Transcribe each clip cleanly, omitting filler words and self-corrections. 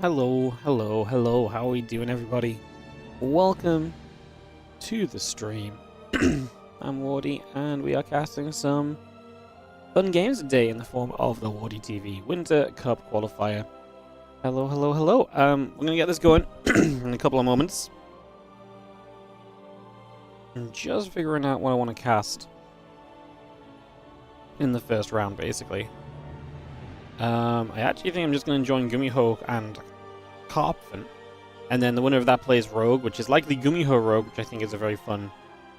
Hello, hello, hello. How are we doing, everybody? Welcome to the stream. I'm Wardy, and we are casting some fun games today in the form of the WardiTV Winter Cup Qualifier. Hello, hello, hello. We're gonna get this going in a couple of moments. I'm just figuring out what I want to cast in the first round, basically. I actually think I'm just going to join Gumiho and Karpfen, and then the winner of that plays Rogue, which is likely Gumiho Rogue, which I think is a very fun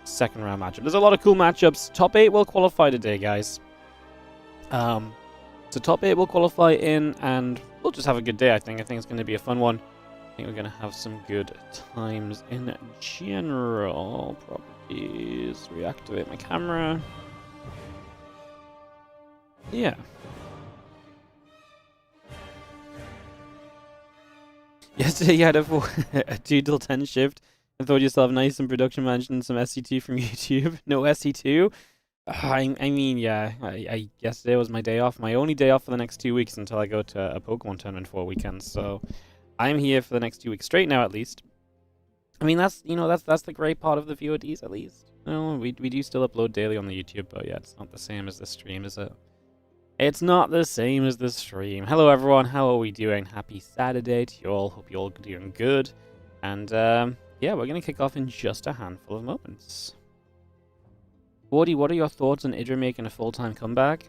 second round matchup. There's a lot of cool matchups. Top 8 will qualify today, guys. So top 8 will qualify in, and we'll just have a good day, I think. I think it's going to be a fun one. I think we're going to have some good times in general. Properties, reactivate my camera. Yeah. Yesterday you had a 2 till 10 shift and thought yourself nice in production management and some SC2 from YouTube. No SC2? I mean, yeah. Yesterday was my day off. My only day off for the next 2 weeks until I go to a Pokemon tournament for weekends. So I'm here for the next 2 weeks straight now, at least. I mean, that's the great part of the VODs, at least. We do still upload daily on the YouTube, but yeah, it's not the same as the stream, is it? It's not the same as the stream. Hello everyone, how are we doing? Happy Saturday to you all. Hope you're all doing good. And yeah, we're going to kick off in just a handful of moments. Wardy, what are your thoughts on Idra making a full-time comeback?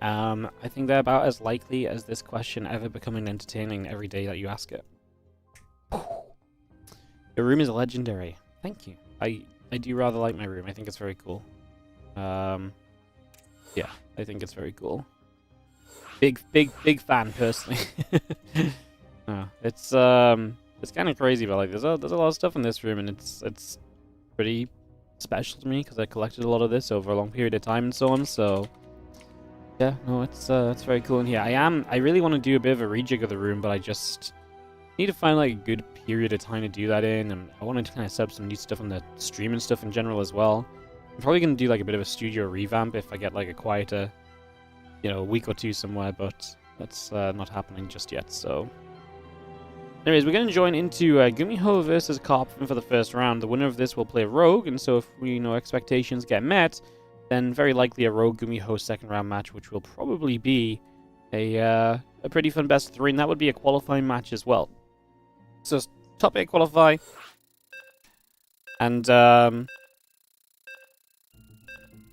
I think they're about as likely as this question ever becoming entertaining every day that you ask it. Your room is legendary. Thank you. I do rather like my room. I think it's very cool. Yeah, I think it's very cool. Big fan personally. It's kind of crazy, but like there's a lot of stuff in this room, and it's pretty special to me because I collected a lot of this over a long period of time and so on. So yeah, no, it's very cool in here. I really want to do a bit of a rejig of the room, but I just need to find like a good period of time to do that in, and I wanted to kind of set up some new stuff on the stream and stuff in general as well. I'm probably going to do like a bit of a studio revamp if I get like a quieter, week or two somewhere, but that's not happening just yet, so. Anyways, we're going to join into Gumiho versus Karpfen for the first round. The winner of this will play Rogue, and so if expectations get met, then very likely a Rogue Gumiho second round match, which will probably be a pretty fun best of 3, and that would be a qualifying match as well. So top 8 qualify, and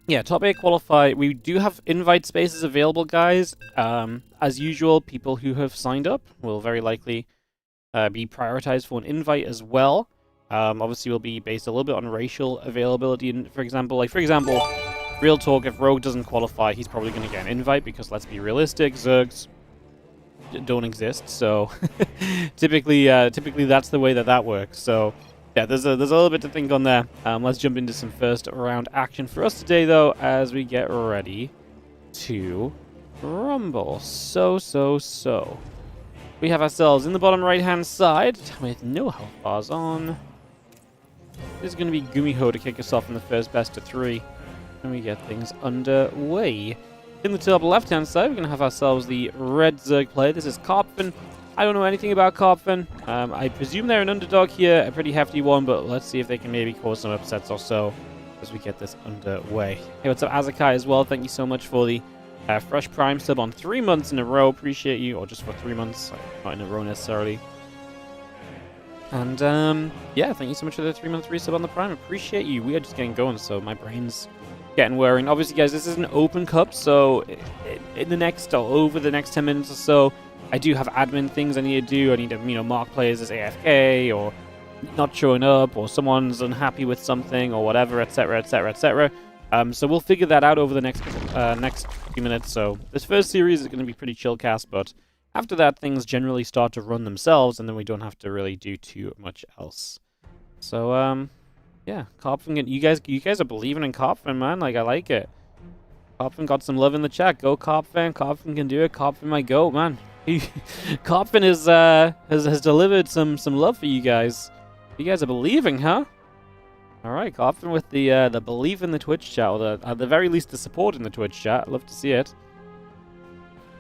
yeah, top 8 qualify. We do have invite spaces available, guys. As usual, people who have signed up will very likely be prioritized for an invite as well. Obviously, will be based a little bit on racial availability. And for example, real talk, if Rogue doesn't qualify, he's probably going to get an invite because, let's be realistic, Zergs don't exist. So typically that's the way that works. So yeah, there's a little bit to think on there. Let's jump into some first round action for us today, though, as we get ready to rumble. So. We have ourselves in the bottom right-hand side with no health bars on. This is going to be Gumiho to kick us off in the first best of 3. And we get things underway. In the top left-hand side, we're going to have ourselves the red Zerg player. This is Karpfen. I don't know anything about Karpfen. I presume they're an underdog here, a pretty hefty one, but let's see if they can maybe cause some upsets or so as we get this underway. Hey, what's up, Azakai as well? Thank you so much for the fresh Prime sub on 3 months in a row. Appreciate you, or just for 3 months, not in a row necessarily. And yeah, thank you so much for the 3-month resub on the Prime. Appreciate you. We are just getting going, so my brain's getting wearing. Obviously, guys, this is an open cup, so in the next or over the next 10 minutes or so, I do have admin things I need to do. I need to, mark players as AFK or not showing up, or someone's unhappy with something or whatever, etc., etc., etc. So we'll figure that out over the next few minutes. So this first series is going to be pretty chill cast, but after that, things generally start to run themselves, and then we don't have to really do too much else. So yeah, Karpfen, you guys are believing in Karpfen, man. Like, I like it. Karpfen got some love in the chat. Go Karpfen. Karpfen can do it. Karpfen my goat, man. Karpfen has delivered some love for you guys. You guys are believing, huh? All right, Karpfen with the belief in the Twitch chat, or at the very least the support in the Twitch chat. I'd love to see it.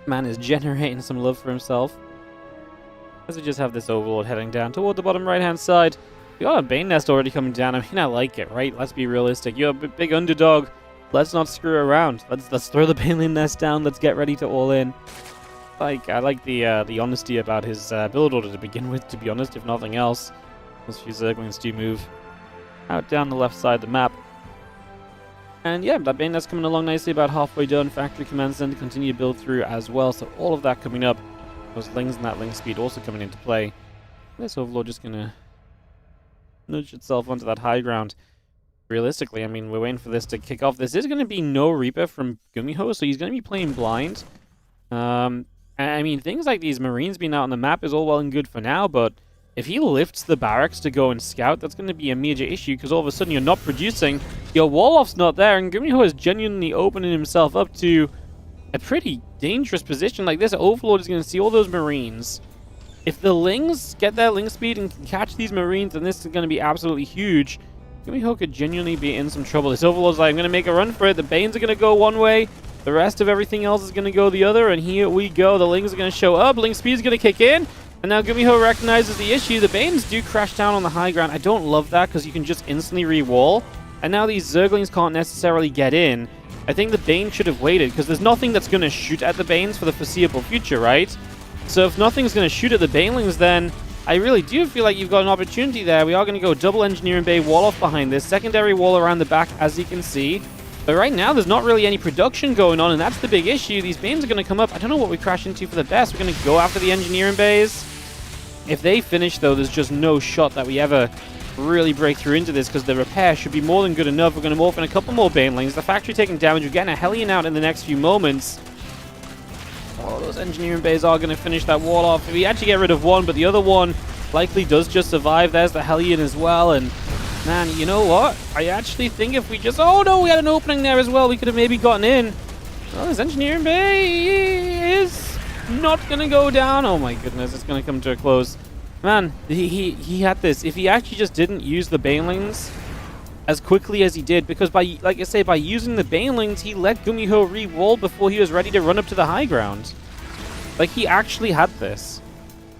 Man is generating some love for himself. As we just have this Overlord heading down toward the bottom right-hand side. We got a Bane Nest already coming down. I mean, I like it, right? Let's be realistic. You're a big underdog. Let's not screw around. Let's throw the Bane Nest down. Let's get ready to all in. I like the honesty about his build order to begin with, to be honest, if nothing else. Those few Zerglings do move out down the left side of the map. And yeah, that Bane Nest coming along nicely, about halfway done. Factory commands then to continue to build through as well. So all of that coming up. Those Lings and that Ling speed also coming into play. This Overlord just going to nudge itself onto that high ground. Realistically, I mean, we're waiting for this to kick off. This is going to be no Reaper from Gumiho, so he's going to be playing blind. I mean, things like these Marines being out on the map is all well and good for now, but if he lifts the barracks to go and scout, that's going to be a major issue, because all of a sudden you're not producing, your wall-off's not there, and Gumiho is genuinely opening himself up to a pretty dangerous position. Like, this Overlord is going to see all those Marines. If the Lings get their Ling speed and can catch these Marines, then this is going to be absolutely huge. Gumiho could genuinely be in some trouble. This Overlord's like, I'm going to make a run for it. The Banes are going to go one way. The rest of everything else is going to go the other. And here we go. The Lings are going to show up. Ling speed is going to kick in. And now Gumiho recognizes the issue. The Banes do crash down on the high ground. I don't love that, because you can just instantly re-wall. And now these Zerglings can't necessarily get in. I think the Bane should have waited, because there's nothing that's going to shoot at the Banes for the foreseeable future, right? So if nothing's going to shoot at the Banelings, then I really do feel like you've got an opportunity there. We are going to go double Engineering Bay wall off behind this. Secondary wall around the back, as you can see. But right now, there's not really any production going on, and that's the big issue. These Banes are going to come up. I don't know what we crash into for the best. We're going to go after the Engineering Bays. If they finish, though, there's just no shot that we ever really break through into this, because the repair should be more than good enough. We're going to morph in a couple more Banelings. The factory taking damage. We're getting a Hellion out in the next few moments. Oh, those Engineering Bays are going to finish that wall off. We actually get rid of one, but the other one likely does just survive. There's the Hellion as well, and man, you know what? I actually think if we just... Oh no, we had an opening there as well. We could have maybe gotten in. Oh, this Engineering Bay is not going to go down. Oh my goodness, it's going to come to a close. Man, he had this. If he actually just didn't use the Banelings as quickly as he did, because by, like I say, by using the Banelings, he let Gumiho re-wall before he was ready to run up to the high ground. Like, he actually had this.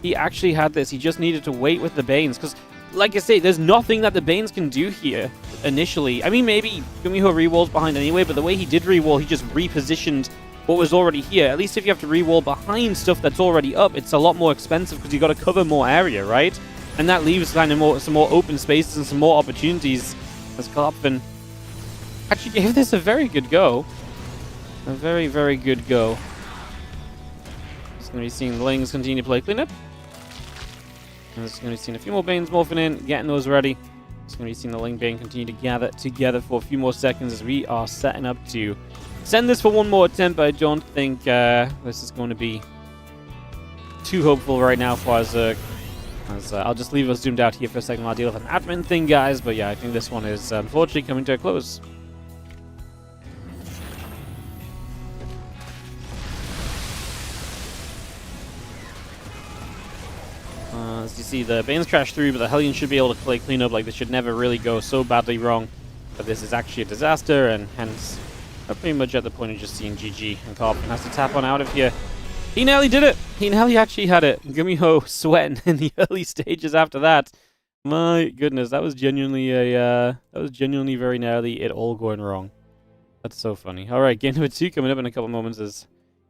He actually had this. He just needed to wait with the Banes, because, like I say, there's nothing that the Banes can do here initially. I mean, maybe Gumiho re-walls behind anyway, but the way he did re-wall, he just repositioned what was already here. At least if you have to re-wall behind stuff that's already up, it's a lot more expensive, because you've got to cover more area, right? And that leaves kind of some more open spaces and some more opportunities, as Karpfen actually gave this a very good go. A very, very good go. Just going to be seeing the Lings continue to play cleanup. And just going to be seeing a few more Banes morphing in, getting those ready. Just going to be seeing the Ling Bane continue to gather together for a few more seconds as we are setting up to send this for one more attempt, but I don't think this is going to be too hopeful right now for our Zerg. I'll just leave us zoomed out here for a second while I deal with an admin thing, guys. But yeah, I think this one is unfortunately coming to a close. As you see, the Banes crash through, but the Hellion should be able to play cleanup. Like, this should never really go so badly wrong. But this is actually a disaster, and hence, we're pretty much at the point of just seeing GG. And Karpfen has to tap on out of here. He nearly did it! He nearly actually had it. Gumiho sweating in the early stages after that. My goodness, that was genuinely very gnarly. It all going wrong. That's so funny. Alright, game number 2 coming up in a couple moments as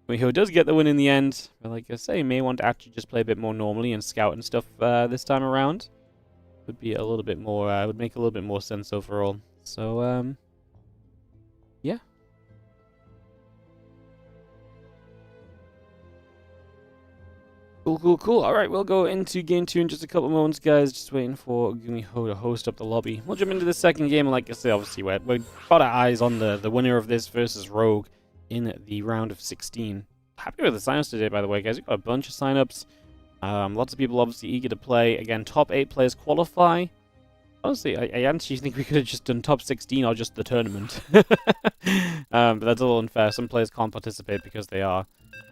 Gumiho does get the win in the end. But like I say, may want to actually just play a bit more normally and scout and stuff this time around. Would be a little bit more, would make a little bit more sense overall. So, yeah. Cool. Alright, we'll go into game 2 in just a couple moments, guys. Just waiting for Gumiho to host up the lobby. We'll jump into the second game, and like I say, obviously, we've got our eyes on the winner of this versus Rogue in the round of 16. Happy with the signups today, by the way, guys. We've got a bunch of signups. Lots of people obviously eager to play. Again, top 8 players qualify. Honestly, I actually think we could have just done top 16 or just the tournament. But that's a little unfair. Some players can't participate because they are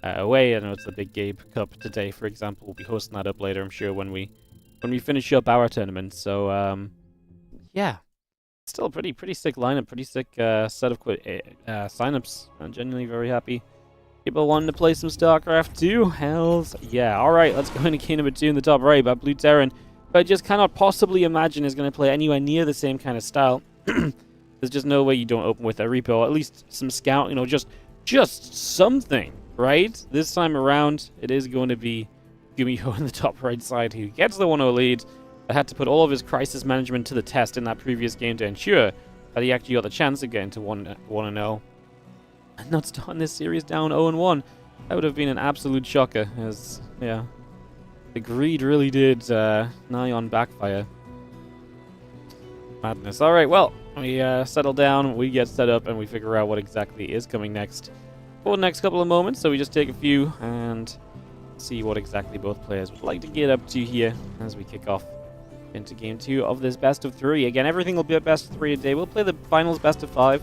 away. I know it's the Big Gabe Cup today, for example. We'll be hosting that up later, I'm sure, when we finish up our tournament. So, yeah. Still a pretty sick lineup, pretty sick set of signups. I'm genuinely very happy People wanting to play some StarCraft 2? Hells yeah. Alright, let's go into game number 2 in the top right by Blue Terran. But I just cannot possibly imagine is going to play anywhere near the same kind of style. There's just no way you don't open with a Reaper, or at least some Scout, you know, just something, right? This time around, it is going to be Gumiho in the top right side who gets the 1-0 lead. I had to put all of his crisis management to the test in that previous game to ensure that he actually got the chance of getting to 1-0. And not starting this series down 0-1. That would have been an absolute shocker, as, yeah, the greed really did nigh on backfire. Madness. Alright, well, we settle down, we get set up, and we figure out what exactly is coming next for the next couple of moments. So we just take a few and see what exactly both players would like to get up to here as we kick off into game 2 of this best of 3. Again, everything will be a best of 3 today. We'll play the finals best of 5.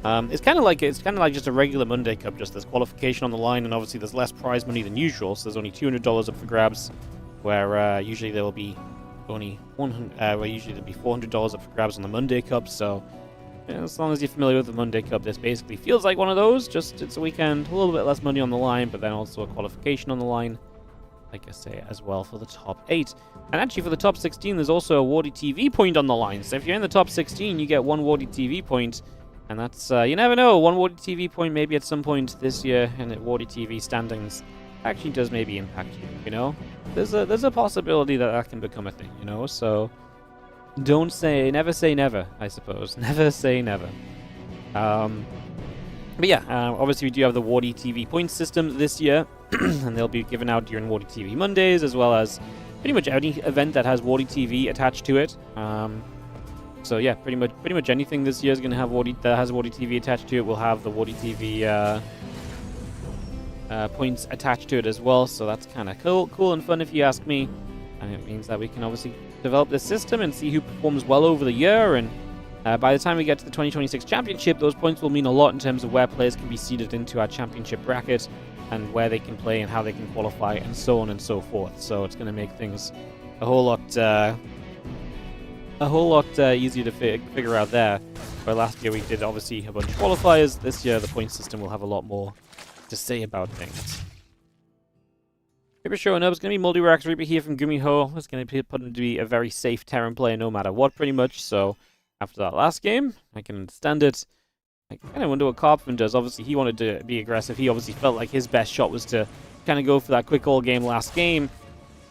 It's kind of like just a regular Monday Cup. Just there's qualification on the line, and obviously there's less prize money than usual. So there's only $200 up for grabs, where usually there will be only usually there'll be $400 up for grabs on the Monday Cup. So yeah, as long as you're familiar with the Monday Cup, this basically feels like one of those. Just it's a weekend, a little bit less money on the line, but then also a qualification on the line, like I say, as well for the top 8. And actually for the top 16, there's also a WardiTV point on the line. So if you're in the top 16, you get 1 WardiTV point. And that's, you never know, 1 WardiTV point maybe at some point this year in the WardiTV standings actually does maybe impact you, you know? There's a possibility that that can become a thing, you know? So never say never, I suppose. Never say never. But yeah, obviously we do have the WardiTV point system this year, and they'll be given out during WardiTV Mondays, as well as pretty much any event that has WardiTV attached to it. So yeah, pretty much anything this year is going to have that has WardiTV attached to it will have the WardiTV points attached to it as well. So that's kind of cool and fun if you ask me. And it means that we can obviously develop this system and see who performs well over the year. And by the time we get to the 2026 championship, those points will mean a lot in terms of where players can be seeded into our championship bracket, and where they can play and how they can qualify, and so on and so forth. So it's going to make things a whole lot easier to figure out there. Where last year we did obviously a bunch of qualifiers. This year the point system will have a lot more to say about things. Reaper showing up. It's going to be Multi-Rax Reaper here from Gumiho. It's going to put him to be a very safe Terran player no matter what, pretty much. So after that last game, I can understand it. I kind of wonder what Karpfen does. Obviously, he wanted to be aggressive. He obviously felt like his best shot was to kind of go for that quick all game last game.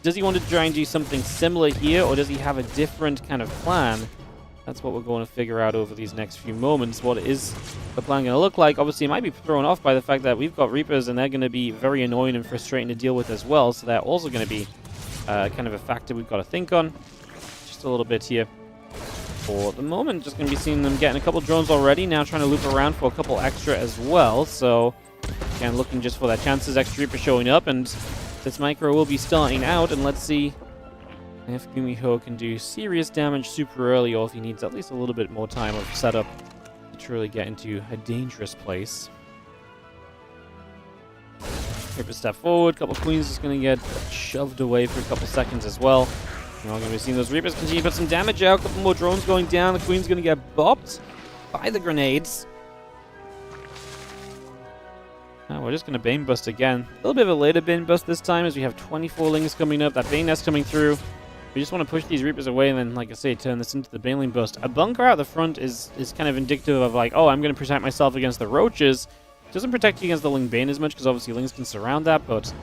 Does he want to try and do something similar here, or does he have a different kind of plan? That's what we're going to figure out over these next few moments. What is the plan going to look like? Obviously, it might be thrown off by the fact that we've got Reapers, and they're going to be very annoying and frustrating to deal with as well. So they're also going to be kind of a factor we've got to think on. Just a little bit here. For the moment, just going to be seeing them getting a couple drones already. Now trying to loop around for a couple extra as well. So, again, looking just for their chances. Extra Reaper showing up, and this micro will be starting out. And let's see if Gumiho can do serious damage super early, or if he needs at least a little bit more time of setup to truly get into a dangerous place. Reaper step forward. Couple Queens just going to get shoved away for a couple seconds as well. We're going to be seeing those Reapers continue to put some damage out. A couple more drones going down. The Queen's going to get bopped by the grenades. Now we're just going to Bane Bust again. A little bit of a later Bane Bust this time, as we have 24 Lings coming up. That Bane Nest coming through. We just want to push these Reapers away and then, like I say, turn this into the Baneling Bust. A bunker out the front is kind of indicative of like, oh, I'm going to protect myself against the Roaches. It doesn't protect you against the Ling Bane as much, because obviously Lings can surround that, but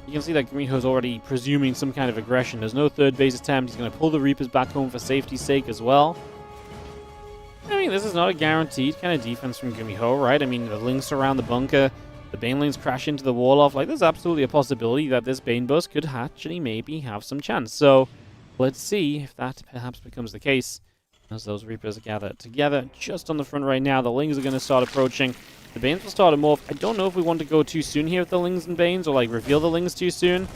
you can see that Gumiho's already presuming some kind of aggression. There's no third base attempt. He's going to pull the Reapers back home for safety's sake as well. I mean, this is not a guaranteed kind of defense from Gumiho, right? I mean, the Lings surround the bunker. The Banelings crash into the wall off. Like, there's absolutely a possibility that this Bane Bust could actually maybe have some chance. So, let's see if that perhaps becomes the case as those Reapers gather together. Just on the front right now, the Lings are going to start approaching. The Banes will start to morph. I don't know if we want to go too soon here with the Lings and Banes, or like reveal the Lings too soon.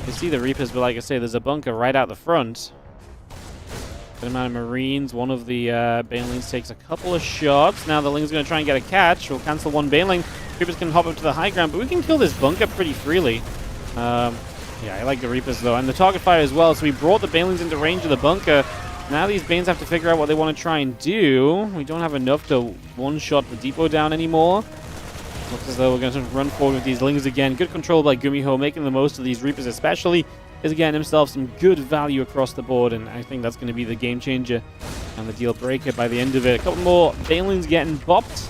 You see the Reapers, but like I say, there's a bunker right out the front. Good amount of Marines. One of the Banelings takes a couple of shots. Now the Ling's going to try and get a catch. We'll cancel one Baneling. Reapers can hop up to the high ground, but we can kill this bunker pretty freely. Yeah, I like the Reapers though, and the target fire as well. So we brought the Banelings into range of the bunker. Now these Banes have to figure out what they want to try and do. We don't have enough to one-shot the depot down anymore. Looks as though we're going to run forward with these Lings again. Good control by Gumiho, making the most of these Reapers especially. Is getting himself some good value across the board, and I think that's going to be the game changer and the deal breaker by the end of it. A couple more Banelings getting bopped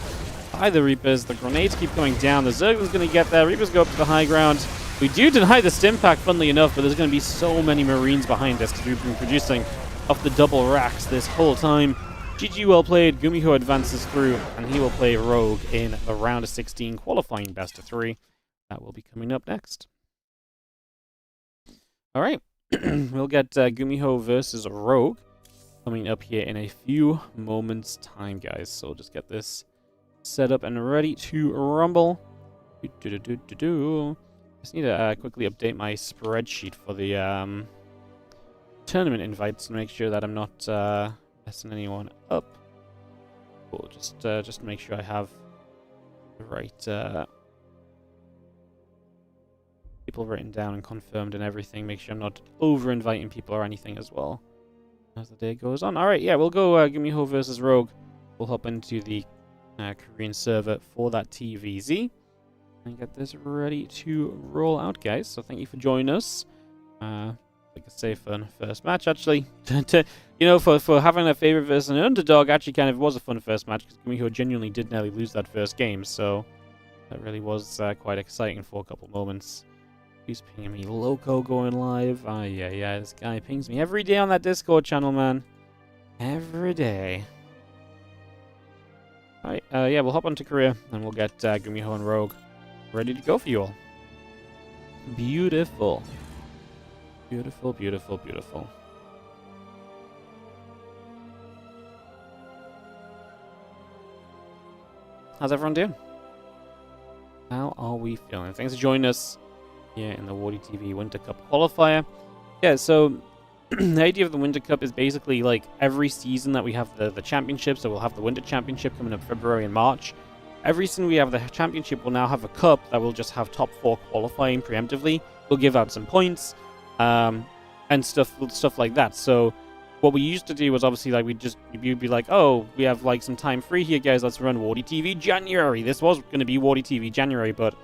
by the Reapers. The grenades keep coming down. The Zerglin's going to get there. Reapers go up to the high ground. We do deny the stim pack, funnily enough, but there's going to be so many Marines behind us because we've been producing off the double racks this whole time. GG, well played. Gumiho advances through, and he will play Rogue in the round of 16 qualifying best of 3. That will be coming up next. All right, we'll get Gumiho versus Rogue coming up here in a few moments' time, guys. So we'll just get this set up and ready to rumble. Just need to quickly update my spreadsheet for the tournament invites to make sure that I'm not messing anyone up. Cool, just make sure I have the right people written down and confirmed and everything. Make sure I'm not over-inviting people or anything as well as the day goes on. Alright, yeah, we'll go Gumiho versus Rogue. We'll hop into the Korean server for that TVZ and get this ready to roll out, guys. So thank you for joining us. Like a safe fun first match, actually. You know, for having a favorite versus an underdog, actually kind of was a fun first match because Gumiho genuinely did nearly lose that first game. So that really was quite exciting for a couple moments. He's pinging me. Loco going live. Ah, yeah. This guy pings me every day on that Discord channel, man. Every day. Alright, yeah, we'll hop onto Korea and we'll get Gumiho and Rogue ready to go for you all. Beautiful. Beautiful, beautiful, beautiful. How's everyone doing? How are we feeling? Thanks for joining us here in the WardiTV Winter Cup Qualifier. Yeah, so the idea of the Winter Cup is basically like every season that we have the championship, so we'll have the Winter Championship coming up February and March. Every season we have the championship, we'll now have a cup that will just have top 4 qualifying preemptively. We'll give out some points and stuff like that. So what we used to do was obviously like you'd be like, oh, we have like some time free here, guys. Let's run WardiTV January. This was going to be WardiTV January, but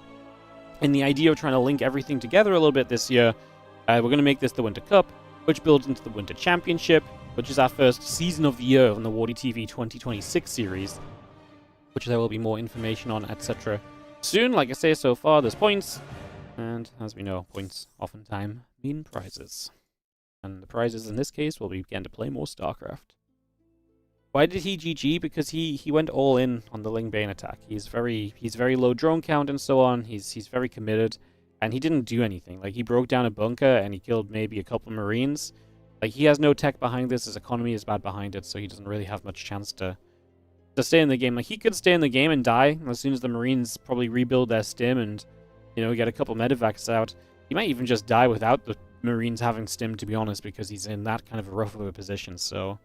in the idea of trying to link everything together a little bit this year, we're going to make this the Winter Cup, which builds into the Winter Championship, which is our first season of the year in the WardiTV 2026 series, which there will be more information on, etc. soon. Like I say, so far there's points, and as we know, points oftentimes mean prizes. And the prizes in this case will be begin to play more StarCraft. Why did he GG? Because he went all in on the Ling Bane attack. He's very low drone count and so on. He's very committed, and he didn't do anything. Like, he broke down a bunker and he killed maybe a couple Marines. Like, he has no tech behind this. His economy is bad behind it, so he doesn't really have much chance to stay in the game. Like, he could stay in the game and die as soon as the Marines probably rebuild their stim and, you know, get a couple medevacs out. He might even just die without the Marines having stim, to be honest, because he's in that kind of a rough of a position. So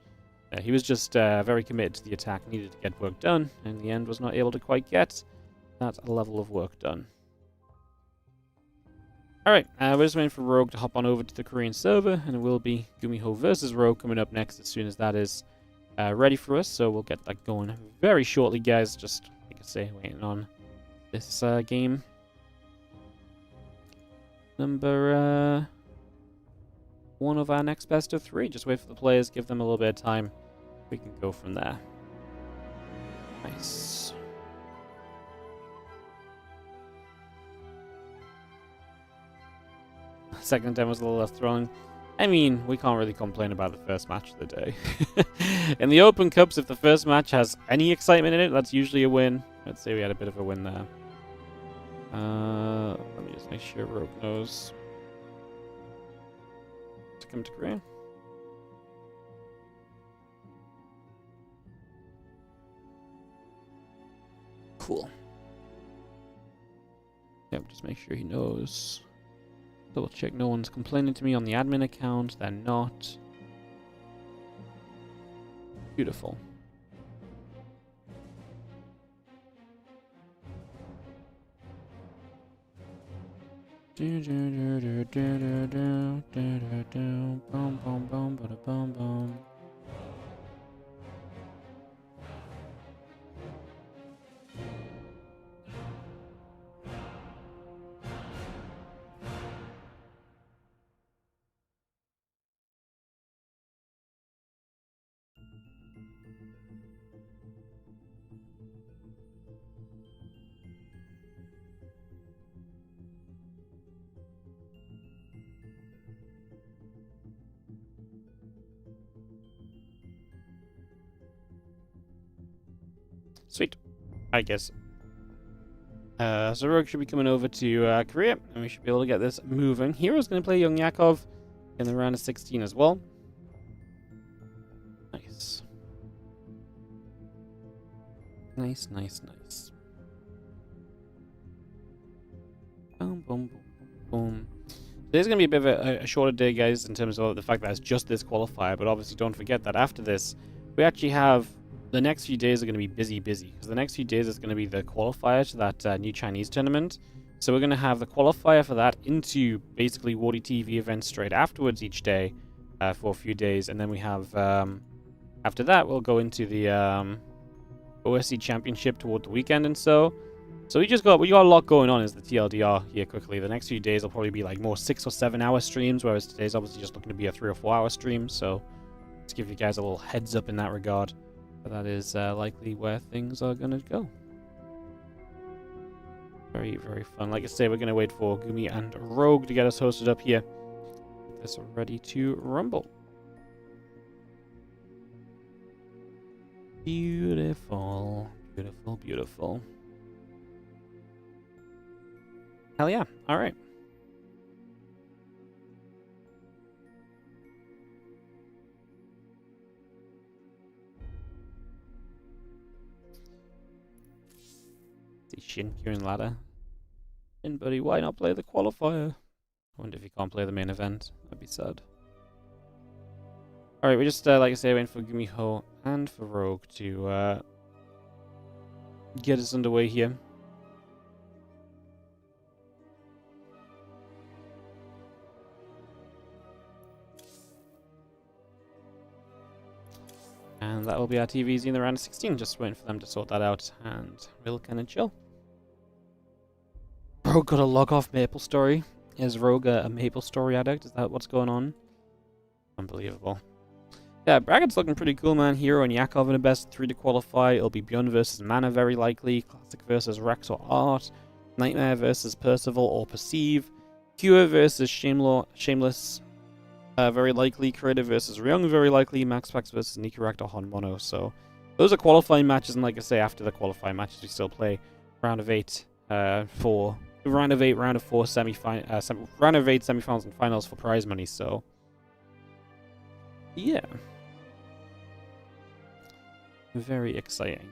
he was just very committed to the attack, needed to get work done, and in the end was not able to quite get that level of work done. Alright, we're just waiting for Rogue to hop on over to the Korean server, and it will be Gumiho versus Rogue coming up next as soon as that is ready for us. So we'll get that going very shortly, guys. Just, like I say, waiting on this game. Number 1 of our next best of 3. Just wait for the players, give them a little bit of time. We can go from there. Nice. Second demo was a little less thrilling. I mean, we can't really complain about the first match of the day. In the Open Cups, if the first match has any excitement in it, that's usually a win. Let's say we had a bit of a win there. Let me just make sure Rogue knows to come to Korea. Cool. Yep, just make sure he knows. Double check no one's complaining to me on the admin account. They're not. Beautiful. Sweet. I guess. So herO should be coming over to Korea, and we should be able to get this moving. herO's going to play Young Yakov in the round of 16 as well. Nice. Nice, nice, nice. Boom, boom, boom, boom. Today's going to be a bit of a shorter day, guys, in terms of the fact that it's just this qualifier, but obviously don't forget that after this, we actually have... The next few days are going to be busy, because the next few days is going to be the qualifier to that new Chinese tournament. So we're going to have the qualifier for that into basically WardiTV events straight afterwards each day for a few days. And then we have, after that, we'll go into the OSC Championship toward the weekend and so. So we got a lot going on as the TLDR here quickly. The next few days will probably be like more 6 or 7 hour streams, whereas today's obviously just looking to be a 3 or 4 hour stream. So let's give you guys a little heads up in that regard. But that is likely where things are going to go. Very, very fun. Like I say, we're going to wait for Gumi and Rogue to get us hosted up here. Get this ready to rumble. Beautiful. Beautiful, beautiful. Hell yeah. All right. Shin, Kieran Ladder. Shin, buddy, why not play the qualifier? I wonder if you can't play the main event. That'd be sad. Alright, we just, like I say, waiting for Gumiho and for Rogue to get us underway here. And that will be our TVs in the round of 16. Just waiting for them to sort that out, and we'll kind of chill. Rogue got a log off Maple Story. Is Rogue a Maple Story addict? Is that what's going on? Unbelievable. Yeah, Brackett's looking pretty cool, man. herO and Yakov in a best 3 to qualify. It'll be Beyond versus Mana, very likely. Classic versus Rex or Art. Nightmare versus Percival or Perceive. Cure versus Shameless. Very likely. Creative versus Ryung, very likely. MaxPax versus Nicorect or Honmono. So those are qualifying matches, and like I say, after the qualifying matches, we still play round of 8 for round of 8, round of 4 round of 8 semifinals and finals for prize money. So yeah, very exciting.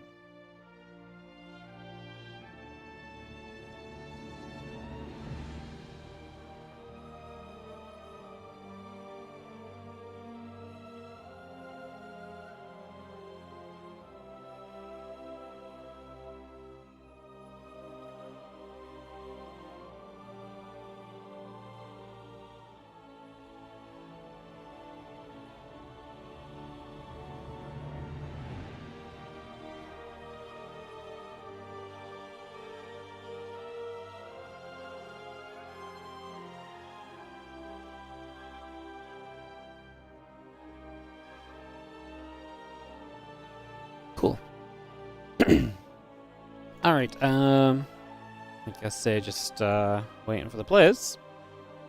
Cool. Alright, like I say, just waiting for the players.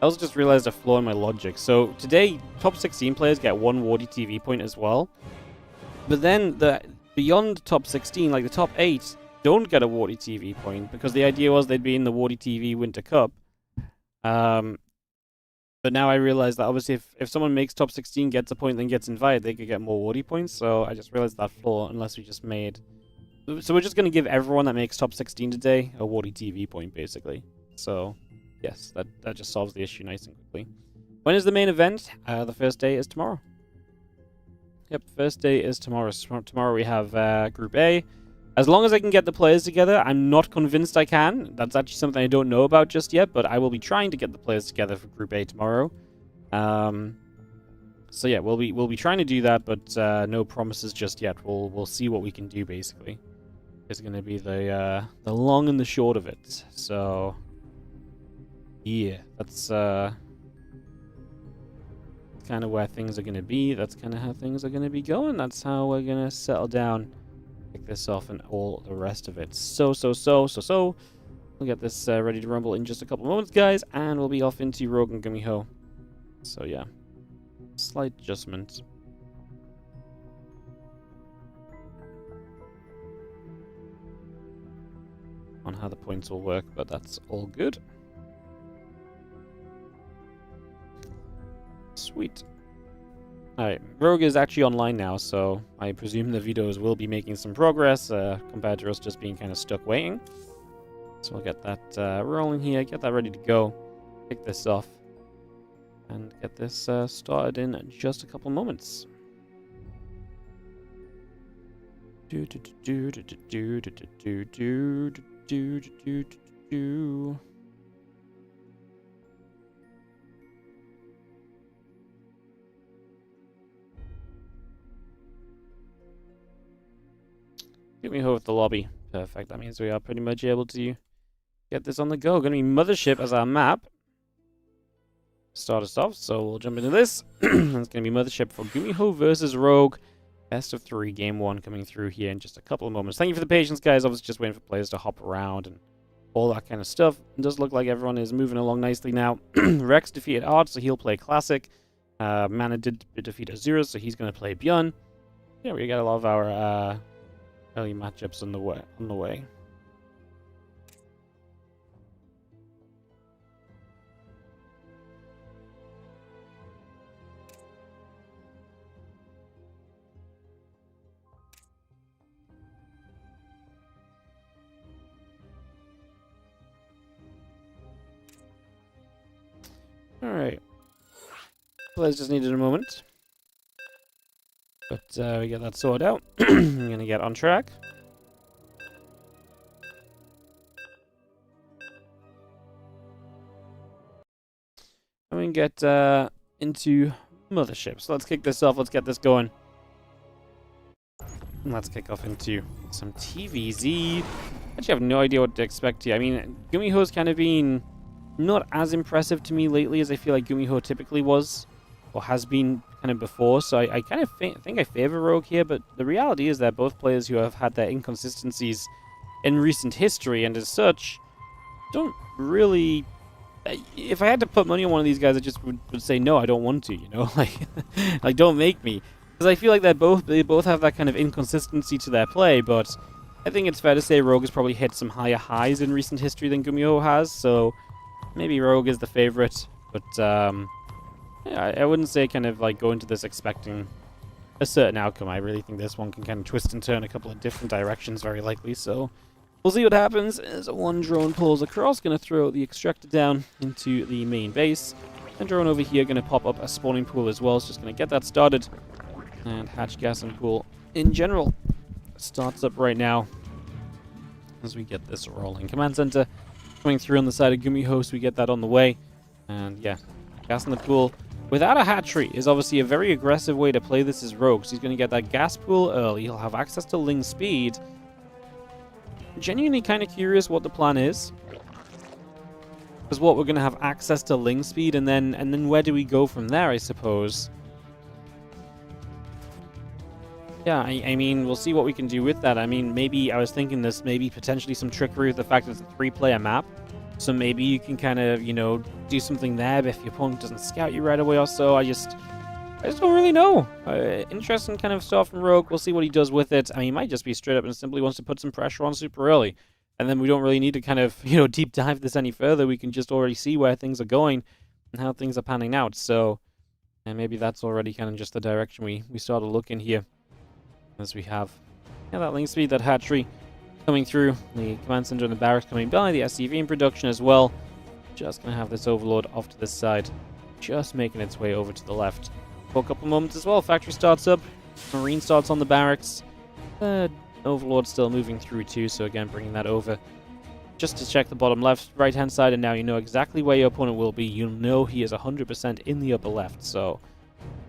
I also just realized a flaw in my logic. So today, top 16 players get 1 WardiTV point as well. But then beyond top 16, like the top 8, don't get a WardiTV point, because the idea was they'd be in the WardiTV Winter Cup. But now I realize that obviously if someone makes top 16, gets a point, then gets invited, they could get more Wardy points. So I just realized that flaw, unless we just made... So we're just going to give everyone that makes top 16 today a WardiTV point, basically. So, yes, that just solves the issue nice and quickly. When is the main event? The first day is tomorrow. Yep, first day is tomorrow. Tomorrow we have Group A. As long as I can get the players together, I'm not convinced I can. That's actually something I don't know about just yet, but I will be trying to get the players together for Group A tomorrow. So yeah, we'll be trying to do that, but no promises just yet. We'll see what we can do, basically. It's going to be the long and the short of it. So yeah, that's kind of where things are going to be. That's kind of how things are going to be going. That's how we're going to settle down, kick this off, and all the rest of it. So. We'll get this ready to rumble in just a couple moments, guys, and we'll be off into Rogue and Gumiho. So yeah, slight adjustment. on how the points will work, but that's all good. Sweet. Alright, Rogue is actually online now, so I presume the Vetoes will be making some progress compared to us just being kind of stuck waiting. So we'll get that rolling here, get that ready to go, kick this off, and get this started in just a couple moments. Do do do do do do do do do do do. Gumiho with the lobby. Perfect. That means we are pretty much able to get this on the go. Gonna be Mothership as our map. Start us off, so we'll jump into this. It's gonna be Mothership for Gumiho versus Rogue. Best of 3, game 1 coming through here in just a couple of moments. Thank you for the patience, guys. I was just waiting for players to hop around and all that kind of stuff. It does look like everyone is moving along nicely now. Rex defeated Art, so he'll play Classic. Mana did defeat Azura, so he's gonna play Bjorn. Yeah, we got a lot of our early matchups on the way. All right. Players just needed a moment. But we get that sorted out. I'm going to get on track. And we can get into Mothership. So let's kick this off. Let's get this going. And let's kick off into some TVZ. Actually, I have no idea what to expect here. I mean, Gumiho's kind of been not as impressive to me lately as I feel like Gumiho typically was. Or has been kind of before, so I kind of think I favor Rogue here, but the reality is that both players who have had their inconsistencies in recent history, and as such, don't really... If I had to put money on one of these guys, I just would say, no, I don't want to, you know? Like don't make me. Because I feel like they both have that kind of inconsistency to their play, but I think it's fair to say Rogue has probably hit some higher highs in recent history than Gumiho has, so maybe Rogue is the favorite, but... yeah, I wouldn't say kind of like go into this expecting a certain outcome. I really think this one can kind of twist and turn a couple of different directions very likely. So we'll see what happens as one drone pulls across. Going to throw the extractor down into the main base. And drone over here going to pop up a spawning pool as well. It's just going to get that started. And hatch gas and pool in general starts up right now as we get this rolling. Command center coming through on the side of Gumiho, so we get that on the way. And yeah, gas in the pool without a hatchery is obviously a very aggressive way to play this as Rogue. So he's going to get that gas pool early. He'll have access to Ling speed. Genuinely kind of curious what the plan is. Because what, we're going to have access to Ling speed, and then where do we go from there, I suppose? Yeah, I mean, we'll see what we can do with that. I mean, maybe, I was thinking this, maybe potentially some trickery with the fact that it's a 3-player map. So maybe you can kind of, you know, do something there if your opponent doesn't scout you right away or so. I just don't really know. Interesting kind of stuff from Rogue. We'll see what he does with it. I mean, he might just be straight up and simply wants to put some pressure on super early. And then we don't really need to kind of, you know, deep dive this any further. We can just already see where things are going and how things are panning out. So, and maybe that's already kind of just the direction we start to look in here. As we have, yeah, that Ling speed, that hatchery coming through, the command center and the barracks coming by, the SCV in production as well. Just going to have this Overlord off to this side, just making its way over to the left. For a couple moments as well, factory starts up, Marine starts on the barracks, Overlord still moving through too, so again bringing that over. Just to check the bottom left, right hand side, and now you know exactly where your opponent will be. You'll know he is 100% in the upper left, so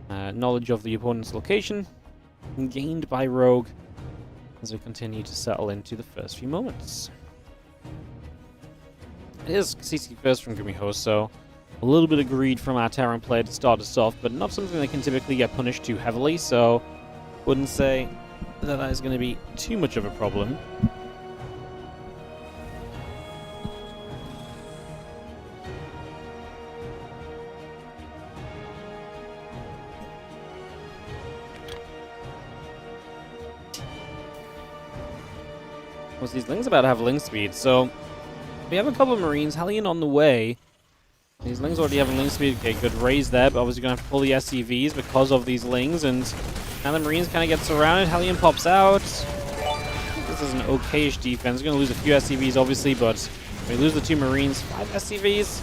knowledge of the opponent's location gained by Rogue as we continue to settle into the first few moments. It is CC first from Gumiho, so a little bit of greed from our Terran player to start us off, but not something that can typically get punished too heavily, so wouldn't say that is going to be too much of a problem. Was these Lings about to have Ling speed, so we have a couple of Marines. Hellion on the way. These Lings already have Ling speed. Okay, good raise there, but obviously going to have to pull the SCVs because of these Lings, and now the Marines kind of get surrounded. Hellion pops out. This is an okayish defense. Going to lose a few SCVs, obviously, but we lose the 2 Marines. 5 SCVs.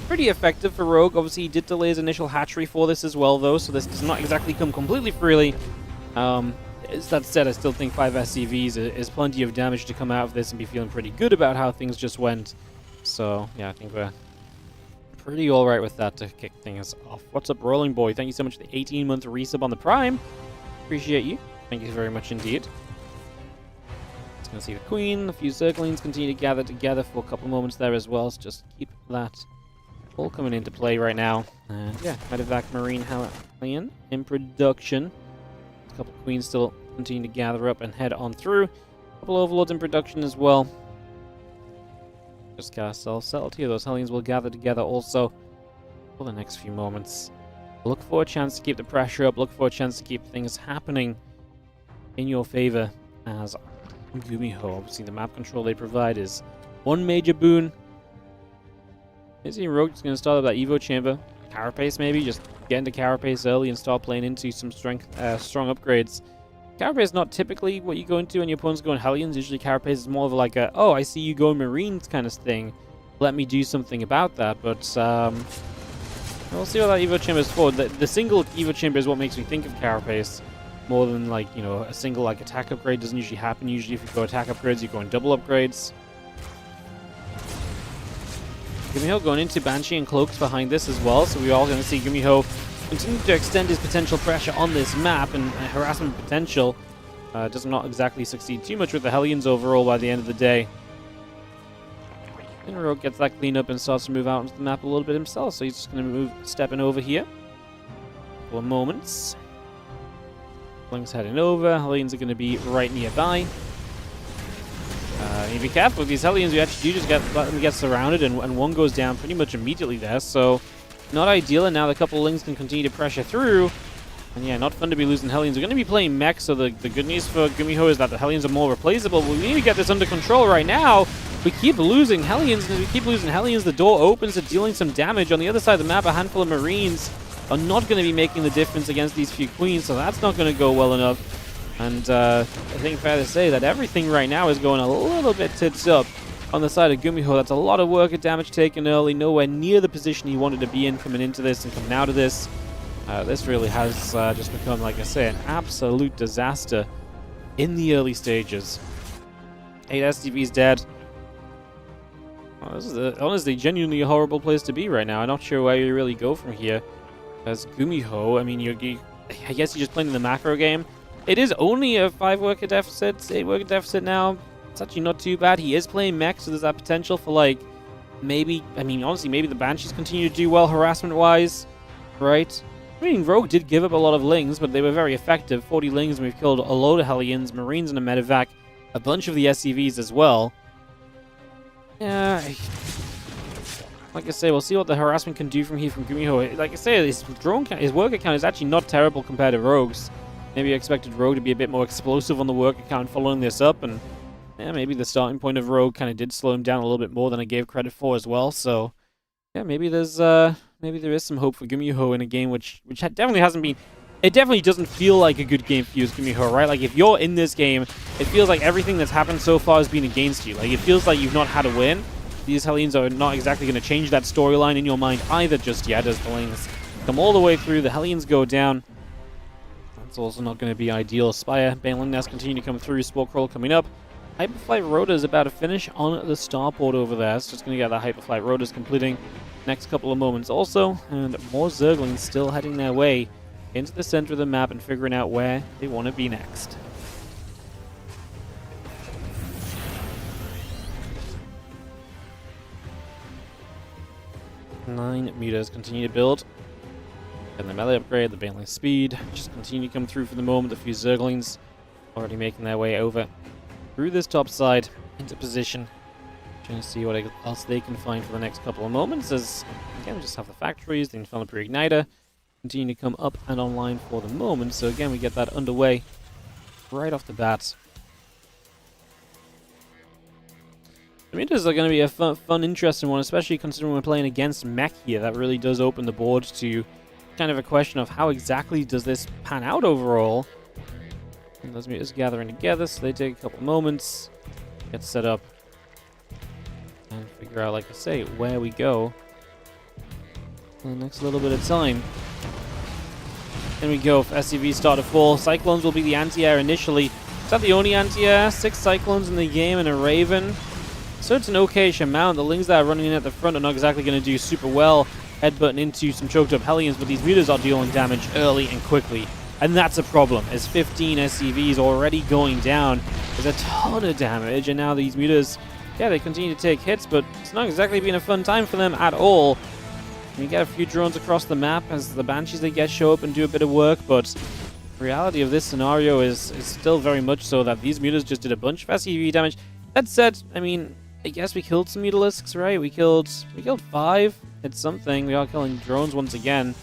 Pretty effective for Rogue. Obviously, he did delay his initial hatchery for this as well, though, so this does not exactly come completely freely. That said, I still think 5 SCVs is plenty of damage to come out of this and be feeling pretty good about how things just went. So, yeah, I think we're pretty alright with that to kick things off. What's up, Rolling Boy? Thank you so much for the 18-month resub on the Prime. Appreciate you. Thank you very much indeed. It's going to see the Queen. A few Zerglings continue to gather together for a couple moments there as well, so just keep that all coming into play right now. Yeah, Medevac Marine Hellion in production. A couple Queens still continue to gather up and head on through. A couple Overlords in production as well. Just cast settled here. Those Hellions will gather together also for the next few moments. Look for a chance to keep the pressure up. Look for a chance to keep things happening in your favor as Gumiho. Obviously, the map control they provide is one major boon. Is Rogue is going to start up that Evo chamber. Carapace maybe, just get into Carapace early and start playing into some strong upgrades. Carapace is not typically what you go into when your opponent's going Hellions. Usually Carapace is more of like a, oh, I see you going Marines kind of thing. Let me do something about that. But we'll see what that Evo chamber is for. The single Evo chamber is what makes me think of Carapace more than, like, you know, a single like attack upgrade doesn't usually happen. Usually if you go attack upgrades, you go in double upgrades. Gumiho going into Banshee and Cloaks behind this as well, so we're all going to see Gumiho continue to extend his potential pressure on this map, and harassment potential does not exactly succeed too much with the Hellions overall by the end of the day. And Rogue gets that clean up and starts to move out into the map a little bit himself, so he's just going to move, stepping over here for moments. Link's heading over, Hellions are going to be right nearby. You be careful with these Hellions. You actually do just let them get surrounded, and one goes down pretty much immediately there, so not ideal. And now the couple Lings can continue to pressure through. And yeah, not fun to be losing Hellions. We're going to be playing mech, so the good news for Gumiho is that the Hellions are more replaceable. But we need to get this under control right now. We keep losing Hellions, and as we keep losing Hellions, the door opens to dealing some damage. On the other side of the map, a handful of Marines are not going to be making the difference against these few Queens, so that's not going to go well enough. And I think fair to say that everything right now is going a little bit tits up on the side of Gumiho. That's a lot of work and damage taken early, nowhere near the position he wanted to be in coming into this and coming out of this. This really has just become, like I say, an absolute disaster in the early stages. 8 STVs dead. Oh, this is honestly genuinely a horrible place to be right now. I'm not sure where you really go from here. As Gumiho, I mean, I guess you're just playing the macro game. It is only a 5 worker deficit, 8 worker deficit now. It's actually not too bad. He is playing mech, so there's that potential for, like, maybe, I mean, honestly, maybe the Banshees continue to do well harassment-wise, right? I mean, Rogue did give up a lot of Lings, but they were very effective. 40 Lings, and we've killed a load of Hellions, Marines, and a Medevac, a bunch of the SCVs as well. Yeah, like I say, we'll see what the harassment can do from here from Gumiho. Like I say, his worker count is actually not terrible compared to Rogue's. Maybe I expected Rogue to be a bit more explosive on the work account following this up, and yeah, maybe the starting point of Rogue kind of did slow him down a little bit more than I gave credit for as well. So yeah, maybe there is some hope for Gumiho in a game which definitely hasn't been. It definitely doesn't feel like a good game for you as Gumiho, right? Like, if you're in this game, it feels like everything that's happened so far has been against you. Like, it feels like you've not had a win. These Hellions are not exactly going to change that storyline in your mind either just yet, as the Lings come all the way through. The Hellions go down. That's also not going to be ideal. Spire, Baneling Nest continue to come through. Spore Crawl coming up. Hyperflight Rotor is about to finish on the starport over there. It's just going to get that Hyperflight Rotors completing next couple of moments also. And more Zerglings still heading their way into the center of the map and figuring out where they want to be next. Nine meters continue to build. And the melee upgrade, the Baneling speed, just continue to come through for the moment. A few Zerglings already making their way over through this top side into position. Trying to see what else they can find for the next couple of moments. As again, we just have the factories, the Infernal Pre-Igniter continue to come up and online for the moment. So again, we get that underway right off the bat. The meters are going to be a fun, interesting one, especially considering we're playing against mech here. That really does open the board to kind of a question of how exactly does this pan out overall. And those meters gathering together, so they take a couple moments, get set up, and figure out, like I say, where we go for the next little bit of time. There we go. If SCVs start to fall, Cyclones will be the anti-air initially. Is that the only anti-air? 6 Cyclones in the game and a Raven. So it's an okayish amount. The Lings that are running in at the front are not exactly going to do super well, headbutting into some choked up Hellions, but these mutas are dealing damage early and quickly. And that's a problem, as 15 SCVs already going down. There's a ton of damage, and now these mutas, yeah, they continue to take hits, but it's not exactly been a fun time for them at all. You get a few drones across the map as the Banshees they get show up and do a bit of work, but the reality of this scenario is still very much so that these mutas just did a bunch of SCV damage. That said, I mean, I guess we killed some Mutalisks, right? We killed 5. It's something. We are killing drones once again.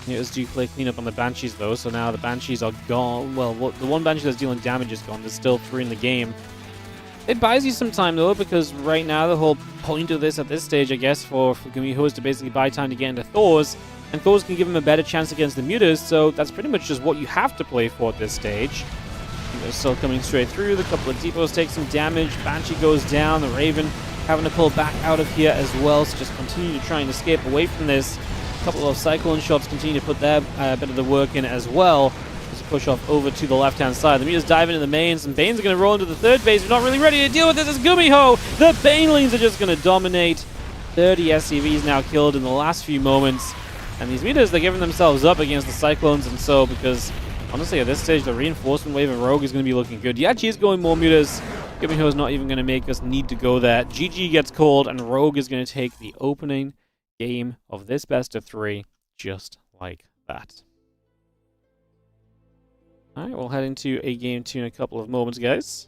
Mutas do play cleanup on the Banshees though, so now the Banshees are gone. Well, the one Banshee that's dealing damage is gone. There's still 3 in the game. It buys you some time though, because right now the whole point of this at this stage, I guess, for Gumiho is to basically buy time to get into Thors, and Thors can give him a better chance against the mutas, so that's pretty much just what you have to play for at this stage. They're still coming straight through. The couple of depots take some damage. Banshee goes down. The Raven having to pull back out of here as well, so just continue to try and escape away from this. A couple of Cyclone shots continue to put their bit of the work in as well. Just push off over to the left-hand side. The mutas dive into the mains, and Banes are going to roll into the third base. We're not really ready to deal with this as Gumiho. The Banelings are just going to dominate. 30 SCVs now killed in the last few moments. And these mutas, they're giving themselves up against the Cyclones, and so, because honestly, at this stage, the reinforcement wave of Rogue is going to be looking good. Yeah, she's going more mutas. Gumiho is not even going to make us need to go there. GG gets called, and Rogue is going to take the opening game of this best of 3 just like that. Alright, we'll head into a game 2 in a couple of moments, guys.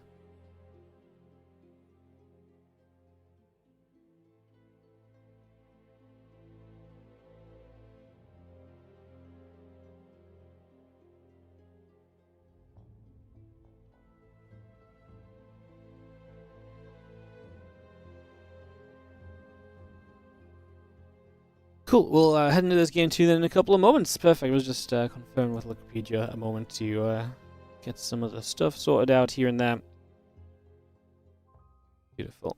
Cool, we'll head into this game 2 then in a couple of moments. Perfect, I was just confirmed with Wikipedia a moment to get some of the stuff sorted out here and there. Beautiful.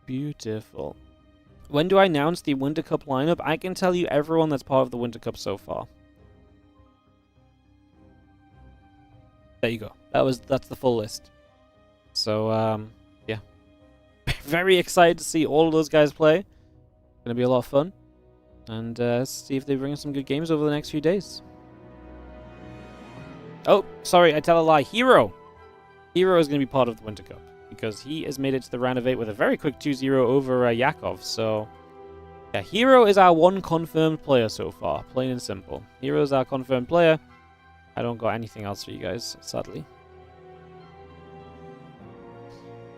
Beautiful. When do I announce the Winter Cup lineup? I can tell you everyone that's part of the Winter Cup so far. There you go. That's the full list. So, yeah. Very excited to see all of those guys play. Going to be a lot of fun, and see if they bring us some good games over the next few days. Oh, sorry, I tell a lie. herO is going to be part of the Winter Cup, because he has made it to the round of 8 with a very quick 2-0 over Yakov, so yeah, herO is our one confirmed player so far, plain and simple. herO is our confirmed player. I don't got anything else for you guys, sadly.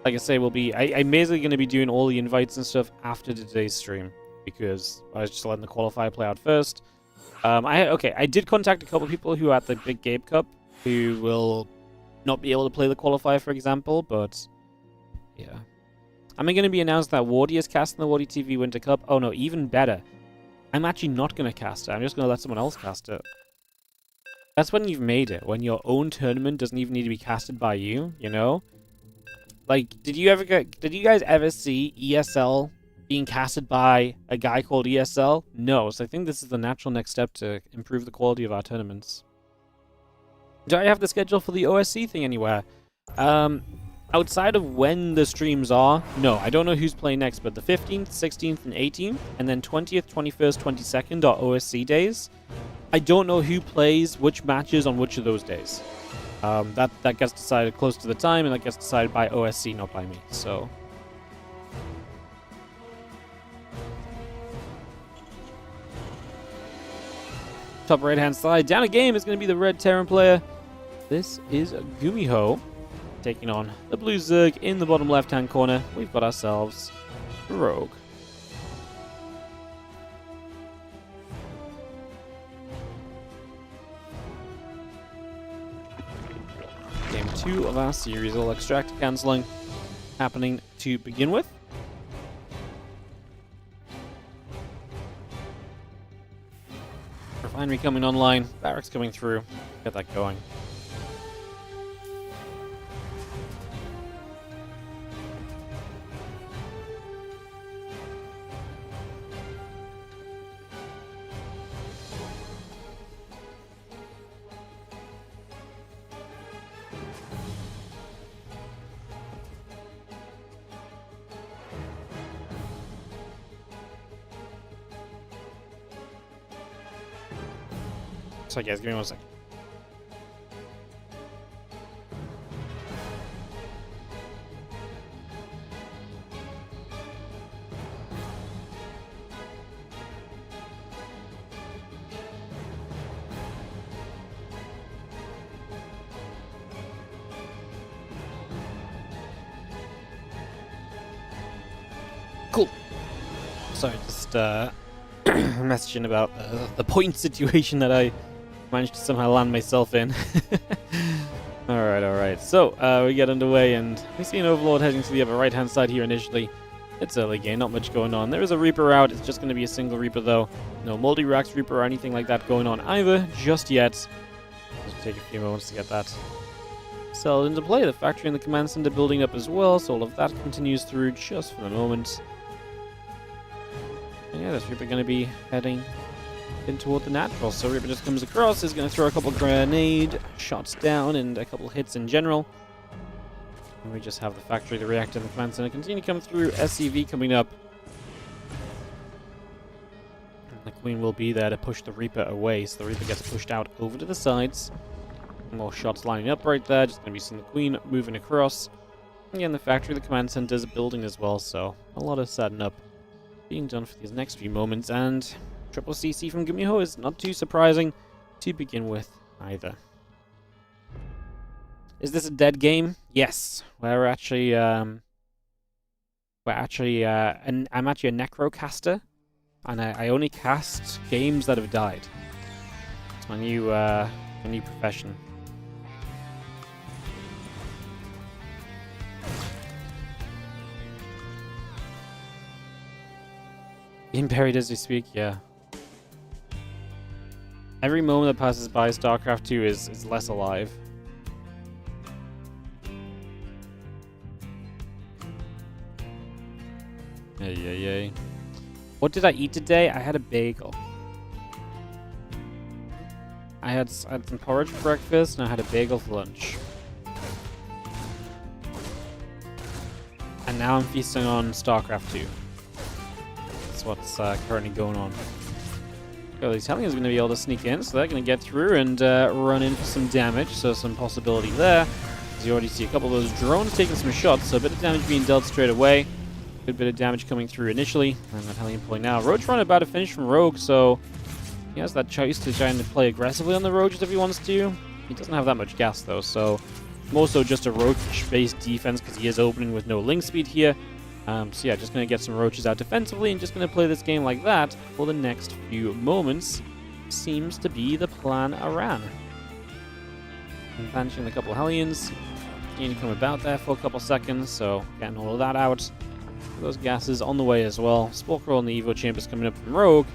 Like I say, I'm basically going to be doing all the invites and stuff after today's stream, because I was just letting the qualifier play out first. I did contact a couple of people who are at the Big Gabe Cup who will not be able to play the qualifier, for example, but yeah. Am I going to be announced that Wardy is casting the WardiTV Winter Cup? Oh no, even better. I'm actually not going to cast it. I'm just going to let someone else cast it. That's when you've made it, when your own tournament doesn't even need to be casted by you, you know? Like, did you guys ever see ESL being casted by a guy called ESL? No, so I think this is the natural next step to improve the quality of our tournaments. Do I have the schedule for the OSC thing anywhere? Outside of when the streams are, no, I don't know who's playing next, but the 15th, 16th, and 18th, and then 20th, 21st, 22nd are OSC days. I don't know who plays which matches on which of those days. That gets decided close to the time, and that gets decided by OSC, not by me, so. Top right-hand side, down a game is going to be the red Terran player. This is Gumiho, taking on the blue Zerg in the bottom left-hand corner. We've got ourselves Rogue. Game 2 of our series, all extract cancelling. happening to begin with. Refinery coming online, barracks coming through. Get that going. Sorry guys, give me 1 second. Cool. Sorry, just messaging about the point situation that I managed to somehow land myself in. Alright. So, we get underway, and we see an Overlord heading to the other right-hand side here initially. It's early game, not much going on. There is a Reaper out, it's just going to be a single Reaper though. No multi-racks Reaper or anything like that going on either, just yet. It'll take a few moments to get that settled into play. The factory and the command center building up as well, so all of that continues through just for the moment. And yeah, this Reaper going to be heading in toward the natural. So Reaper just comes across, is going to throw a couple grenade shots down and a couple hits in general. And we just have the factory, the reactor, and the command center continue to come through. SCV coming up. And the Queen will be there to push the Reaper away, so the Reaper gets pushed out over to the sides. More shots lining up right there, just going to be seeing the Queen moving across. Again, the factory, the command center is building as well, so a lot of setting up being done for these next few moments, and triple CC from Gumiho is not too surprising to begin with either. Is this a dead game? Yes. I'm actually a necrocaster, and I only cast games that have died. It's my new profession. Being buried as we speak, yeah. Every moment that passes by StarCraft 2 is less alive. Yay. What did I eat today? I had a bagel. I had some porridge for breakfast, and I had a bagel for lunch. And now I'm feasting on StarCraft 2. That's what's currently going on. So the Italians are going to be able to sneak in, so they're going to get through and run in for some damage, so some possibility there. As you already see a couple of those drones taking some shots, so a bit of damage being dealt straight away. Good bit of damage coming through initially, and that Hellion pulling now. Roach about to finish from Rogue, so he has that choice to try and play aggressively on the Roaches if he wants to. He doesn't have that much gas though, so more so just a Roach-based defense because he is opening with no link speed here. So yeah, just going to get some Roaches out defensively and just going to play this game like that for the next few moments. Seems to be the plan around. And banishing a couple of Hellions. Need to come about there for a couple seconds, so getting all of that out. Those gases on the way as well. Spore Crawl and the Evo Chambers coming up from Rogue.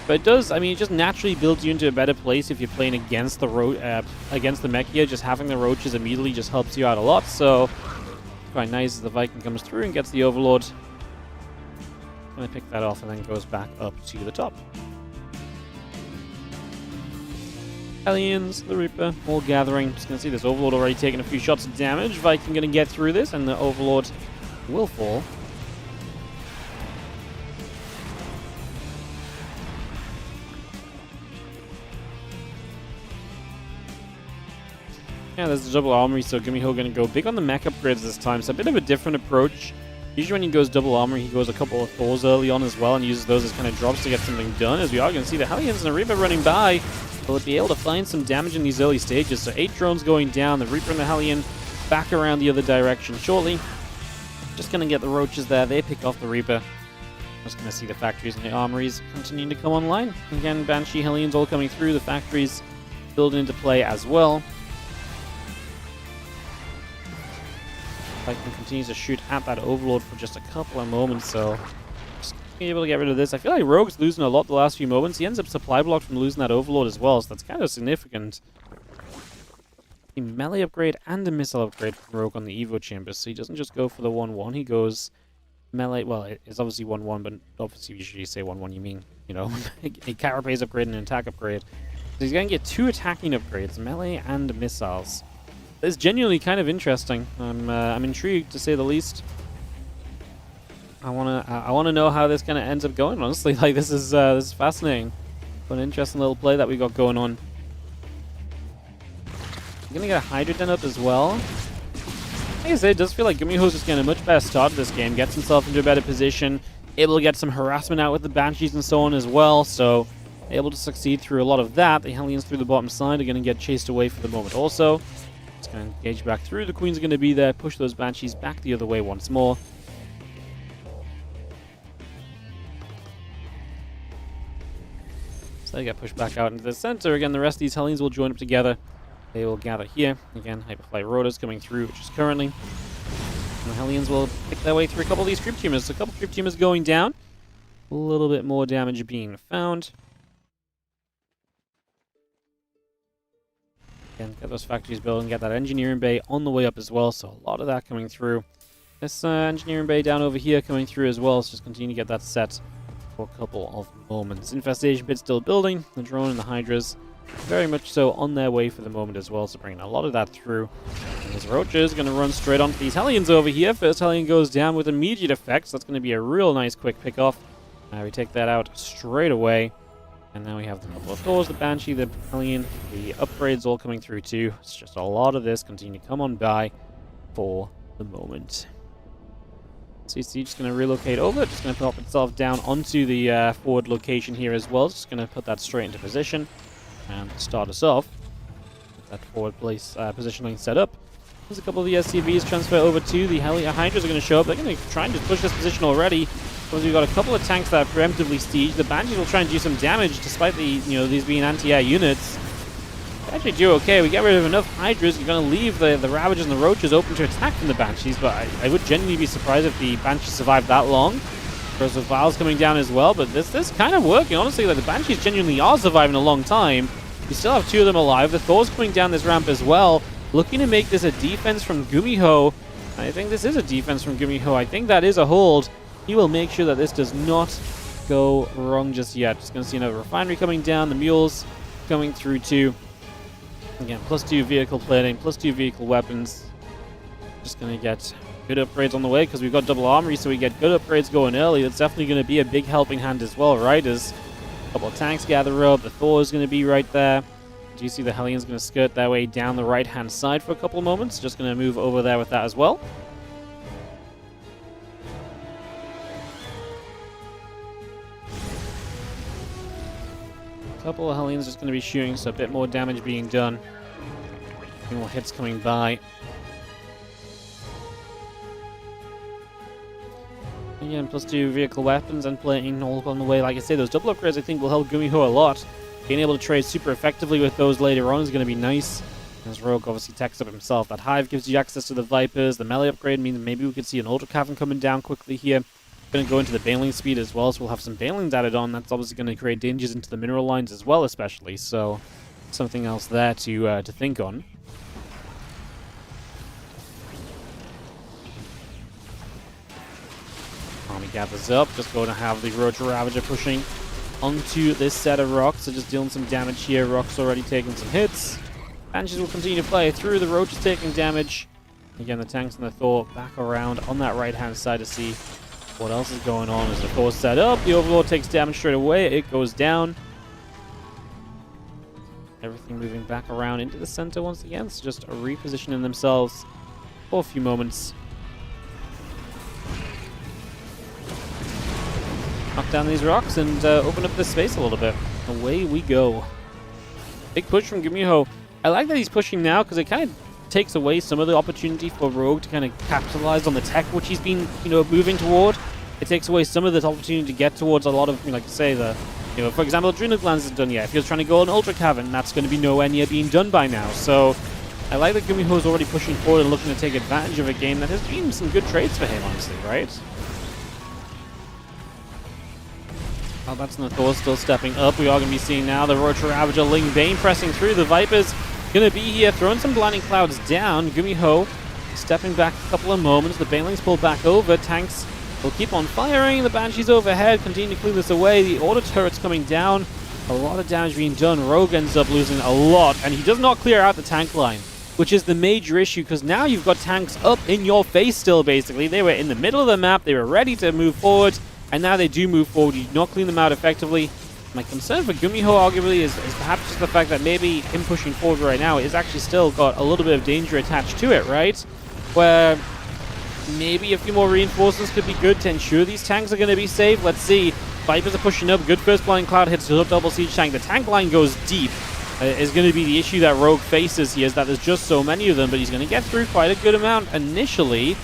But it does, it just naturally builds you into a better place if you're playing against the against the mech here. Just having the Roaches immediately just helps you out a lot, so quite nice as the Viking comes through and gets the Overlord. Gonna pick that off and then goes back up to the top. Hellions, the Reaper, all gathering. Just gonna see this Overlord already taking a few shots of damage. Viking gonna get through this, and the Overlord will fall. Yeah, there's the double armory, so Gumiho going to go big on the mech upgrades this time, so a bit of a different approach. Usually when he goes double armory, he goes a couple of Thors early on as well and uses those as kind of drops to get something done, as we are going to see the Hellions and the Reaper running by. Will it be able to find some damage in these early stages? So 8 drones going down, the Reaper and the Hellion back around the other direction shortly. Just going to get the Roaches there, they pick off the Reaper. Just going to see the factories and the armories continuing to come online. Again, Banshee, Hellions all coming through, the factories building into play as well. Viking continues to shoot at that Overlord for just a couple of moments, so just being able to get rid of this. I feel like Rogue's losing a lot the last few moments. He ends up supply blocked from losing that Overlord as well, so that's kind of significant. A melee upgrade and a missile upgrade from Rogue on the Evo Chamber, so he doesn't just go for the 1-1, he goes melee. Well, it's obviously 1-1, but obviously usually you say 1-1, you mean, you know, a carapace upgrade and an attack upgrade. So he's going to get 2 attacking upgrades, melee and missiles. It's genuinely kind of interesting. I'm intrigued to say the least. I wanna know how this kind of ends up going. Honestly, like this is fascinating. What an interesting little play that we got going on. We're gonna get a Hydra Den up as well. Like I said, it does feel like Gumiho's just getting a much better start to this game. Gets himself into a better position. Able to get some harassment out with the Banshees and so on as well. So able to succeed through a lot of that. The Hellions through the bottom side are going to get chased away for the moment also. Just going to engage back through. The Queen's going to be there. Push those Banshees back the other way once more. So they get pushed back out into the center. Again, the rest of these Hellions will join up together. They will gather here. Again, Hyperflight Rotors coming through, which is currently. And the Hellions will pick their way through a couple of these Crypt Tumors. So a couple of Crypt Tumors going down. A little bit more damage being found. Again, get those factories built and get that engineering bay on the way up as well. So a lot of that coming through. This engineering bay down over here coming through as well. So just continue to get that set for a couple of moments. Infestation pit still building. The drone and the Hydras very much so on their way for the moment as well. So bringing a lot of that through. And this Roach is going to run straight onto these Hellions over here. First Hellion goes down with immediate effect. So that's going to be a real nice quick pickoff. We take that out straight away. And now we have the couple of Thors, the Banshee, the Hellion, the upgrades all coming through too. It's just a lot of this continue to come on by for the moment. CC just going to relocate over, just going to pop itself down onto the forward location here as well. Just going to put that straight into position and start us off. Get that forward place positioning set up. There's a couple of the SCVs transfer over to the Hydras are going to show up. They're going to try and just push this position already. Because we've got a couple of tanks that are preemptively sieged. The Banshees will try and do some damage despite the, these being anti-air units. They actually do okay. We get rid of enough Hydras. You're going to leave the Ravagers and the Roaches open to attack from the Banshees, but I would genuinely be surprised if the Banshees survive that long. There's the Vials coming down as well, but this kind of working. Honestly, like the Banshees genuinely are surviving a long time. We still have 2 of them alive. The Thor's coming down this ramp as well. Looking to make this a defense from Gumiho. I think this is a defense from Gumiho. I think that is a hold. He will make sure that this does not go wrong just yet. Just going to see another refinery coming down. The mules coming through too. Again, +2 vehicle plating, +2 vehicle weapons. Just going to get good upgrades on the way because we've got double armory, so we get good upgrades going early. That's definitely going to be a big helping hand as well, right? As a couple of tanks gather up. The Thor is going to be right there. Do you see the Hellions going to skirt their way down the right-hand side for a couple of moments? Just going to move over there with that as well. A couple of Hellions just going to be shooting, so a bit more damage being done. A few more hits coming by. Again, +2 vehicle weapons and plating all on the way. Like I say, those double upgrades I think will help Gumiho a lot. Being able to trade super effectively with those later on is going to be nice. As Rogue obviously techs up himself. That Hive gives you access to the Vipers. The melee upgrade means maybe we could see an Ultra Karpfen coming down quickly here. Going to go into the Baneling speed as well, so we'll have some Banelings added on. That's obviously going to create dangers into the mineral lines as well, especially. So something else there to think on. Army gathers up. Just going to have the Roach Ravager pushing onto this set of rocks. So just dealing some damage here. Rocks already taking some hits. Banshees will continue to play through. The Roach is taking damage. Again, the tanks and the Thor back around on that right-hand side to see what else is going on. As the Thor's set up, the Overlord takes damage straight away. It goes down. Everything moving back around into the center once again. So just repositioning themselves for a few moments. Knock down these rocks and open up this space a little bit. Away we go. Big push from Gumiho. I like that he's pushing now because it kind of takes away some of the opportunity for Rogue to kind of capitalize on the tech which he's been, moving toward. It takes away some of the opportunity to get towards a lot of, like say, for example, Adrenal Glands isn't done yet. If he was trying to go on Ultra Cavern, that's going to be nowhere near being done by now. So I like that Gumiho's already pushing forward and looking to take advantage of a game that has been some good trades for him, honestly, right? Oh, that's Thor still stepping up. We are going to be seeing now the Roach Ravager Ling Bane pressing through. The Viper's going to be here, throwing some Blinding Clouds down. Gumiho stepping back a couple of moments. The Banelings pull back over. Tanks will keep on firing. The Banshees overhead continue to clear this away. The Auto Turret's coming down. A lot of damage being done. Rogue ends up losing a lot, and he does not clear out the tank line, which is the major issue, because now you've got tanks up in your face still, basically. They were in the middle of the map. They were ready to move forward. And now they do move forward. You do not clean them out effectively. My concern for Gumiho, arguably, is perhaps just the fact that maybe him pushing forward right now is actually still got a little bit of danger attached to it, right? Where maybe a few more reinforcements could be good to ensure these tanks are going to be safe. Let's see. Vipers are pushing up. Good first Blind Cloud hits the double siege tank. The tank line goes deep. Is going to be the issue that Rogue faces here, is that there's just so many of them, but he's going to get through quite a good amount initially.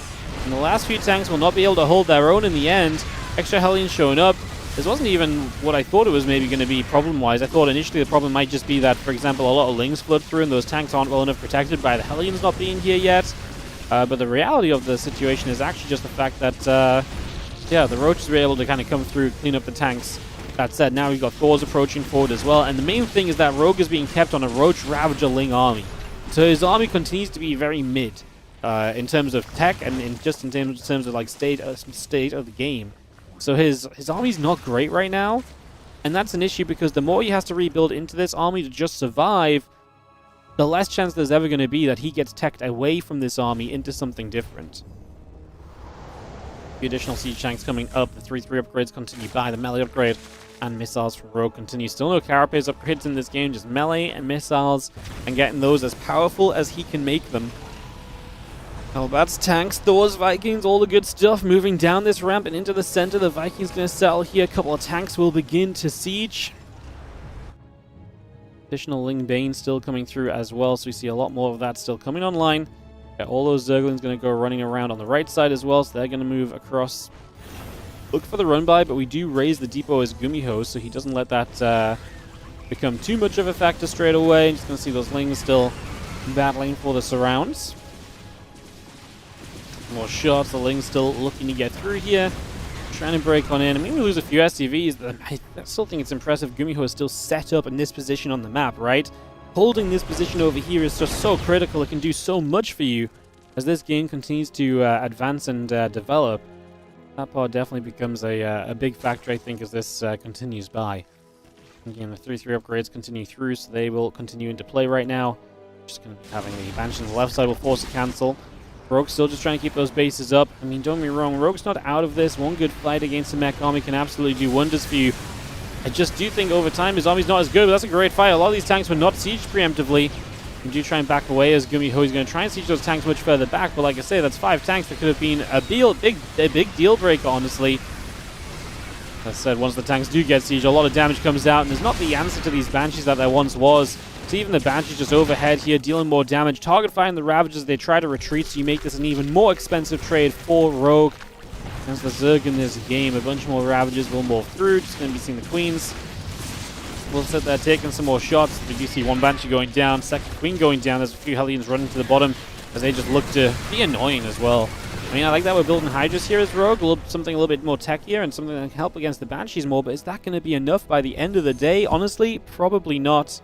And the last few tanks will not be able to hold their own in the end. Extra Hellions showing up. This wasn't even what I thought it was maybe going to be problem-wise. I thought initially the problem might just be that, for example, a lot of Lings flood through and those tanks aren't well enough protected by the Hellions not being here yet. But the reality of the situation is actually just the fact that, yeah, the Roaches were able to kind of come through, clean up the tanks. That said, now we've got Thors approaching forward as well. And the main thing is that Rogue is being kept on a Roach Ravager Ling army. So his army continues to be very mid in terms of tech and in terms of like state of the game. So his army's not great right now, and that's an issue because the more he has to rebuild into this army to just survive, the less chance there's ever going to be that he gets teched away from this army into something different. The additional siege tanks coming up, the 3-3 upgrades continue by, the melee upgrade and missiles from Rogue continue. Still no carapace upgrades in this game, just melee and missiles, and getting those as powerful as he can make them. Well, that's tanks, Thors, Vikings, all the good stuff. Moving down this ramp and into the center, the Vikings going to settle here. A couple of tanks will begin to siege. Additional Ling Bane still coming through as well, so we see a lot more of that still coming online. Yeah, all those Zerglings going to go running around on the right side as well, so they're going to move across. Look for the run by, but we do raise the depot as Gumiho, so he doesn't let that become too much of a factor straight away. Just going to see those Lings still battling for the surrounds. More shots, the Ling's still looking to get through here. Trying to break on in. I mean, we lose a few SCVs. I still think it's impressive Gumiho is still set up in this position on the map, right? Holding this position over here is just so critical. It can do so much for you as this game continues to advance and develop. That part definitely becomes a big factor, I think, as this continues by. Again, the 3-3 upgrades continue through, so they will continue into play right now. Just going to be having the Banshee on the left side will force a cancel. Rogue's still just trying to keep those bases up. I mean, don't get me wrong, Rogue's not out of this. One good fight against the mech army can absolutely do wonders for you. I just do think over time his army's not as good, but that's a great fight. A lot of these tanks were not sieged preemptively. You do try and back away as Gumiho is going to try and siege those tanks much further back, but like I say, that's 5 tanks that could have been a big deal breaker, honestly. As I said, once the tanks do get sieged, a lot of damage comes out, and there's not the answer to these Banshees that there once was. So even the Banshees just overhead here, dealing more damage. Target firing the Ravagers, they try to retreat, so you make this an even more expensive trade for Rogue. As the Zerg in this game, a bunch more Ravagers will move through. Just going to be seeing the Queens. We'll sit there taking some more shots. We do see one Banshee going down, second Queen going down. There's a few Hellions running to the bottom as they just look to be annoying as well. I mean, I like that we're building Hydras here as Rogue, something a little bit more techier and something that can help against the Banshees more, but is that going to be enough by the end of the day? Honestly, probably not.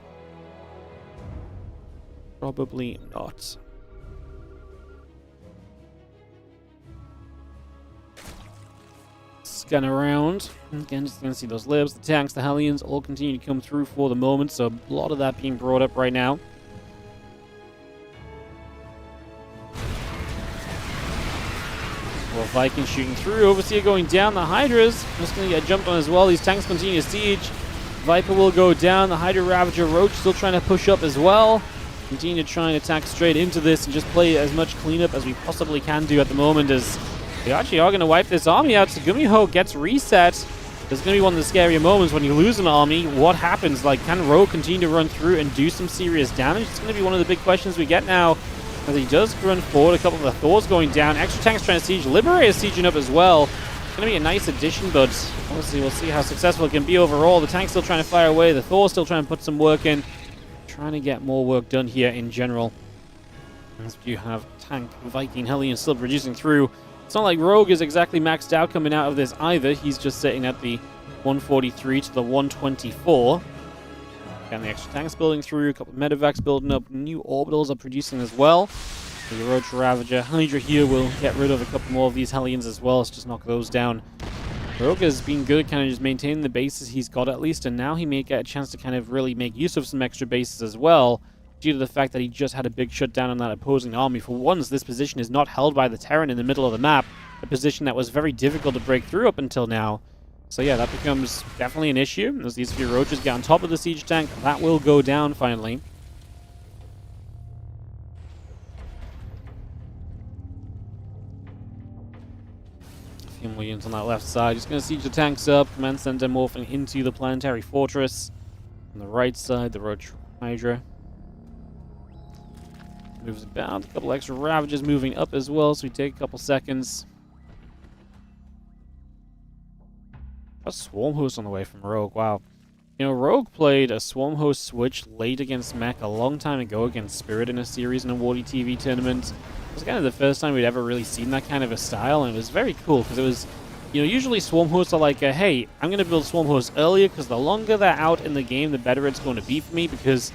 Probably not. Scan around. Again, just going to see those libs, the tanks, the Hellions all continue to come through for the moment, so a lot of that being brought up right now. Well, Vikings shooting through, Overseer going down, the Hydras just going to get jumped on as well. These tanks continue to siege. Viper will go down, the Hydra Ravager Roach still trying to push up as well. Continue to try and attack straight into this and just play as much cleanup as we possibly can do at the moment, as we actually are going to wipe this army out. So Gumiho gets reset. There's going to be one of the scarier moments when you lose an army. What happens? Like, can herO continue to run through and do some serious damage? It's going to be one of the big questions we get now, as he does run forward. A couple of the Thors going down. Extra tanks trying to siege. Liberator sieging up as well. It's going to be a nice addition, but obviously we'll see how successful it can be overall. The tank's still trying to fire away. The Thor's still trying to put some work in. Trying to get more work done here in general. As you have tank Viking Hellion still producing through. It's not like Rogue is exactly maxed out coming out of this either. He's just sitting at the 143 to the 124. Again, the extra tanks building through, a couple of medevacs building up, new orbitals are producing as well. The Roach Ravager Hydra here will get rid of a couple more of these Hellions as well. Let's just knock those down. Rogue has been good at kind of just maintaining the bases he's got at least, and now he may get a chance to kind of really make use of some extra bases as well, due to the fact that he just had a big shutdown on that opposing army. For once, this position is not held by the Terran in the middle of the map, a position that was very difficult to break through up until now. So yeah, that becomes definitely an issue. As these few Roaches get on top of the siege tank, that will go down finally. A few more units on that left side. Just going to siege the tanks up. Command Center morphing into the Planetary Fortress. On the right side, the Roach Hydra moves about. A couple extra Ravagers moving up as well, so we take a couple seconds. A Swarm Host on the way from Rogue, wow. You know, Rogue played a Swarm Host switch late against Mech a long time ago against Spirit in a series in a WardiTV tournament. It was kind of the first time we'd ever really seen that kind of a style, and it was very cool, because it was, you know, usually Swarm Hosts are like, hey, I'm going to build Swarm Hosts earlier, because the longer they're out in the game, the better it's going to be for me, because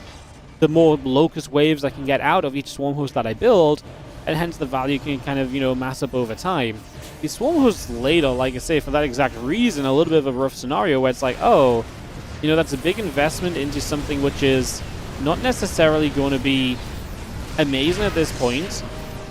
the more Locust waves I can get out of each Swarm Host that I build, and hence the value can kind of, you know, mass up over time. The Swarm Hosts later, like I say, for that exact reason, a little bit of a rough scenario where it's like, oh, you know, that's a big investment into something which is not necessarily going to be amazing at this point,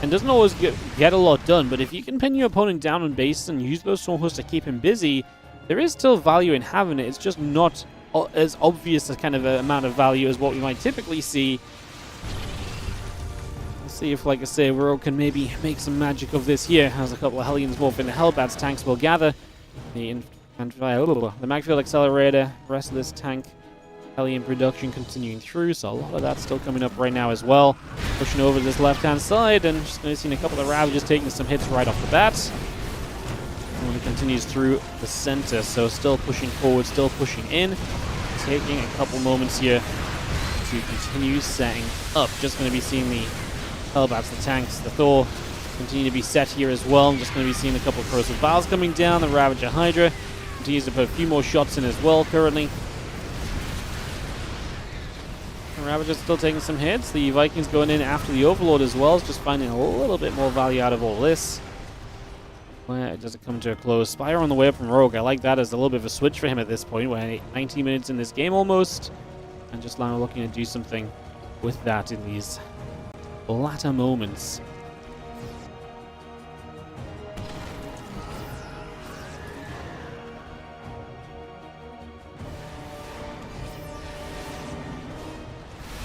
and doesn't always get a lot done, but if you can pin your opponent down on base and use those Swarm Hosts to keep him busy, there is still value in having it. It's just not as obvious a kind of a amount of value as what we might typically see. Let's see if, like I say, Rogue can maybe make some magic of this here. Has a couple of Hellions morph into Hellbats. Tanks will gather. The Magfield Accelerator, rest of this tank Hellion production continuing through, so a lot of that's still coming up right now as well. Pushing over to this left-hand side, and just going to see a couple of Ravagers taking some hits right off the bat. And it continues through the center, so still pushing forward, still pushing in. Taking a couple moments here to continue setting up. Just going to be seeing the Hellbats, the tanks, the Thor continue to be set here as well. I'm just going to be seeing a couple of Corrosive Vials coming down. The Ravager Hydra continues to put a few more shots in as well currently. The Ravager's still taking some hits. The Vikings going in after the Overlord as well. Just finding a little bit more value out of all this. Where does it come to a close? Spire on the way up from Rogue. I like that as a little bit of a switch for him at this point. We're 19 minutes in this game almost. And just now looking to do something with that in these latter moments.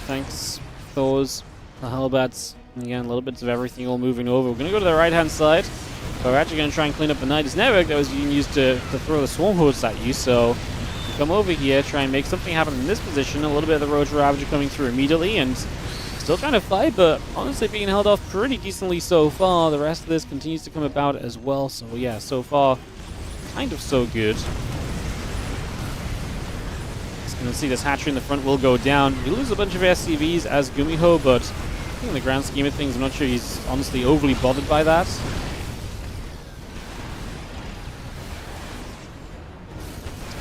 Thanks, Thors, the Hellbats. And again, little bits of everything all moving over. We're going to go to the right-hand side. We're actually going to try and clean up the Nidus network that was being used to throw the Swarm Hosts at you. So come over here, try and make something happen in this position. A little bit of the Roach Ravager coming through immediately, and still trying to fight, but honestly being held off pretty decently so far. The rest of this continues to come about as well. So yeah, so far, kind of so good. Just going to see this hatchery in the front will go down. We lose a bunch of SCVs as Gumiho, but I think in the grand scheme of things, I'm not sure he's honestly overly bothered by that.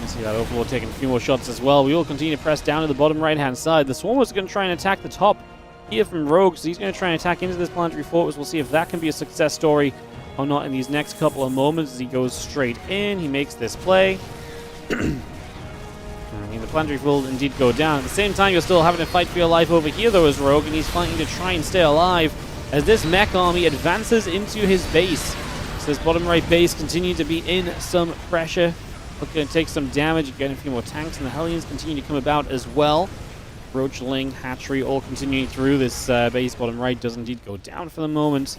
See that Overlord taking a few more shots as well. We will continue to press down to the bottom right-hand side. The Swarm is going to try and attack the top here from Rogue, so he's going to try and attack into this Planetary Fortress. We'll see if that can be a success story or not in these next couple of moments as he goes straight in. He makes this play. I mean, the Planetary will indeed go down. At the same time, you're still having to fight for your life over here, though, as Rogue, and he's fighting to try and stay alive as this mech army advances into his base. So this bottom right base continues to be in some pressure. Looking to take some damage, getting a few more tanks, and the Hellions continue to come about as well. Roachling, Hatchery, all continuing through. This base bottom right does indeed go down for the moment.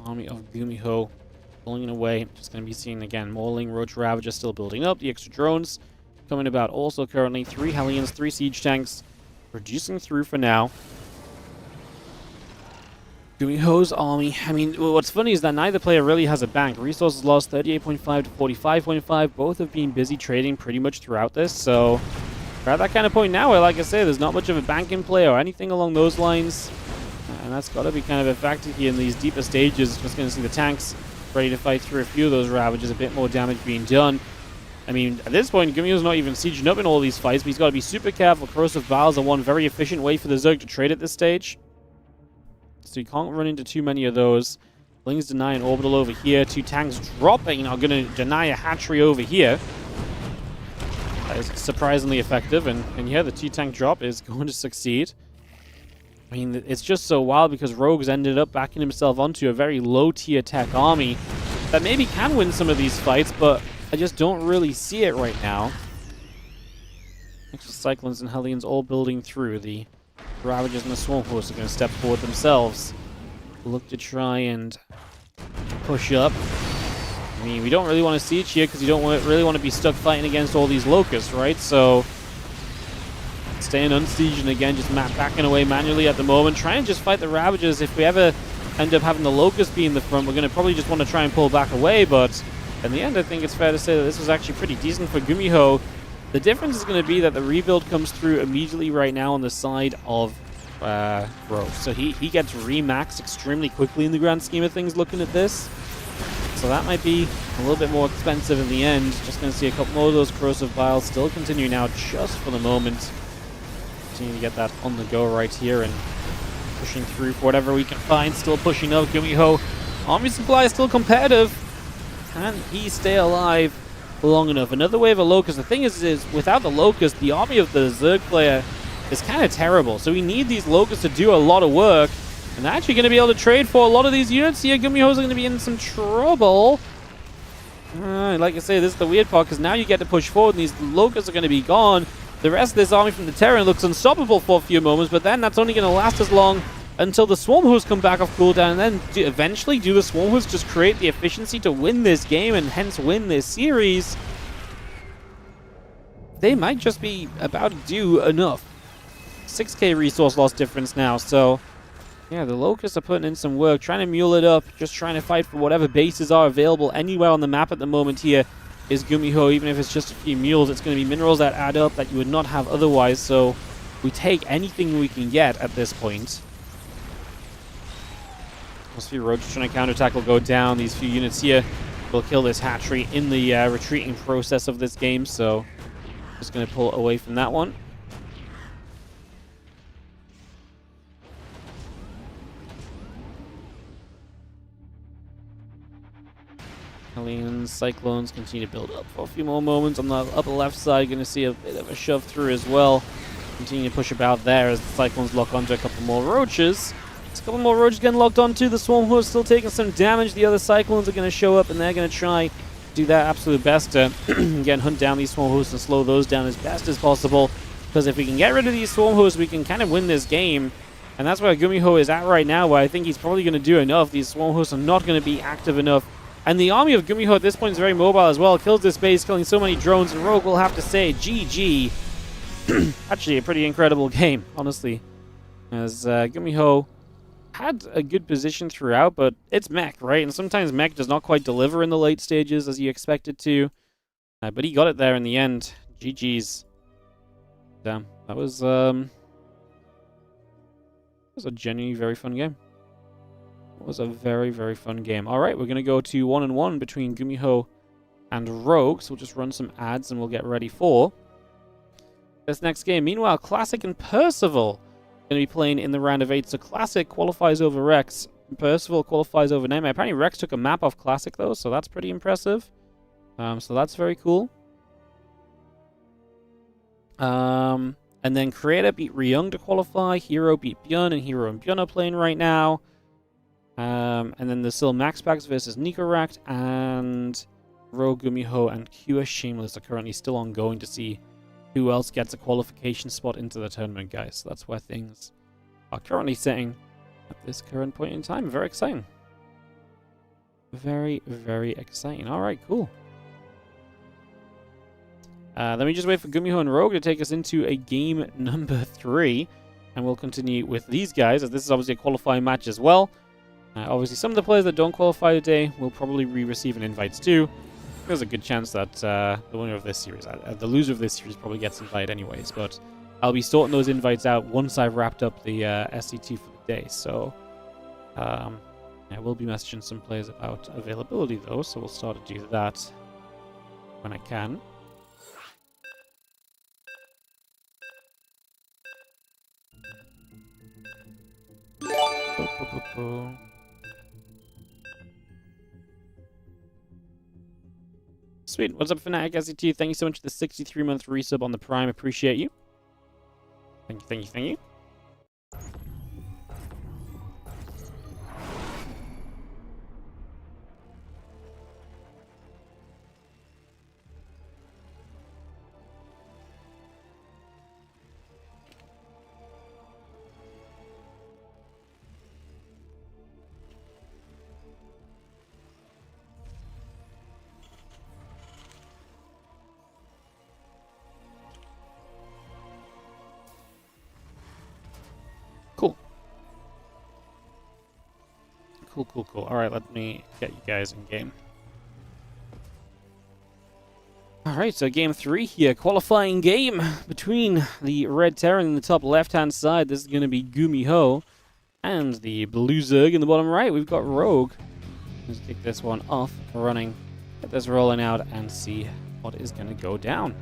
Army of Gumiho pulling away. Just going to be seeing again Mauling, Roach Ravager still building up. The extra drones coming about also currently. 3 Hellions, 3 siege tanks reducing through for now. Gumiho's army. I mean, what's funny is that neither player really has a bank. Resources lost 38.5 to 45.5. Both have been busy trading pretty much throughout this, so we're at that kind of point now where, like I say, there's not much of a bank in play or anything along those lines. And that's got to be kind of a factor here in these deeper stages. Just going to see the tanks ready to fight through a few of those Ravages, a bit more damage being done. I mean, at this point, Gumiho's not even sieging up in all these fights, but he's got to be super careful. Corrosive Vials are one very efficient way for the Zerg to trade at this stage. So you can't run into too many of those. Bling's denying Orbital over here. 2 tanks dropping are going to deny a hatchery over here. That is surprisingly effective, and yeah, the 2-tank drop is going to succeed. I mean, it's just so wild because Rogue's ended up backing himself onto a very low-tier tech army that maybe can win some of these fights, but I just don't really see it right now. Extra Cyclones and Hellions all building through. The Ravagers and the Swarm Horse are going to step forward themselves. Look to try and push up. I mean, we don't really want to siege here because you don't really want to be stuck fighting against all these Locusts, right? So, staying unsieged and again, just backing away manually at the moment. Try and just fight the Ravagers. If we ever end up having the Locust be in the front, we're going to probably just want to try and pull back away, but in the end, I think it's fair to say that this was actually pretty decent for Gumiho. The difference is going to be that the rebuild comes through immediately right now on the side of herO. So he gets remaxed extremely quickly in the grand scheme of things looking at this. So that might be a little bit more expensive in the end. Just going to see a couple more of those Corrosive Vials still continue now just for the moment. Continue to get that on the go right here and pushing through for whatever we can find. Still pushing up. Gumiho. Army supply is still competitive. Can he stay alive long enough? Another wave of Locust. The thing is without the Locust, the army of the Zerg player is kind of terrible. So we need these Locusts to do a lot of work. And they're actually going to be able to trade for a lot of these units here. Gumiho's going to be in some trouble. Like I say, this is the weird part, because now you get to push forward and these Locusts are going to be gone. The rest of this army from the Terran looks unstoppable for a few moments, but then that's only going to last as long until the Swarm Hosts come back off cooldown, and then eventually do the Swarm Hosts just create the efficiency to win this game and hence win this series? They might just be about to do enough. 6k resource loss difference now, so yeah, the Locusts are putting in some work, trying to mule it up, just trying to fight for whatever bases are available anywhere on the map at the moment here is Gumiho. Even if it's just a few mules, it's going to be minerals that add up that you would not have otherwise, so we take anything we can get at this point. Those few roads trying to counterattack will go down. These few units here will kill this hatchery in the retreating process of this game, so just going to pull away from that one. Hellions, Cyclones continue to build up for a few more moments. On the upper left side, going to see a bit of a shove through as well. Continue to push about there as the Cyclones lock onto a couple more Roaches. There's a couple more Roaches getting locked onto. The Swarm Horse still taking some damage. The other Cyclones are going to show up and they're going to try to do their absolute best to again hunt down these Swarm Hosts and slow those down as best as possible. Because if we can get rid of these Swarm Hosts, we can kind of win this game. And that's where Gumiho is at right now, where I think he's probably going to do enough. These Swarm Hosts are not going to be active enough. And the army of Gumiho at this point is very mobile as well. Kills this base, killing so many drones. And Rogue will have to say GG. Actually, a pretty incredible game, honestly. As Gumiho had a good position throughout, but it's mech, right? And sometimes mech does not quite deliver in the late stages as you expect it to. But he got it there in the end. GG's. Damn, that was a genuinely very fun game. It was a very, very fun game. All right, we're going to go to 1-on-1 between Gumiho and Rogue. So we'll just run some ads and we'll get ready for this next game. Meanwhile, Classic and Percival are going to be playing in the round of 8. So Classic qualifies over Rex. Percival qualifies over Nightmare. Apparently Rex took a map off Classic, though, so that's pretty impressive. So that's very cool. And then Creator beat Ryung to qualify. herO beat herO, and herO and Björn are playing right now. And then there's still MaxPax versus Nicorakt, and Rogue, Gumiho, and QS Shameless are currently still ongoing to see who else gets a qualification spot into the tournament, guys. So that's where things are currently sitting at this current point in time. Very exciting. Very, very exciting. All right, cool. Let me just wait for Gumiho and Rogue to take us into a game number 3. And we'll continue with these guys, as this is obviously a qualifying match as well. Obviously, some of the players that don't qualify today will probably receive an invites too. there's a good chance that the winner of this series, the loser of this series probably gets invited anyways, but I'll be sorting those invites out once I've wrapped up the SCT for the day, so I will be messaging some players about availability though, so we'll start to do that when I can. Sweet. What's up, Fnatic SCT? Thank you so much for the 63-month resub on the Prime. Appreciate you. Thank you, thank you, thank you. Cool. Cool. Alright, let me get you guys in game. Alright, so game 3 here. Qualifying game between the Red Terran in the top left-hand side. This is going to be Gumiho. And the Blue Zerg in the bottom right. We've got Rogue. Let's kick this one off, running. Get this rolling out and see what is going to go down.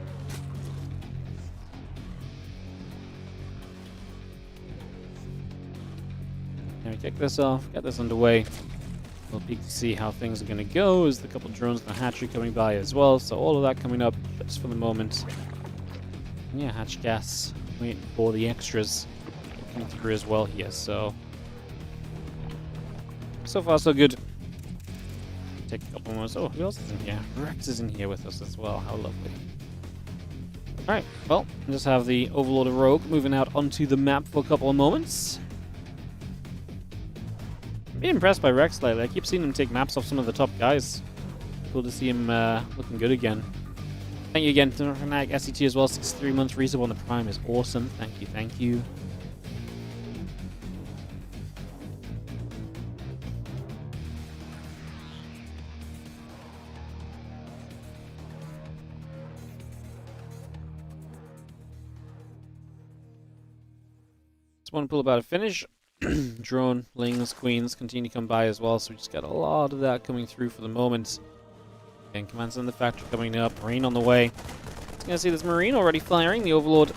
We kick this off, get this underway. We'll peek to see how things are going to go. There's a couple drones and a hatchery coming by as well, so all of that coming up just for the moment. And yeah, hatch gas, waiting for the extras coming through as well here, so far so good. Take a couple more. Oh, who else is in here? Rex is in here with us as well, how lovely. Alright, well, just have the Overlord of Rogue moving out onto the map for a couple of moments. I'm being impressed by Rex lately. I keep seeing him take maps off some of the top guys. Cool to see him looking good again. Thank you again to Fnatic SCT as well. 63 months resub on the Prime is awesome. Thank you, thank you. Just want to pull about a finish. Drone, Lings, Queens continue to come by as well, so we just got a lot of that coming through for the moment. Again, commands in the factory coming up, Marine on the way. Gonna see this Marine already firing, the Overlord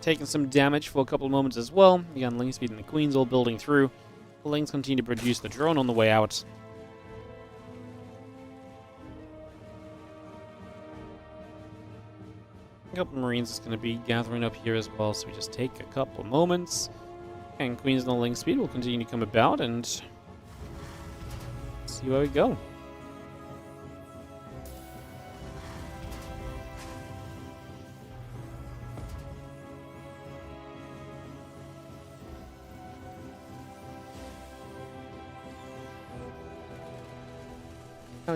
taking some damage for a couple of moments as well. Again, Ling Speed and the Queens all building through. The Lings continue to produce the drone on the way out. A couple of Marines is going to be gathering up here as well, so we just take a couple of moments. And Queens and the Ling Speed will continue to come about and see where we go.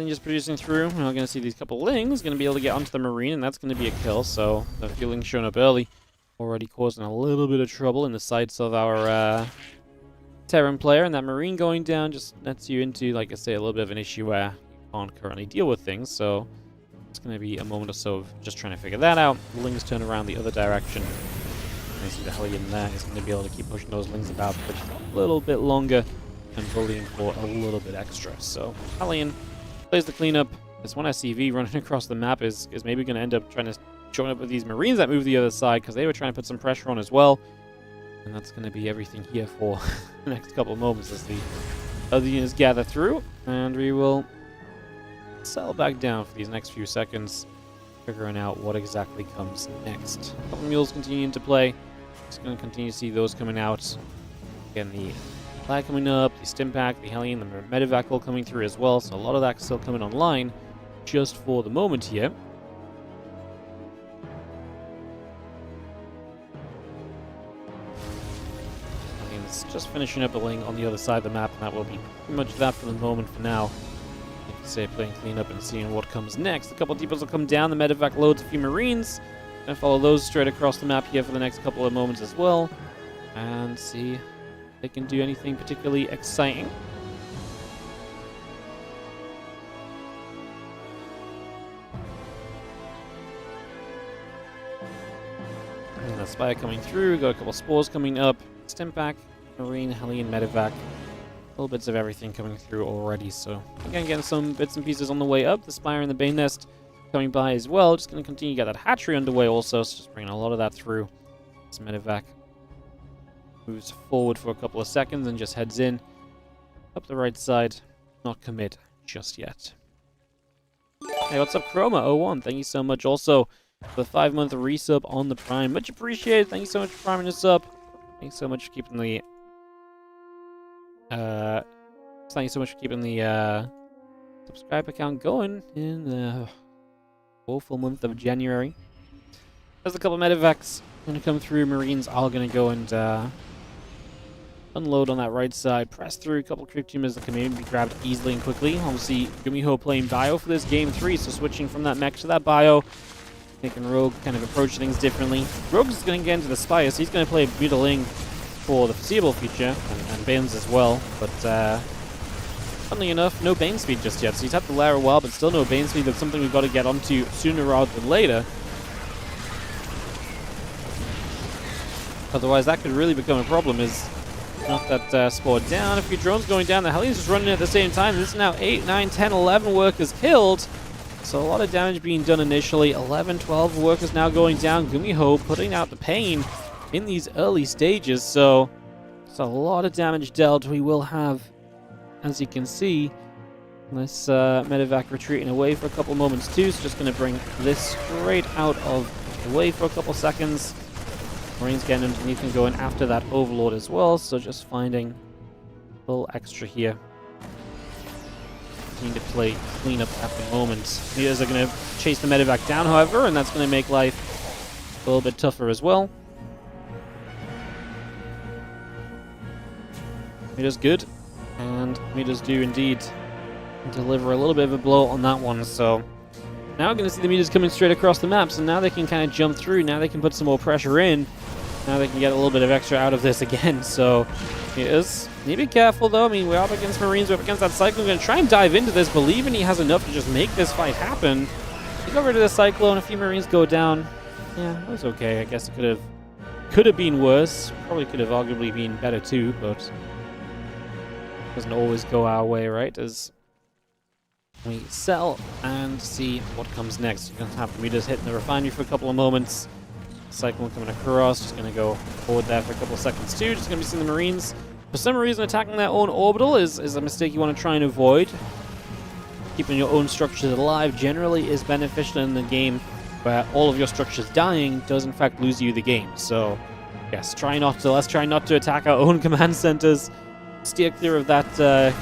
Just producing through. We're going to see these couple Lings going to be able to get onto the Marine, and that's going to be a kill. So the few Lings showing up early, already causing a little bit of trouble in the sights of our Terran player, and that Marine going down just lets you into, like I say, a little bit of an issue where you can't currently deal with things. So it's going to be a moment or so of just trying to figure that out. The Lings turn around the other direction. And you see the Hellion there is going to be able to keep pushing those Lings about for just a little bit longer and bullying for a little bit extra. So Hellion plays the cleanup. This one SCV running across the map is maybe going to end up trying to join up with these Marines that move the other side, because they were trying to put some pressure on as well. And that's going to be everything here for the next couple of moments as the other units gather through. And we will settle back down for these next few seconds, figuring out what exactly comes next. A couple mules continuing to play. Just going to continue to see those coming out. Again, the Flag coming up, the Stimpack, the Hellion, the Medevac all coming through as well, so a lot of that still coming online just for the moment here. It's just finishing up a Ling on the other side of the map, and that will be pretty much that for the moment for now. Like I say, playing cleanup and seeing what comes next. A couple of depots will come down, the Medevac loads a few Marines. Gonna follow those straight across the map here for the next couple of moments as well. And see they can do anything particularly exciting. Spire coming through. Got a couple spores coming up. Stimpak, Marine, Heli, and Medevac. Little bits of everything coming through already. So again, getting some bits and pieces on the way up. The Spire and the Bane Nest coming by as well. Just going to continue to get that hatchery underway also. So just bringing a lot of that through. This Medevac moves forward for a couple of seconds and just heads in. Up the right side. Not commit just yet. Hey, what's up, Chroma01? Thank you so much also for the 5-month resub on the Prime. Much appreciated. Thank you so much for priming us up. Thanks so much for keeping the subscribe account going in the woeful month of January. There's a couple of medevacs going to come through. Marines are going to go and unload on that right side. Press through a couple of creep tumors that can maybe be grabbed easily and quickly. Obviously, Gumiho playing bio for this game 3, so switching from that mech to that bio. Making Rogue kind of approach things differently. Rogue's going to get into the Spire, so he's going to play Mutiling for the foreseeable future, and Banes as well. But, funnily enough, no Bane speed just yet. So he's had the lair a while, but still no Bane speed. That's something we've got to get onto sooner rather than later. Otherwise, that could really become a problem, is knock that spore down. A few drones going down. The Heli's just running at the same time. This is now 8, 9, 10, 11 workers killed. So a lot of damage being done initially. 11, 12 workers now going down. Gumiho putting out the pain in these early stages. So it's a lot of damage dealt. We will have, as you can see, this medevac retreating away for a couple moments too. So just going to bring this straight out of the way for a couple seconds. Marines getting underneath and going after that Overlord as well. So just finding a little extra here. Need to play clean up at the moment. Meters are going to chase the medevac down, however, and that's going to make life a little bit tougher as well. Meters good, and meters do indeed deliver a little bit of a blow on that one. So now we're going to see the meters coming straight across the map, so now they can kind of jump through. Now they can put some more pressure in. Now they can get a little bit of extra out of this again. So meters, need to be careful though. I mean, we're up against Marines, we're up against that Cyclone. We're going to try and dive into this, believing he has enough to just make this fight happen. He got rid of the Cyclone, a few Marines go down. Yeah, it was okay. I guess it could have been worse. Probably could have arguably been better too, but doesn't always go our way, right? As we sell and see what comes next. You're going to have meters hitting the refinery for a couple of moments. Cyclone coming across, just going to go forward there for a couple of seconds too. Just going to be seeing the Marines. For some reason, attacking their own orbital is a mistake you want to try and avoid. Keeping your own structures alive generally is beneficial in the game where all of your structures dying does in fact lose you the game. So yes, let's try not to attack our own command centers. Steer clear of that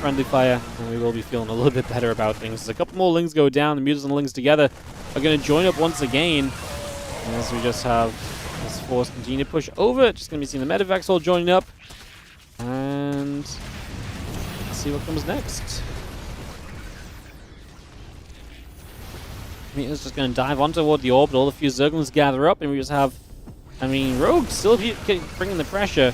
friendly fire, and we will be feeling a little bit better about things. As a couple more Lings go down, the Mutas and the Lings together are going to join up once again. As we just have this force continue to push over. Just going to be seeing the medevacs all joining up. And let's see what comes next. Meter's just going to dive on toward the orbital. A few Zerglings gather up, and we just have, I mean, Rogue still bringing the pressure.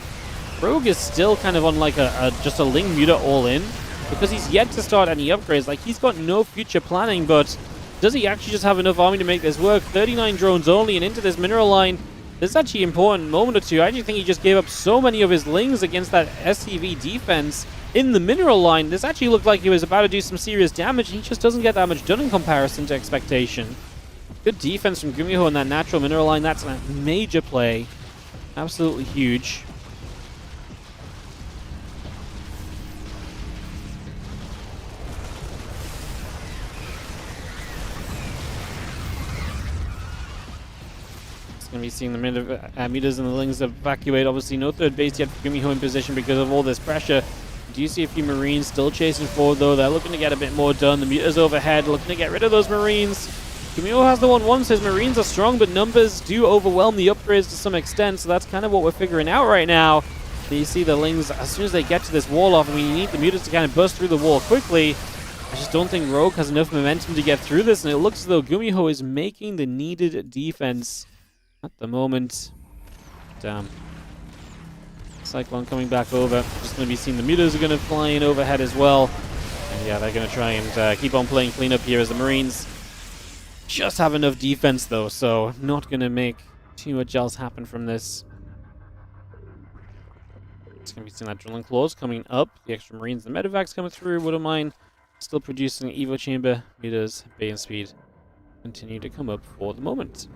Rogue is still kind of on like just a Ling Muta all in, because he's yet to start any upgrades. Like, he's got no future planning, but does he actually just have enough army to make this work? 39 drones only, and into this mineral line. This is actually an important moment or two. I actually think he just gave up so many of his Lings against that SCV defense in the mineral line. This actually looked like he was about to do some serious damage, and he just doesn't get that much done in comparison to expectation. Good defense from Gumiho in that natural mineral line. That's a major play. Absolutely huge. Going to be seeing the meters and the Lings evacuate. Obviously, no third base yet for Gumiho in position because of all this pressure. Do you see a few Marines still chasing forward, though? They're looking to get a bit more done. The meters overhead, looking to get rid of those Marines. Gumiho has the 1-1, says Marines are strong, but numbers do overwhelm the upgrades to some extent, so that's kind of what we're figuring out right now. So you see the Lings, as soon as they get to this wall off, I mean, you need the meters to kind of bust through the wall quickly. I just don't think Rogue has enough momentum to get through this, and it looks as though Gumiho is making the needed defense at the moment. Damn. Cyclone coming back over. Just going to be seeing the meters are going to fly in overhead as well. And yeah, they're going to try and keep on playing cleanup here as the Marines just have enough defense though, so not going to make too much else happen from this. It's going to be seeing that drilling claws coming up. The extra marines, the medevacs coming through. Wouldn't mind still producing Evo chamber. Meters, bay and speed continue to come up for the moment.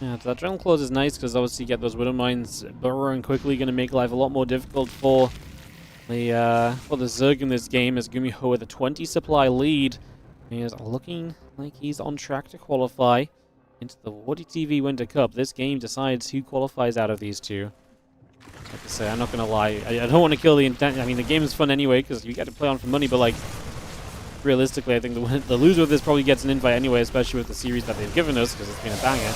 Yeah, that drilling claws is nice because obviously you get those widow mines burrowing quickly, going to make life a lot more difficult for the Zerg in this game, as Gumiho with a 20 supply lead. He is looking like he's on track to qualify into the WardiTV Winter Cup. This game decides who qualifies out of these two. Like I say, I'm not going to lie. I don't want to kill the intent. I mean, the game is fun anyway because you get to play on for money, but like, realistically, I think the loser of this probably gets an invite anyway, especially with the series that they've given us, because it's been a banger.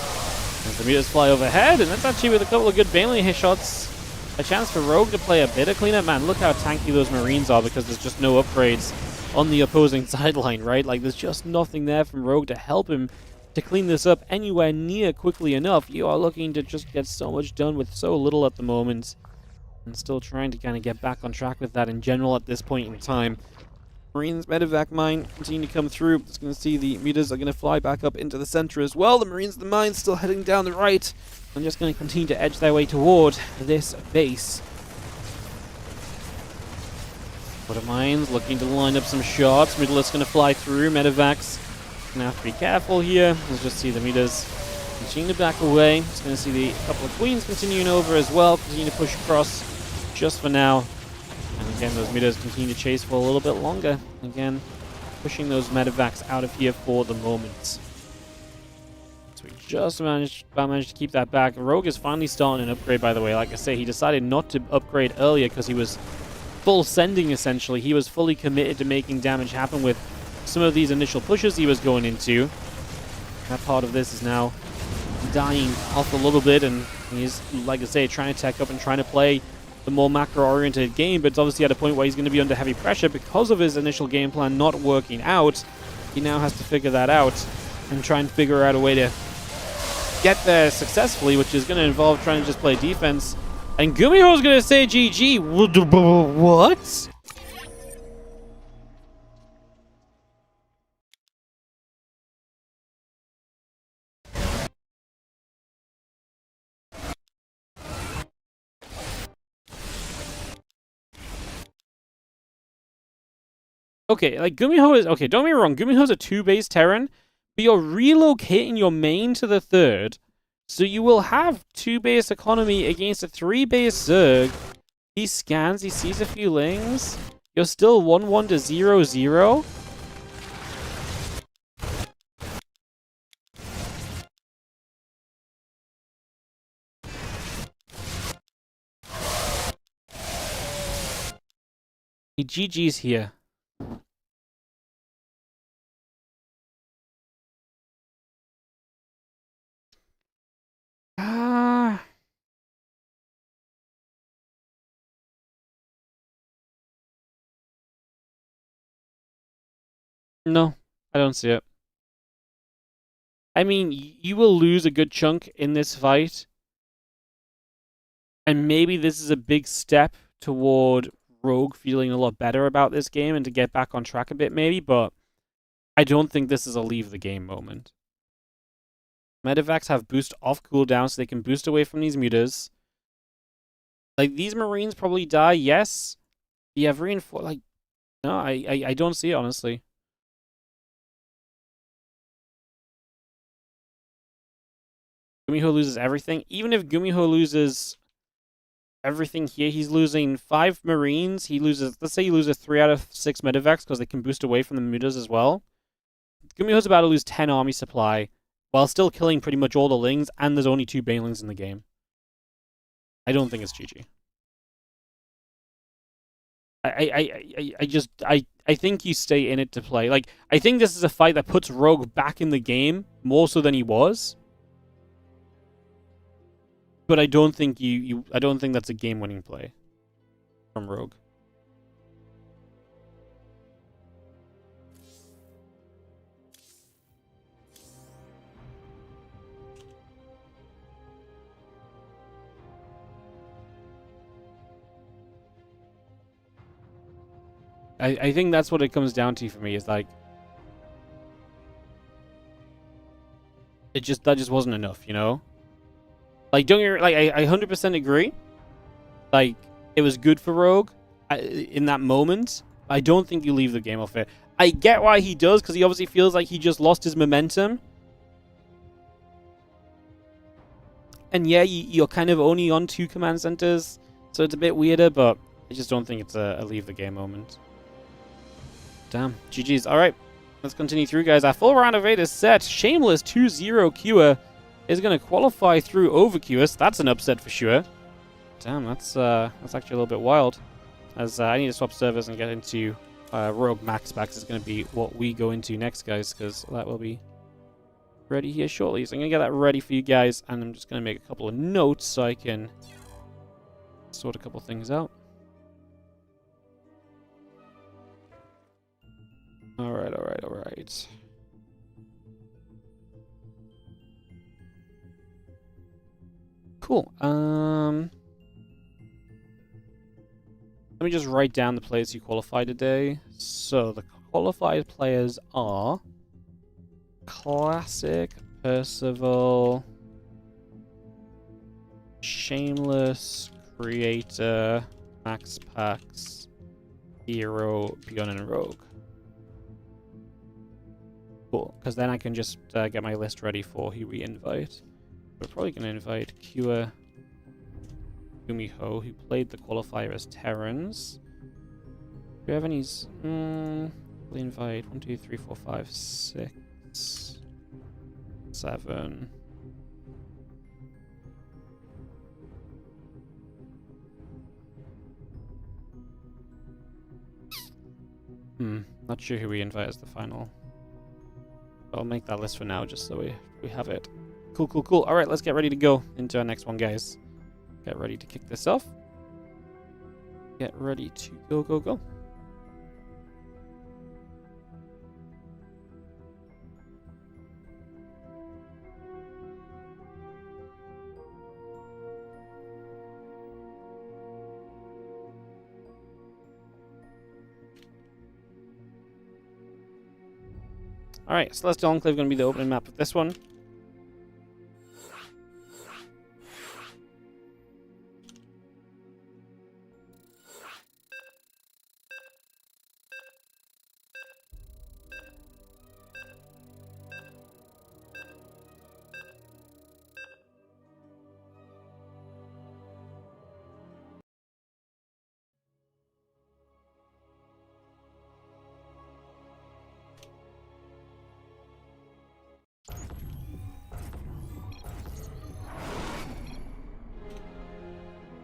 As the meters fly overhead, and that's actually with a couple of good Baneling hit shots. A chance for Rogue to play a bit of cleanup. Man, look how tanky those Marines are because there's just no upgrades on the opposing sideline, right? Like, there's just nothing there from Rogue to help him to clean this up anywhere near quickly enough. You are looking to just get so much done with so little at the moment, and still trying to kind of get back on track with that in general at this point in time. Marines medevac mine continue to come through. Just going to see the meters are going to fly back up into the center as well. The Marines of the mine still heading down the right. I'm just going to continue to edge their way toward this base. Water mines looking to line up some shots. Middle's going to fly through. Medevacs going to have to be careful here. Let's just see the meters continue to back away. Just going to see the couple of queens continuing over as well. Continue to push across just for now. And again, those meters continue to chase for a little bit longer. Again, pushing those medevacs out of here for the moment. So we just managed to keep that back. Rogue is finally starting an upgrade, by the way. Like I say, he decided not to upgrade earlier because he was full sending, essentially. He was fully committed to making damage happen with some of these initial pushes he was going into. That part of this is now dying off a little bit, and he's, like I say, trying to tech up and trying to play the more macro-oriented game, but it's obviously at a point where he's going to be under heavy pressure because of his initial game plan not working out. He now has to figure that out and try and figure out a way to get there successfully, which is going to involve trying to just play defense. And Gumiho is going to say GG. What? Okay, like Gumiho is... Okay, don't get me wrong. Gumiho's a 2-base Terran, but you're relocating your main to the 3rd. So you will have 2-base economy against a 3-base Zerg. He scans, he sees a few lings. You're still 1-1 to 0-0. Hey, GG's here. No, I don't see it. I mean, you will lose a good chunk in this fight. And maybe this is a big step toward Rogue feeling a lot better about this game and to get back on track a bit, maybe. But I don't think this is a leave the game moment. Medevacs have boost off cooldown, so they can boost away from these mutas. Like, these Marines probably die, yes. You have reinforced, like... No, I don't see it, honestly. Gumiho loses everything. Even if Gumiho loses everything here, he's losing 5 Marines. He loses, let's say he loses 3 out of 6 medevacs because they can boost away from the mutas as well. Gumiho's about to lose 10 army supply while still killing pretty much all the lings, and there's only 2 banelings in the game. I don't think it's GG. I think you stay in it to play. Like, I think this is a fight that puts Rogue back in the game more so than he was. But I don't think I don't think that's a game-winning play from Rogue. I think that's what it comes down to for me, is like, that just wasn't enough, you know? Like, don't get like, I 100% agree. Like, it was good for Rogue in that moment. I don't think you leave the game off it. I get why he does, because he obviously feels like he just lost his momentum. And yeah, you're kind of only on 2 command centers, so it's a bit weirder, but I just don't think it's a leave the game moment. Damn. GG's. Alright, let's continue through, guys. Our full round of 8 is set. Shameless 2-0 Cure is going to qualify through over Cure. That's an upset for sure. Damn, that's actually a little bit wild. As I need to swap servers and get into Rogue MaxPax is going to be what we go into next, guys, because that will be ready here shortly. So I'm going to get that ready for you guys, and I'm just going to make a couple of notes so I can sort a couple things out. Alright, alright, alright. Cool. Let me just write down the players who qualified today. So the qualified players are Classic, Percival, Shameless, Creator, MaxPax, herO, Beyond, and Rogue. Cool, because then I can just get my list ready for who we invite. We're probably going to invite Cure, Gumiho, who played the qualifier as Terrans. Do we have any? We invite 1, 2, 3, 4, 5, 6, 7. Not sure who we invite as the final. I'll make that list for now, just so we have it. Cool, cool, cool. All right, let's get ready to go into our next one, guys. Get ready to kick this off. Get ready to go, go, go. Alright, Celestial Enclave is going to be the opening map of this one.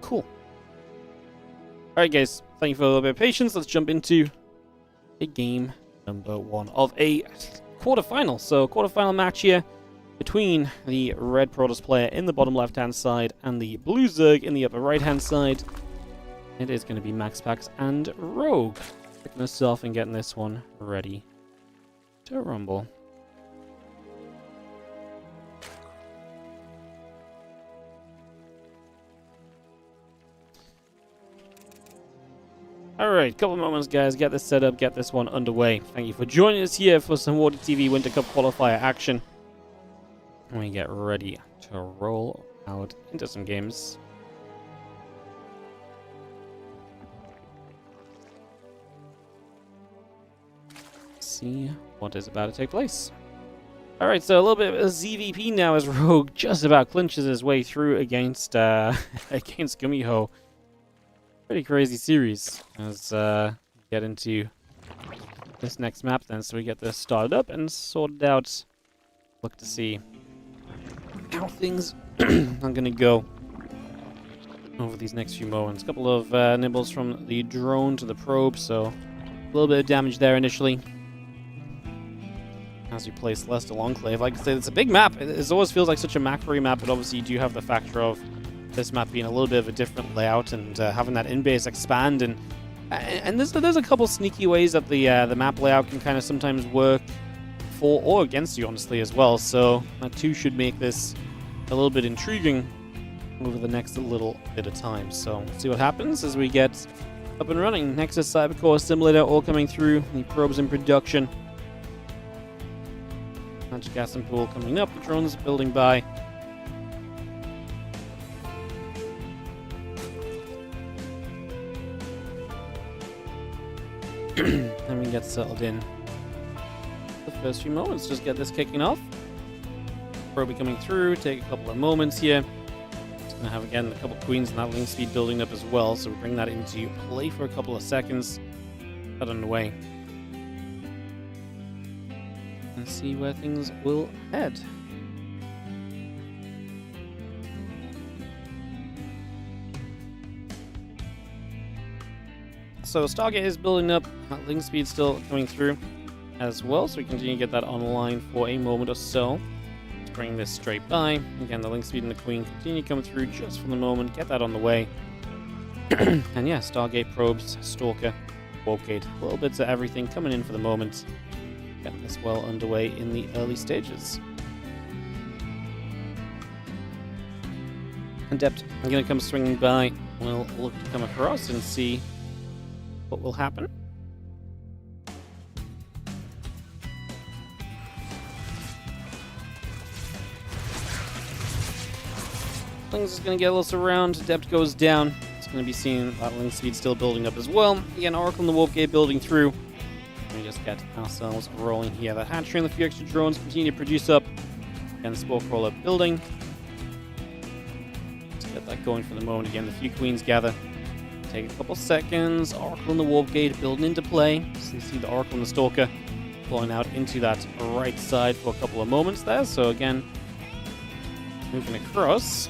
Cool. Alright guys, thank you for a little bit of patience. Let's jump into a game number 1 of a quarterfinal. So, quarterfinal match here between the red Protoss player in the bottom left-hand side and the blue Zerg in the upper right-hand side. It is going to be MaxPax and Rogue. Picking us off and getting this one ready to rumble. Alright, couple moments guys, get this set up, get this one underway. Thank you for joining us here for some WardiTV Winter Cup Qualifier action. And we get ready to roll out into some games. See what is about to take place. Alright, so a little bit of a ZVP now as Rogue just about clinches his way through against against Gumiho. Pretty crazy series. Let's get into this next map then, so we get this started up and sorted out. Look to see how things are going to go over these next few moments. A couple of nibbles from the drone to the probe, so a little bit of damage there initially. As we play Celestial Enclave, like I said, it's a big map. It always feels like such a macro map, but obviously you do have the factor of this map being a little bit of a different layout and having that in-base expand, and there's a couple sneaky ways that the map layout can kind of sometimes work for or against you, honestly, as well. So that too should make this a little bit intriguing over the next little bit of time. So let's see what happens as we get Up and running. Nexus Cybercore Simulator all coming through. The probes in production. Magic gas and pool coming up. The drones building by. And we get settled in. The first few moments, just get this kicking off. Probe coming through. Take a couple of moments here. Gonna have again a couple queens and that link speed building up as well, so we bring that into play for a couple of seconds. Cut underway. And see where things will head. So Stargate is building up, that link speed still coming through as well, so we continue to get that online for a moment or so. Bring this straight by. Again, the link speed and the queen continue to come through just for the moment. Get that on the way. And yeah, Stargate probes, Stalker, Warp Gate, little bits of everything coming in for the moment. Getting this well underway in the early stages. Adept, I'm going to come swinging by. We'll look to come across and see what will happen. Lings is going to get a little surround. Adept goes down. It's going to be seeing that link speed still building up as well. Again, Oracle and the Warp Gate building through. Let me just get ourselves rolling here. The hatchery and the few extra drones continue to produce up. Again, the Spore Crawler building. Let's get that going for the moment. Again, the few queens gather. Take a couple seconds. Oracle and the Warp Gate building into play. So you see the Oracle and the Stalker flowing out into that right side for a couple of moments there. So again, moving across.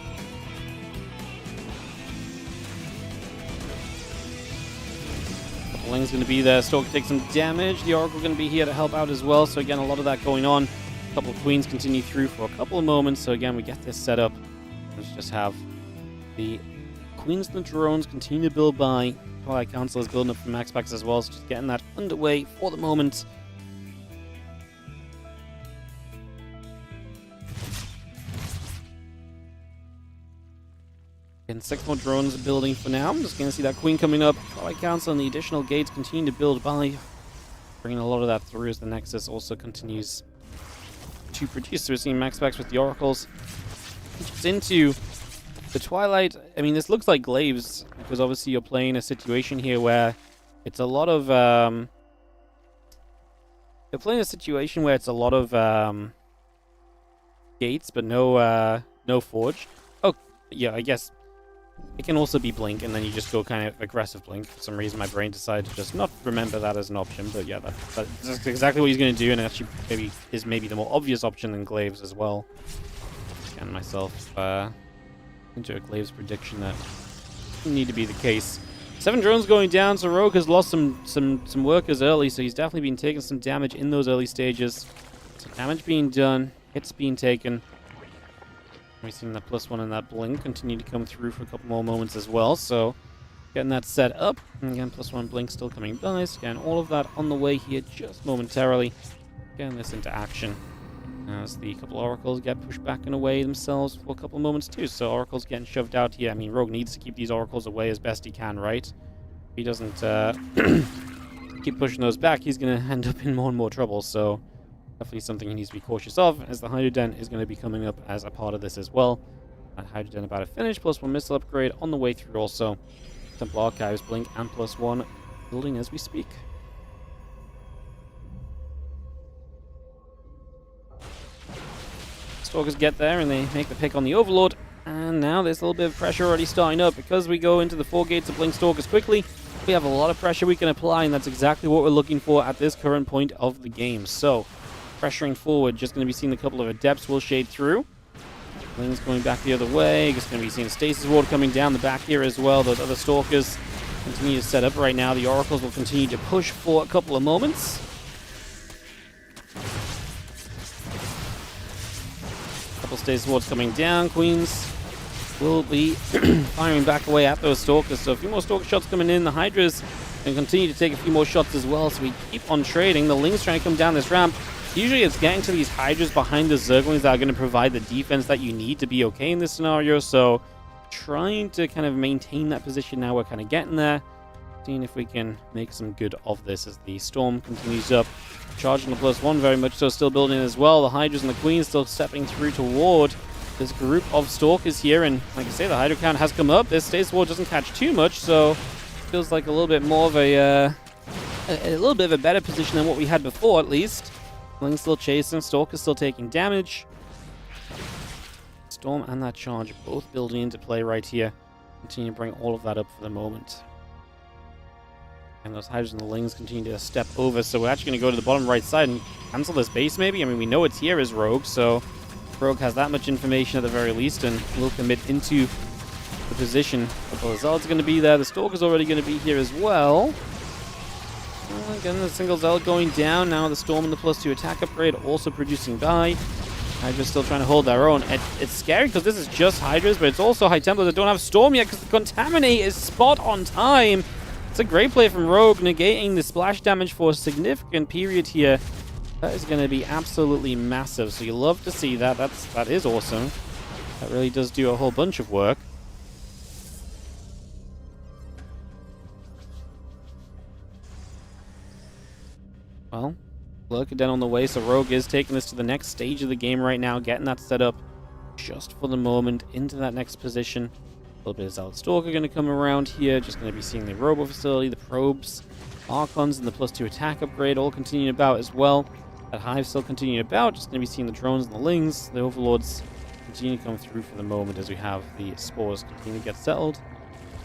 Ling's going to be there. Stalker takes some damage. The Oracle going to be here to help out as well. So again, a lot of that going on. A couple of queens continue through for a couple of moments. So again, we get this set up. Let's just have the queens and the drones continue to build by. Twilight Council is building up for MaxPax as well. So just getting that underway for the moment. And 6 more drones building for now. I'm just going to see that queen coming up. Twilight Council and the additional gates continue to build by. Bringing a lot of that through as the Nexus also continues to produce. So we're seeing MaxPax with the Oracles. Just into the Twilight. I mean, this looks like Glaives, because obviously you're playing a situation here where it's a lot of... you're playing a situation where it's a lot of gates, but no Forge. Oh, yeah, I guess... It can also be Blink, and then you just go kind of aggressive Blink. For some reason, my brain decided to just not remember that as an option, but yeah, that's exactly what he's going to do, and it actually is maybe the more obvious option than Glaives as well. Scan myself into a Glaives prediction that didn't need to be the case. 7 drones going down, so Rogue has lost some workers early, so he's definitely been taking some damage in those early stages. So damage being done, hits being taken. We've seen that +1 and that Blink continue to come through for a couple more moments as well, so getting that set up. And again, +1 Blink still coming by, so again, all of that on the way here just momentarily. Getting this into action as the couple Oracles get pushed back and away themselves for a couple of moments too. So Oracles getting shoved out here. I mean, Rogue needs to keep these Oracles away as best he can, right? If he doesn't keep pushing those back, he's going to end up in more and more trouble, so... Definitely something he needs to be cautious of, as the Hydroden is going to be coming up as a part of this as well. That Hydroden about to finish, +1 missile upgrade on the way through also. Temple Archives, Blink, and +1 building as we speak. Stalkers get there and they make the pick on the Overlord. And now there's a little bit of pressure already starting up. Because we go into the 4 gates of Blink Stalkers quickly, we have a lot of pressure we can apply, and that's exactly what we're looking for at this current point of the game. So, pressuring forward, just going to be seeing a couple of Adepts will shade through. Ling's going back the other way. Just going to be seeing Stasis Ward coming down the back here as well. Those other Stalkers continue to set up right now. The Oracles will continue to push for a couple of moments. Couple Stasis Wards coming down. Queens will be firing back away at those Stalkers. So a few more Stalker shots coming in. The Hydras can continue to take a few more shots as well. So we keep on trading. The Ling's trying to come down this ramp. Usually it's getting to these Hydras behind the Zerglings that are going to provide the defense that you need to be okay in this scenario. So trying to kind of maintain that position now. We're kind of getting there. Seeing if we can make some good of this as the Storm continues up. Charging the +1 very much so, still building as well. The Hydras and the Queens still stepping through toward this group of Stalkers here. And like I say, the Hydra count has come up. This Stasis Ward doesn't catch too much, so feels like a little bit more of a little bit of a better position than what we had before, at least. Ling's still chasing. Stalker's still taking damage. Storm and that charge both building into play right here. Continue to bring all of that up for the moment. And those Hydras and the Lings continue to step over, so we're actually going to go to the bottom right side and cancel this base maybe? I mean, we know it's here as Rogue, so Rogue has that much information at the very least, and will commit into the position. The Zealot's going to be there, the Stalker's already going to be here as well. Again, the single Zealot going down, now the Storm and the +2 attack upgrade also producing by. Hydra's still trying to hold their own. It's scary because this is just Hydras, but it's also High Templars that don't have Storm yet because the Contaminate is spot on time. It's a great play from Rogue, negating the splash damage for a significant period here. That is going to be absolutely massive, so you love to see that. That is awesome. That really does do a whole bunch of work. Well, Lurker down on the way, so Rogue is taking this to the next stage of the game right now, getting that set up just for the moment into that next position. A little bit of Zealot Stalker going to come around here, just going to be seeing the Robo facility, the probes, Archons, and the +2 attack upgrade all continuing about as well. That Hive still continuing about, just going to be seeing the drones and the Lings. The Overlords continue to come through for the moment as we have the Spores continue to get settled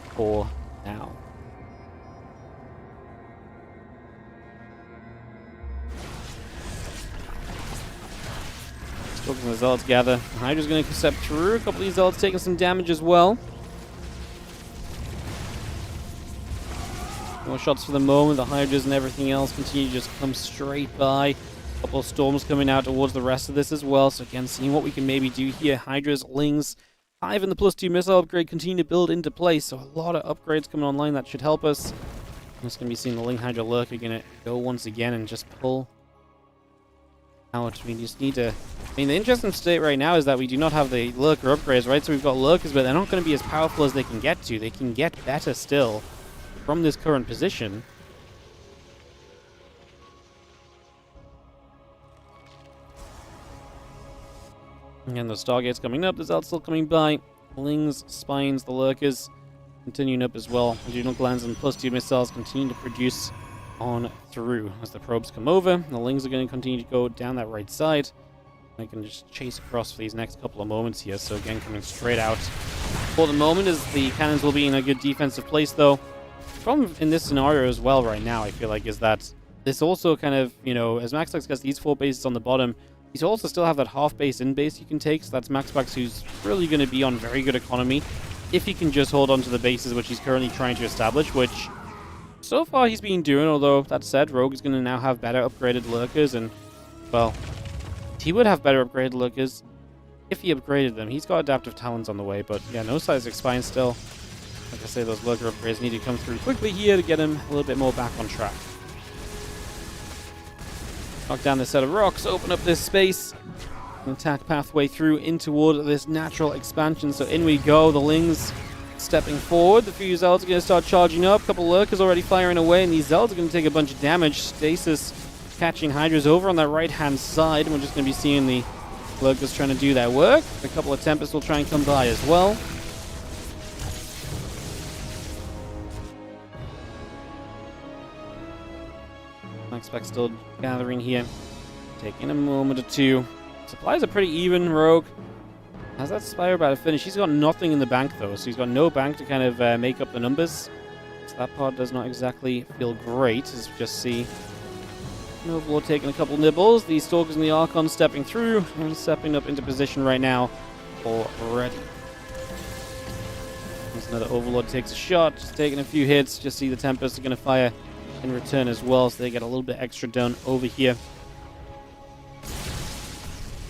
for now. Stalkers and the Zealots gather. Hydra's going to step through. A couple of these Zealots taking some damage as well. More shots for the moment. The Hydras and everything else continue to just come straight by. A couple of Storms coming out towards the rest of this as well. So again, seeing what we can maybe do here. Hydras, Lings, Hive, and the +2 missile upgrade continue to build into place. So a lot of upgrades coming online that should help us. I'm just going to be seeing the Ling Hydra Lurker going to go once again and just pull out. We just need to... I mean, the interesting state right now is that we do not have the Lurker upgrades, right? So we've got Lurkers, but they're not going to be as powerful as they can get to. They can get better still from this current position. Again, the Stargate's coming up. The Zealot's still coming by. Lings, Spines, the Lurkers continuing up as well. Adrenal Glands and +2 missiles continue to produce on through as the probes come over. The Lings are going to continue to go down that right side. I can just chase across for these next couple of moments here. So again, coming straight out for the moment as the cannons will be in a good defensive place, though. The problem in this scenario as well right now, I feel like, is that this also kind of, you know, as MaxPax gets these 4 bases on the bottom, you also still have that half base in base you can take. So that's MaxPax, who's really going to be on very good economy if he can just hold on to the bases which he's currently trying to establish, which so far he's been doing. Although that said, Rogue is going to now have better upgraded Lurkers, and well, he would have better upgraded Lurkers if he upgraded them. He's got Adaptive Talons on the way, but yeah, no Seismic Spine still. Like I say, those Lurker upgrades need to come through quickly here to get him a little bit more back on track. Knock down this set of rocks, open up this space, and attack pathway through in toward this natural expansion. So in we go, the Lings stepping forward. The few Zealots are going to start charging up. A couple Lurkers already firing away, and these Zealots are going to take a bunch of damage. Stasis catching Hydras over on that right-hand side, and we're just going to be seeing the Lurkers trying to do their work. A couple of Tempests will try and come by as well. MaxPax still gathering here. Taking a moment or two. Supplies are pretty even. Rogue has that Spire about to finish. He's got nothing in the bank, though, so he's got no bank to kind of make up the numbers. So that part does not exactly feel great, as we just see Overlord taking a couple nibbles. The Stalkers and the Archons stepping through and stepping up into position right now already. There's another Overlord takes a shot, just taking a few hits. Just see the Tempests are going to fire in return as well, so they get a little bit extra done over here.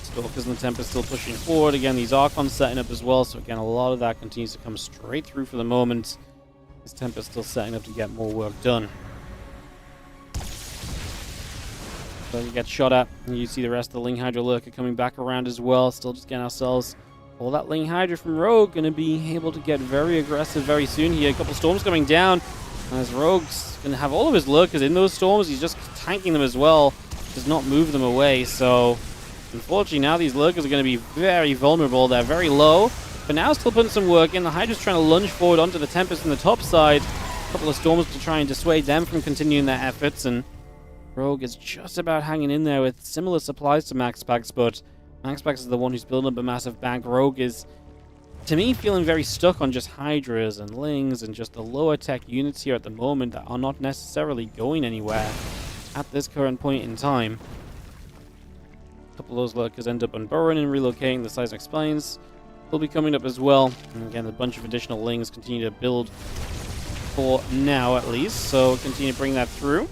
Stalkers and the Tempest still pushing forward. Again, these Archons setting up as well, so again, a lot of that continues to come straight through for the moment. This Tempest still setting up to get more work done. So you get shot at, and you see the rest of the Ling Hydra Lurker coming back around as well. Still just getting ourselves all that Ling Hydra from Rogue. Going to be able to get very aggressive very soon here. A couple Storms coming down. As Rogue's going to have all of his lurkers in those storms, he's just tanking them as well. Does not move them away, so unfortunately now these lurkers are going to be very vulnerable. They're very low, but now still putting some work in. The Hydra's trying to lunge forward onto the Tempest in the top side. A couple of storms to try and dissuade them from continuing their efforts, and Rogue is just about hanging in there with similar supplies to MaxPax, but MaxPax is the one who's building up a massive bank. Rogue is, to me, feeling very stuck on just Hydras and Lings and just the lower tech units here at the moment that are not necessarily going anywhere at this current point in time. A couple of those lurkers end up unburrowing and relocating. The Seismic Spines will be coming up as well. And again, a bunch of additional Lings continue to build for now at least, so continue to bring that through.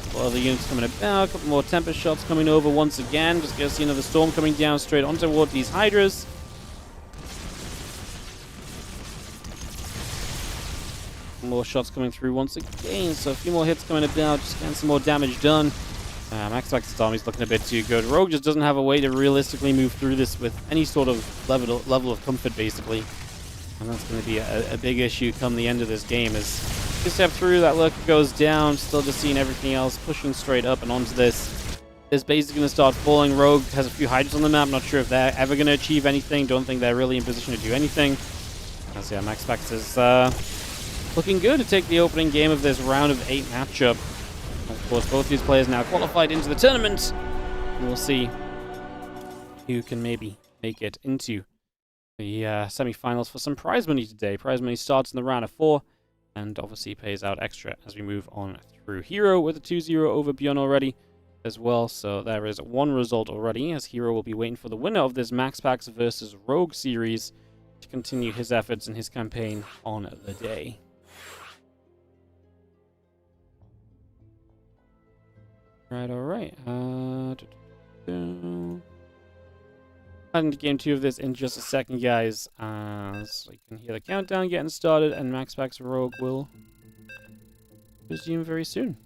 A couple other units coming about, a couple more Tempest shots coming over once again. Just gonna see another storm coming down straight onto these Hydras. More shots coming through once again, so a few more hits coming about, just getting some more damage done. MaxPax's army's looking a bit too good. Rogue just doesn't have a way to realistically move through this with any sort of level of comfort, basically. And that's going to be a big issue come the end of this game. As you step through, that lurker goes down, still just seeing everything else pushing straight up and onto this. This base is going to start falling. Rogue has a few Hydras on the map, not sure if they're ever going to achieve anything. Don't think they're really in position to do anything. As yeah, MaxPax is looking good to take the opening game of this round of 8 matchup. Of course, both these players now qualified into the tournament. And we'll see who can maybe make it into the semi-finals for some prize money today. Prize money starts in the round of 4 and obviously pays out extra as we move on through. herO with a 2-0 over Bjorn already as well. So there is one result already, as herO will be waiting for the winner of this MaxPax versus Rogue series to continue his efforts in his campaign on the day. Right, alright. Into game 2 of this in just a second, guys. So you can hear the countdown getting started, and MaxPax Rogue will resume very soon.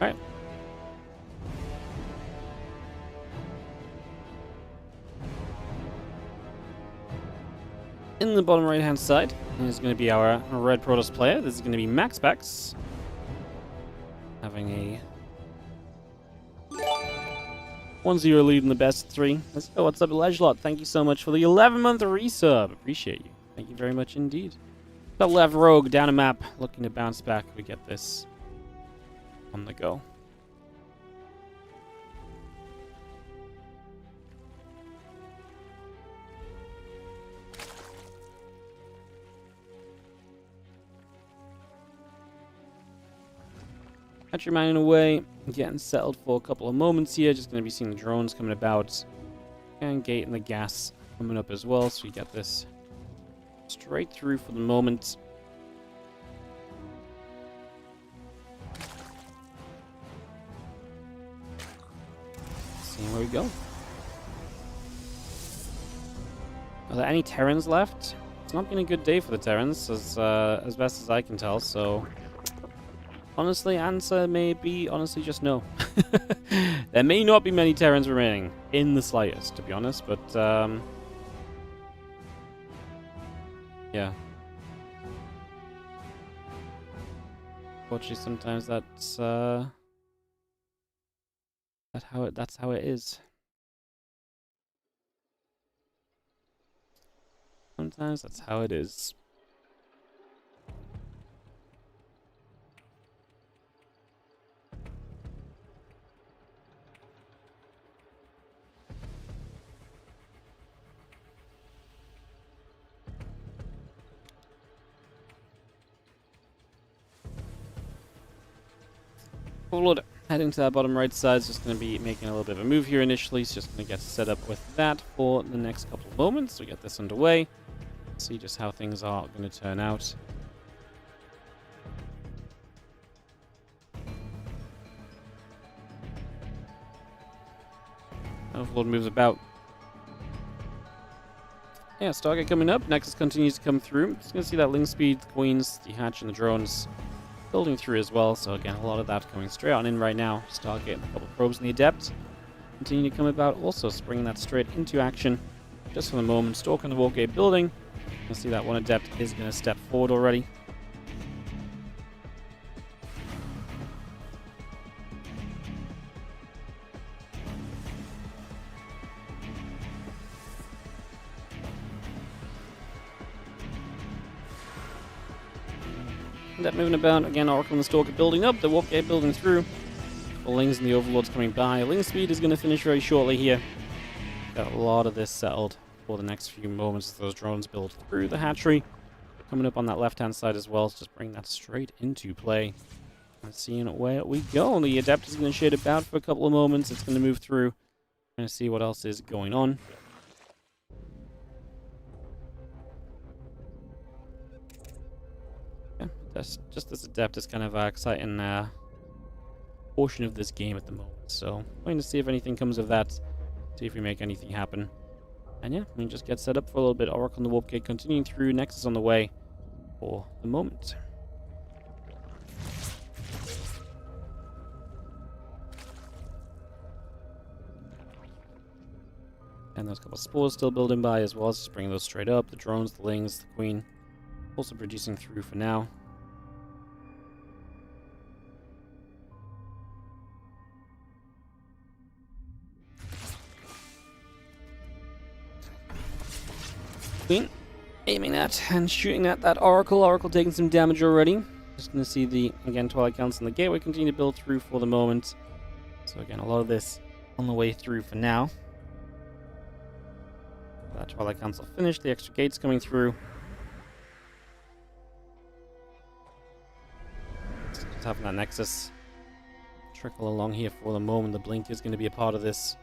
Alright. In the bottom right-hand side is going to be our red Protoss player. This is going to be MaxPax, having a 1-0 lead in the best 3. Let's go. What's up, Legelot? Thank you so much for the 11-month resub. Appreciate you. Thank you very much indeed. Top left Rogue down a map, looking to bounce back. We get this on the go. Hatchery mining away, getting settled for a couple of moments here. Just going to be seeing the drones coming about. And gate and the gas coming up as well. So we get this straight through for the moment. Seeing where we go. Are there any Terrans left? It's not been a good day for the Terrans, as best as I can tell, so honestly, answer may be honestly just no. There may not be many Terrans remaining in the slightest, to be honest, but yeah. Unfortunately, sometimes that's how it is. Sometimes that's how it is. Overlord heading to that bottom right side is just going to be making a little bit of a move here initially. He's just going to get set up with that for the next couple of moments. We get this underway. See just how things are going to turn out. Overlord moves about. Yeah, Stargate coming up. Nexus continues to come through. Just going to see that Ling Speed, the Queens, the Hatch, and the drones building through as well. So again, a lot of that coming straight on in right now. Stargate and a couple of probes in the Adept continue to come about, also bringing that straight into action. Just for the moment, Stalk on the Warp Gate building. You can see that one Adept is going to step forward already. That moving about again, Oracle and the Stalker building up, the Warp Gate building through. The Lings and the Overlords coming by. Ling Speed is going to finish very shortly here. Got a lot of this settled for the next few moments as those drones build through the hatchery. Coming up on that left-hand side as well, so just bring that straight into play. And seeing where we go. The Adept is going to shade about for a couple of moments. It's going to move through. Trying to see what else is going on. That's just this Adept is kind of an exciting portion of this game at the moment. So, waiting to see if anything comes of that. See if we make anything happen. And yeah, we just get set up for a little bit. Oracle on the Warp Gate continuing through. Nexus on the way for the moment. And there's a couple of spores still building by as well. Let's just bring those straight up. The drones, the Lings, the Queen. Also producing through for now. Queen aiming at and shooting at that Oracle. Oracle taking some damage already. Just going to see the, again, Twilight Council and the Gateway continue to build through for the moment. So again, a lot of this on the way through for now. That Twilight Council finished. The extra gates coming through. Just having that Nexus trickle along here for the moment. The Blink is going to be a part of this.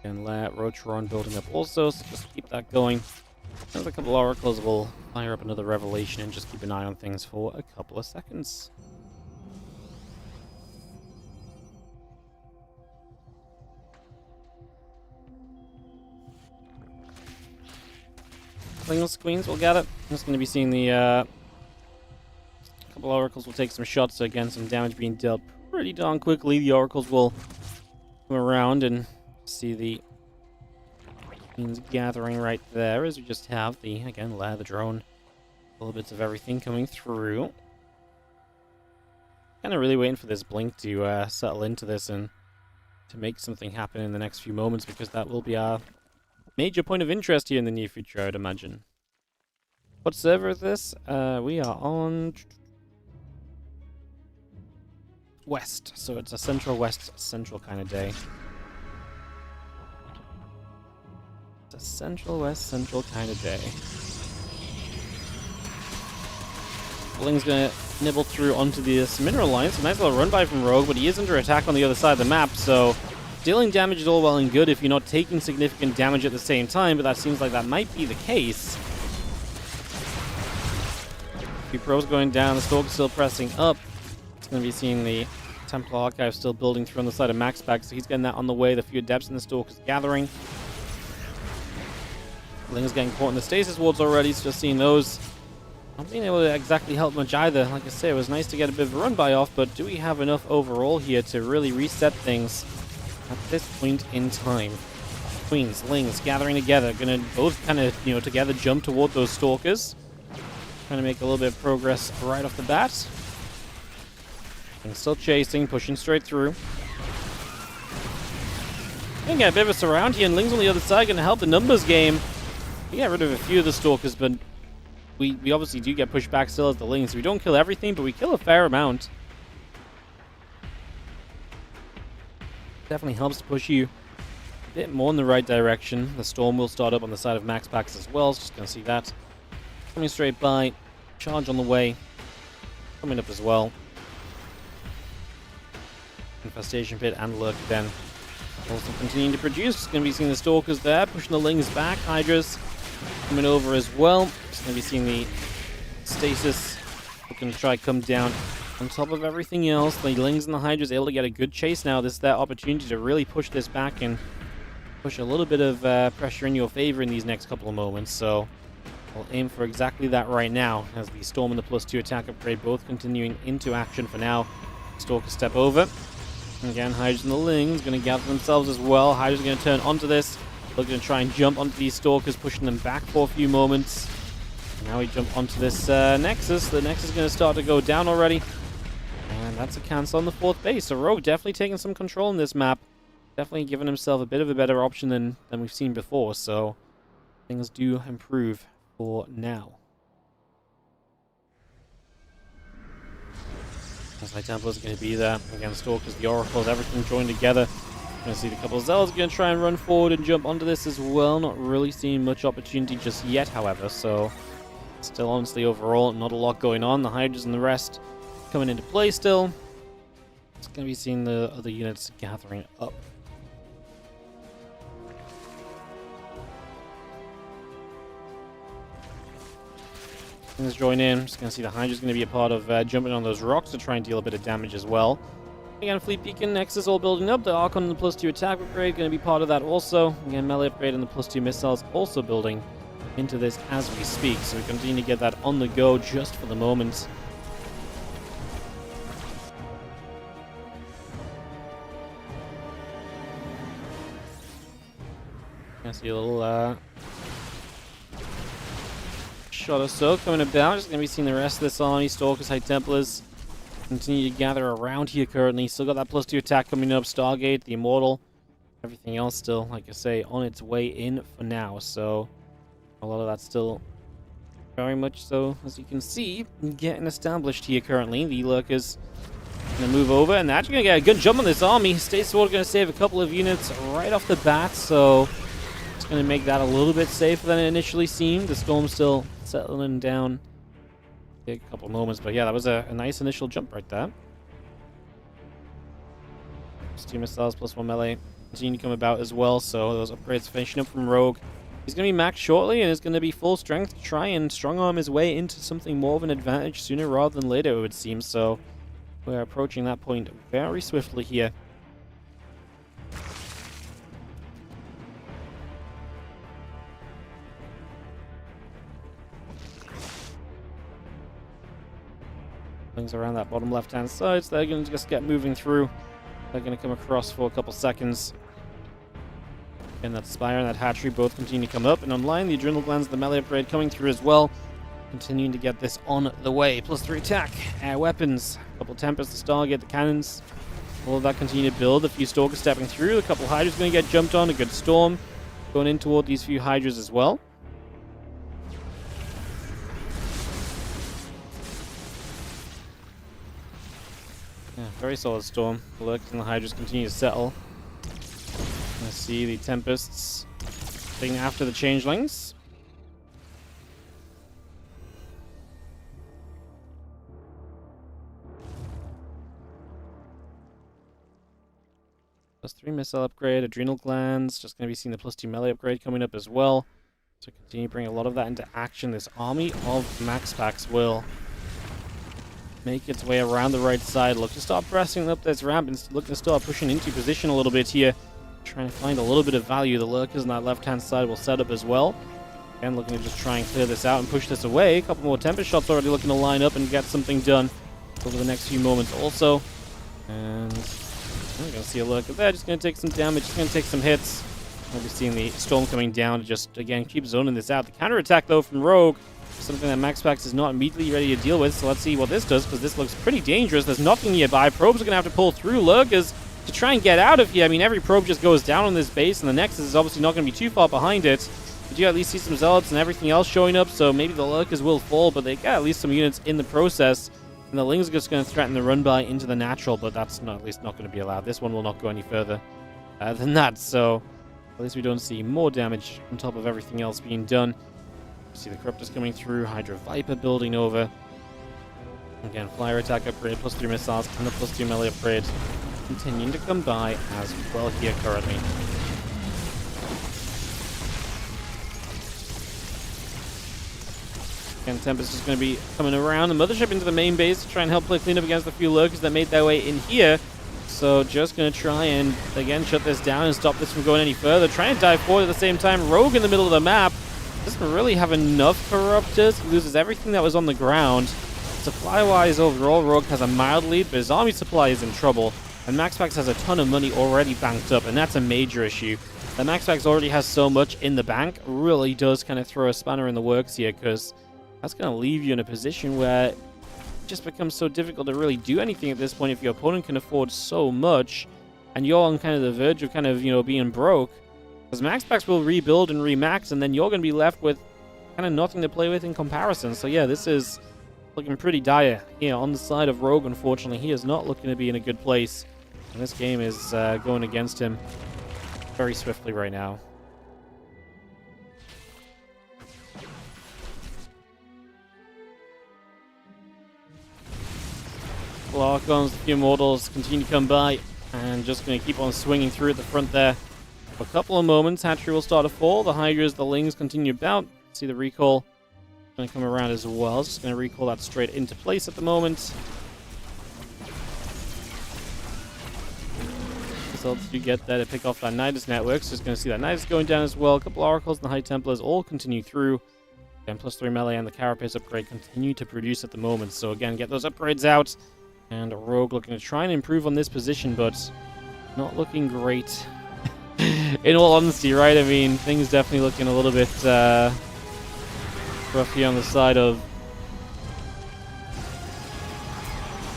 And let Rotron building up also, so just keep that going. There's a couple of Oracles. Will fire up another Revelation and just keep an eye on things for a couple of seconds. Lingless Queens will get it. I'm just going to be seeing the couple of Oracles will take some shots, so again, some damage being dealt pretty darn quickly. The Oracles will come around and see the Queens gathering right there, as we just have the, again, the drone. Little bits of everything coming through. Kind of really waiting for this Blink to settle into this and to make something happen in the next few moments, because that will be our major point of interest here in the near future, I would imagine. What server is this? We are on West, so it's a Central West Central kind of day. It's a Central West Central kind of day. Bling's gonna nibble through onto this mineral line. It's a nice little run by from Rogue, but he is under attack on the other side of the map, so dealing damage is all well and good if you're not taking significant damage at the same time, but that seems like that might be the case. A few pros going down, the Stalk still pressing up. It's going to be seeing the Templar Archive still building through on the side of MaxPax, so he's getting that on the way. The few Adepts in the Stalk is gathering. Ling is getting caught in the stasis wards already, so just seeing those. Not being able to exactly help much either. Like I say, it was nice to get a bit of a run-by off, but do we have enough overall here to really reset things at this point in time? Queens, Lings gathering together, gonna both kind of, together jump toward those Stalkers. Trying to make a little bit of progress right off the bat. And still chasing, pushing straight through. Gonna get a bit of a surround here, and Lings on the other side gonna help the numbers game. We get rid of a few of the Stalkers, but we obviously do get pushed back still as the Lings. We don't kill everything, but we kill a fair amount. Definitely helps to push you a bit more in the right direction. The Storm will start up on the side of MaxPax as well, so just going to see that. Coming straight by. Charge on the way. Coming up as well. Infestation Pit and Lurk then. Also continuing to produce. Just going to be seeing the Stalkers there, pushing the Lings back. Hydras coming over as well. Just going to be seeing the Stasis looking to try to come down on top of everything else. The Lings and the Hydras able to get a good chase now. This is their opportunity to really push this back and push a little bit of pressure in your favor in these next couple of moments, so we'll aim for exactly that right now, as the Storm and the +2 attack upgrade both continuing into action for now. Stalker step over. Again, Hydras and the Lings going to gather themselves as well. Hydras going to turn onto this. Looking to try and jump onto these Stalkers, pushing them back for a few moments. Now we jump onto this Nexus. The Nexus is going to start to go down already. And that's a cancel on the 4th base. So Rogue definitely taking some control in this map. Definitely giving himself a bit of a better option than we've seen before. So things do improve for now. As High Templars are going to be there. Again, Stalkers, the Oracles, everything joined together. Going to see the couple of Zealots going to try and run forward and jump onto this as well. Not really seeing much opportunity just yet, however. So still, honestly, overall, not a lot going on. The Hydras and the rest coming into play still. It's going to be seeing the other units gathering up. Let's join in. Just going to see the Hydra's going to be a part of jumping on those rocks to try and deal a bit of damage as well. Again, Fleet Beacon, Nexus all building up. The Archon and the +2 attack upgrade going to be part of that also. Again, melee upgrade and the +2 missiles also building into this as we speak. So we continue to get that on the go just for the moment. I see a little shot or so coming about. Just going to be seeing the rest of this army. Stalkers, High Templars continue to gather around here currently. Still got that +2 attack coming up. Stargate, the Immortal. Everything else still, like I say, on its way in for now. So a lot of that's still very much so, as you can see, getting established here currently. The Lurkers going to move over, and they're actually going to get a good jump on this army. State Sword going to save a couple of units right off the bat, so it's going to make that a little bit safer than it initially seemed. The Storm's still settling down. Take a couple moments, but yeah, that was a nice initial jump right there. +2 missiles, +1 melee continue to come about as well, so those upgrades finishing up from Rogue. He's going to be maxed shortly, and is going to be full strength to try and strong arm his way into something more of an advantage sooner rather than later, it would seem. So we're approaching that point very swiftly here. Things around that bottom left-hand side, so they're going to just get moving through. They're going to come across for a couple seconds. And that Spire and that Hatchery both continue to come up. And online, the Adrenal Glands, the melee upgrade coming through as well. Continuing to get this on the way. +3 attack, air weapons, a couple Tempests, the Stargate, the cannons. All of that continue to build. A few Stalkers stepping through. A couple Hydras going to get jumped on. A good Storm going in toward these few Hydras as well. Yeah, very solid Storm. The Lurkers and the Hydras continue to settle. I see the Tempests taking after the Changelings. +3 missile upgrade, Adrenal Glands. Just going to be seeing the +2 melee upgrade coming up as well. So continue to bring a lot of that into action. This army of MaxPax will make its way around the right side. Look to start pressing up this ramp and look to start pushing into position a little bit here. Trying to find a little bit of value. The Lurkers on that left-hand side will set up as well. Again, looking to just try and clear this out and push this away. A couple more Tempest shots already looking to line up and get something done over the next few moments also. And we're going to see a Lurker there. Just going to take some damage. Just going to take some hits. We'll be seeing the Storm coming down to just, again, keep zoning this out. The counterattack, though, from Rogue, something that MaxPax is not immediately ready to deal with. So let's see what this does, because this looks pretty dangerous. There's nothing nearby. Probes are going to have to pull through. Lurkers to try and get out of here. I mean, every probe just goes down on this base, and the Nexus is obviously not going to be too far behind it. But you at least see some Zealots and everything else showing up, so maybe the Lurkers will fall, but they got at least some units in the process. And the Lings are just going to threaten the run-by into the natural, but that's not, at least not going to be allowed. This one will not go any further than that, so at least we don't see more damage on top of everything else being done. See the Corruptors coming through, Hydra Viper building over. Again, Flyer attack upgrade, +3 missiles, and the +2 melee upgrade continuing to come by as well here currently. Again, Tempest is going to be coming around the Mothership into the main base to try and help play cleanup against the few Lurkers that made their way in here. So just going to try and, again, shut this down and stop this from going any further. Trying to dive forward at the same time. Rogue in the middle of the map doesn't really have enough Corruptors. He loses everything that was on the ground. Supply-wise, overall, Rogue has a mild lead, but his army supply is in trouble. And MaxPax has a ton of money already banked up, and that's a major issue. That MaxPax already has so much in the bank really does kind of throw a spanner in the works here, because that's going to leave you in a position where it just becomes so difficult to really do anything at this point if your opponent can afford so much, and you're on kind of the verge of kind of, you know, being broke. Because MaxPax will rebuild and remax, and then you're going to be left with kind of nothing to play with in comparison. So yeah, this is looking pretty dire here on the side of Rogue, unfortunately. He is not looking to be in a good place. And this game is going against him very swiftly right now. Archons, a few mortals continue to come by, and just going to keep on swinging through at the front there. For a couple of moments, Hatchery will start to fall. The Hydras, the Lings continue about. See the recall going to come around as well. Just going to recall that straight into place at the moment. Results you get there to pick off that Nidus networks. Just going to see that Nidus going down as well. A couple of Oracles and the High Templars all continue through. Again, +3 melee and the Carapace upgrade continue to produce at the moment. So again, get those upgrades out. And Rogue looking to try and improve on this position, but not looking great. In all honesty, right? I mean, things definitely looking a little bit rough here on the side of...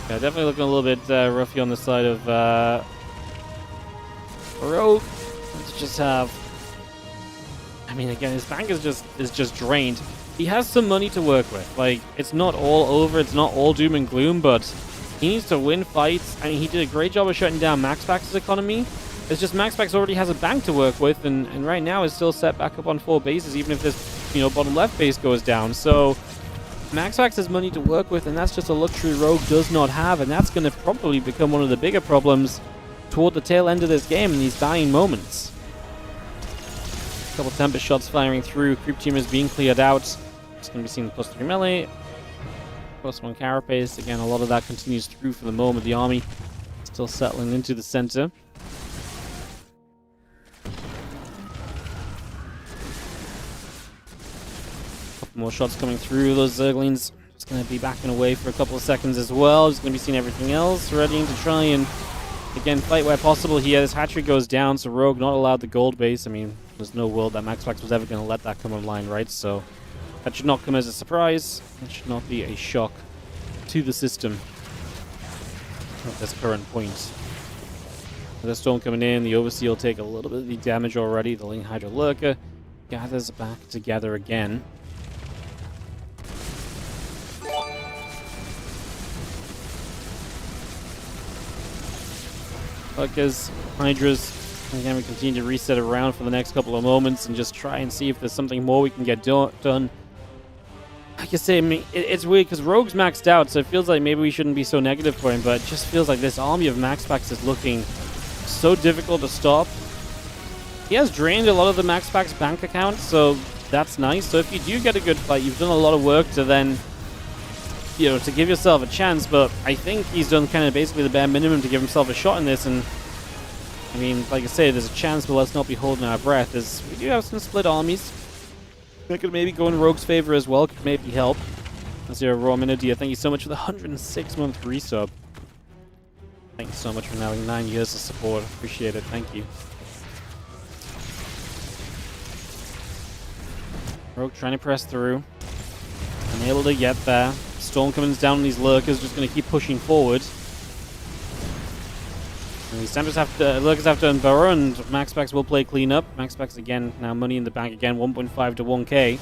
Yeah, definitely looking a little bit rough here on the side of Rogue. Let's just have... I mean, again, his bank is just drained. He has some money to work with. Like, it's not all over, it's not all doom and gloom, but he needs to win fights. I mean, he did a great job of shutting down MaxPax's economy. It's just MaxPax already has a bank to work with, and right now is still set back up on 4 bases, even if this, you know, bottom left base goes down. So MaxPax has money to work with, and that's just a luxury Rogue does not have, and that's going to probably become one of the bigger problems toward the tail end of this game in these dying moments. A couple Tempest shots firing through. Creep Teamers being cleared out. It's going to be seen +3 melee. +1 Carapace. Again, a lot of that continues through for the moment. The army still settling into the center. Couple more shots coming through. Those Zerglings just going to be backing away for a couple of seconds as well. Just going to be seeing everything else. Readying to try and, again, fight where possible here. This hatchery goes down, so Rogue not allowed the gold base. I mean, there's no world that MaxPax was ever going to let that come online, right? So that should not come as a surprise. That should not be a shock to the system at this current point. With the storm coming in, the Overseer will take a little bit of the damage already. The Ling Hydra Lurker gathers back together again. Lurkers, Hydras. Again, we continue to reset around for the next couple of moments and just try and see if there's something more we can get done. Like I say, I mean, it's weird because Rogue's maxed out, so it feels like maybe we shouldn't be so negative for him, but it just feels like this army of MaxPax is looking so difficult to stop. He has drained a lot of the MaxPax bank account, so that's nice. So if you do get a good fight, you've done a lot of work to then, you know, to give yourself a chance, but I think he's done kind of basically the bare minimum to give himself a shot in this, and I mean, like I say, there's a chance, but let's not be holding our breath, as we do have some split armies. That could maybe go in Rogue's favor as well, could maybe help. Zero Raw Minodia, thank you so much for the 106-month resub. Thank you so much for having 9 years of support. Appreciate it, thank you. Rogue trying to press through. Unable to get there. Storm coming down on these Lurkers, just going to keep pushing forward. And these Tempest have to, Lurkers have to unburrow, and MaxPax will play cleanup. MaxPax again, now money in the bank again, 1.5 to 1k.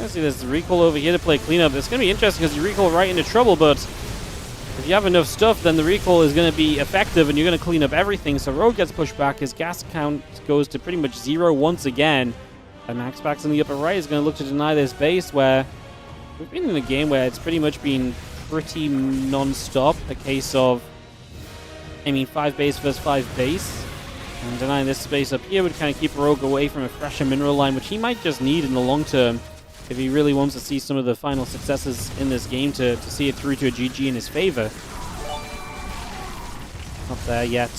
See, there's the recall over here to play cleanup. It's going to be interesting because you recall right into trouble, but if you have enough stuff, then the recall is going to be effective and you're going to clean up everything. So Rogue gets pushed back. His gas count goes to pretty much 0 once again. And MaxPax in the upper right is going to look to deny this base, where we've been in a game where it's pretty much been pretty non-stop. A case of, I mean, 5 base versus 5 base. And denying this space up here would kind of keep Rogue away from a fresher mineral line, which he might just need in the long term. if he really wants to see some of the final successes in this game to see it through to a GG in his favor. Not there yet.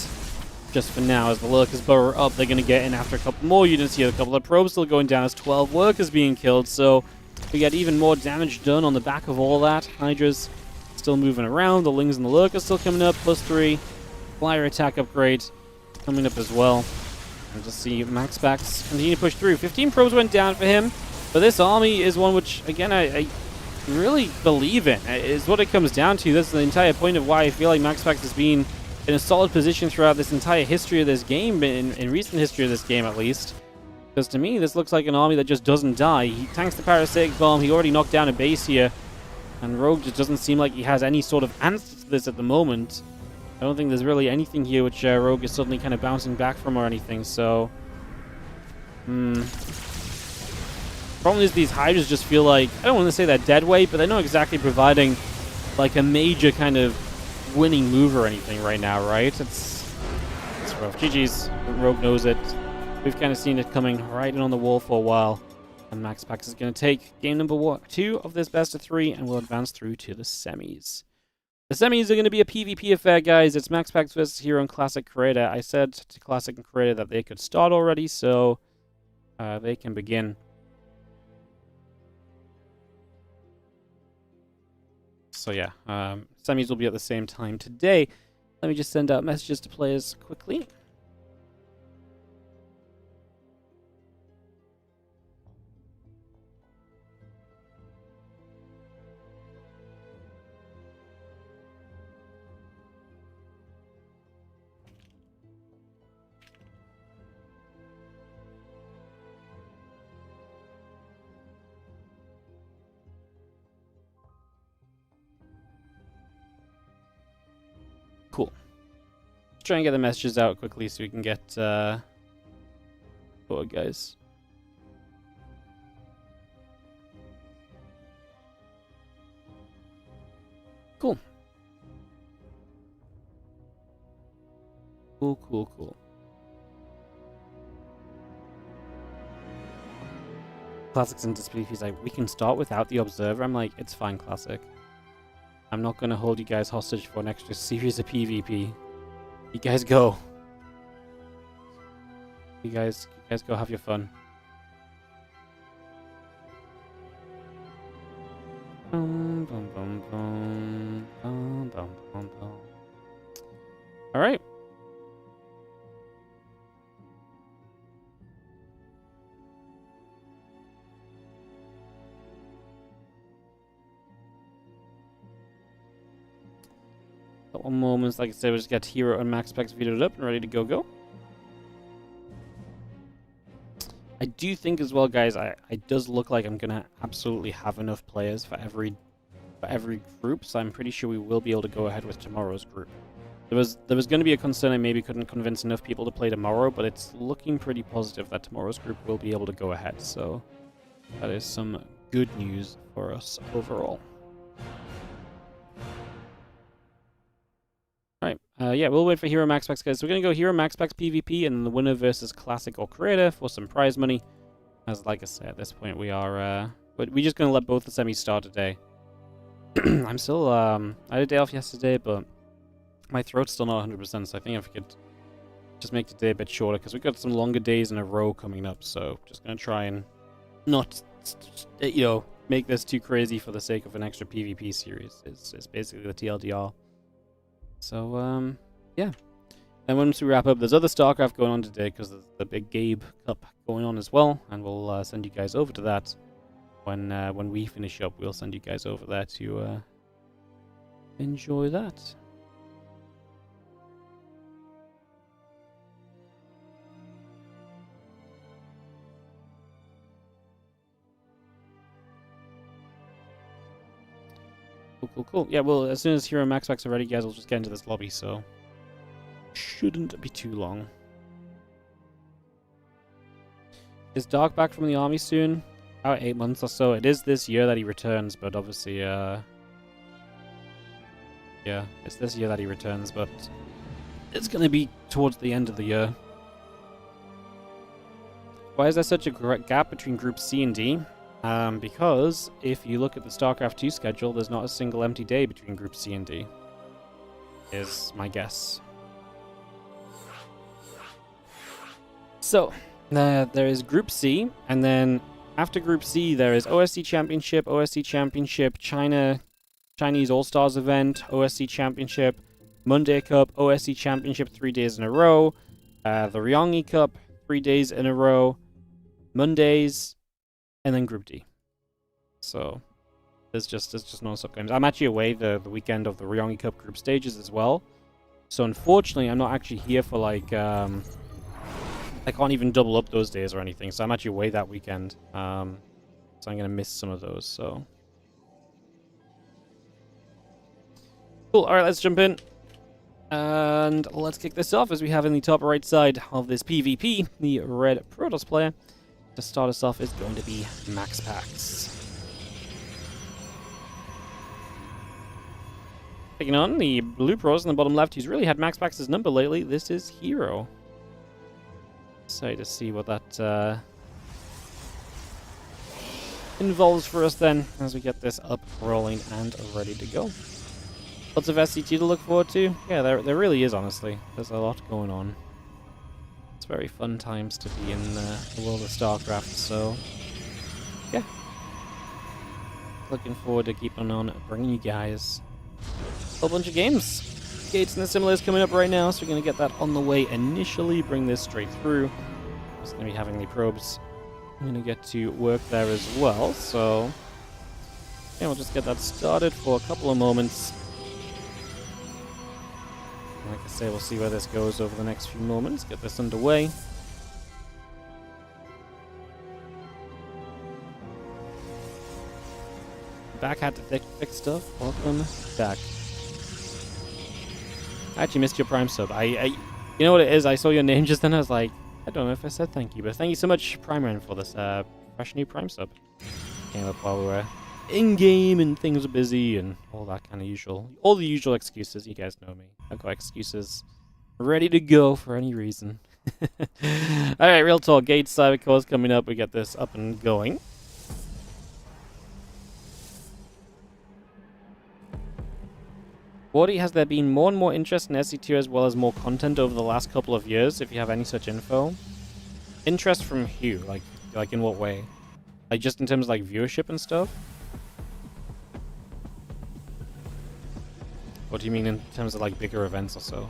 Just for now, as the lurkers burrow up, they're going to get in after a couple more units here. A couple of probes still going down as 12 workers being killed, so we get even more damage done on the back of all that. Hydra's still moving around. The Lings and the lurkers still coming up. +3. Flyer attack upgrade coming up as well. And just see MaxPax continue to push through. 15 probes went down for him, but this army is one which, again, I really believe in. Is what it comes down to. This is the entire point of why I feel like MaxPax has been in a solid position throughout this entire history of this game, in recent history of this game at least. Because to me, this looks like an army that just doesn't die. He tanks the parasitic bomb, he already knocked down a base here, and Rogue just doesn't seem like he has any sort of answer to this at the moment. I don't think there's really anything here which Rogue is suddenly kind of bouncing back from or anything, so... Problem is these Hydras just feel like, I don't want to say they're dead weight, but they're not exactly providing like a major kind of winning move or anything right now, right? It's rough. GG's. Rogue knows it. We've kind of seen it coming right in on the wall for a while. And MaxPax is going to take game number 2 of this best of 3, and we'll advance through to the semis. The semis are going to be a PvP affair, guys. It's MaxPax versus herO and Classic Creator. I said to Classic and Creator that they could start already, so they can begin. So yeah, semis will be at the same time today. Let me just send out messages to players quickly. Cool. Let's try and get the messages out quickly so we can get forward, guys. Cool. Cool. Classic's in disbelief. He's like, we can start without the Observer. I'm like, it's fine, Classic. I'm not going to hold you guys hostage for an extra series of PvP. You guys go. You guys go have your fun. Alright. One moment, like I said, we'll just get herO and MaxPax videoed up and ready to go. I do think as well, guys, it does look like I'm gonna absolutely have enough players for every group, so I'm pretty sure we will be able to go ahead with tomorrow's group. There was going to be a concern I maybe couldn't convince enough people to play tomorrow, but it's looking pretty positive that tomorrow's group will be able to go ahead, so that is some good news for us overall. Alright, yeah, we'll wait for herO MaxPax, guys. So we're going to go herO MaxPax PvP, and then the winner versus Classic or Creator for some prize money. As like I said, at this point we are, but we're just going to let both the semis start today. I'm still, I had a day off yesterday, but my throat's still not 100%, so I think if we could just make the day a bit shorter, because we've got some longer days in a row coming up, so just going to try and not, you know, make this too crazy for the sake of an extra PvP series. It's basically the TLDR. So, yeah. And once we wrap up, there's other StarCraft going on today, because there's the big Gabe Cup going on as well, and we'll send you guys over to that. When we finish up, we'll send you guys over there to enjoy that. Cool. Yeah, well, as soon as herO MaxPax are ready, guys, we'll just get into this lobby, so shouldn't be too long. Is Dark back from the army soon? About 8 months or so. It is this year that he returns, but obviously, yeah, it's this year that he returns, but it's going to be towards the end of the year. Why is there such a gap between Group C and D? Because if you look at the StarCraft 2 schedule, there's not a single empty day between Group C and D, is my guess. So, there is Group C, and then after Group C, there is OSC Championship, Chinese All-Stars event, OSC Championship, Monday Cup, OSC Championship 3 days in a row, the Ryongi Cup 3 days in a row, Mondays, and then Group D. So there's just non-stop games. I'm actually away the weekend of the Ryongi Cup group stages as well. So unfortunately, I'm not actually here for like I can't even double up those days or anything. So I'm actually away that weekend. So I'm gonna miss some of those. So cool. All right, let's jump in. And let's kick this off as we have in the top right side of this PvP, the red Protoss player. To start us off is going to be MaxPax. Taking on the blue pros in the bottom left, who's really had MaxPax's number lately. This is herO. Excited to see what that involves for us then, as we get this up, rolling, and ready to go. Lots of SCT to look forward to. Yeah, there really is, honestly. There's a lot going on. It's very fun times to be in the world of StarCraft, so yeah. Looking forward to keeping on bringing you guys a whole bunch of games. Gates and the Simulators coming up right now, so we're going to get that on the way initially, bring this straight through. Just going to be having the probes. I'm going to get to work there as well, so yeah, we'll just get that started for a couple of moments. Like I say, we'll see where this goes over the next few moments. Get this underway. Back had to fix stuff. Welcome back. I actually missed your Prime sub. You know what it is? I saw your name just then. I was like, I don't know if I said thank you, but thank you so much, Primeran, for this fresh new Prime sub. Came up while we were in-game and things were busy and all that kind of all the usual excuses. You guys know me. I've got excuses ready to go for any reason. Alright, real talk. Gate Cyber Cores coming up. We get this up and going. Wardy, has there been more and more interest in SC2 as well as more content over the last couple of years, if you have any such info? Interest from who? Like in what way? Like just in terms of like viewership and stuff? What do you mean in terms of like bigger events or so?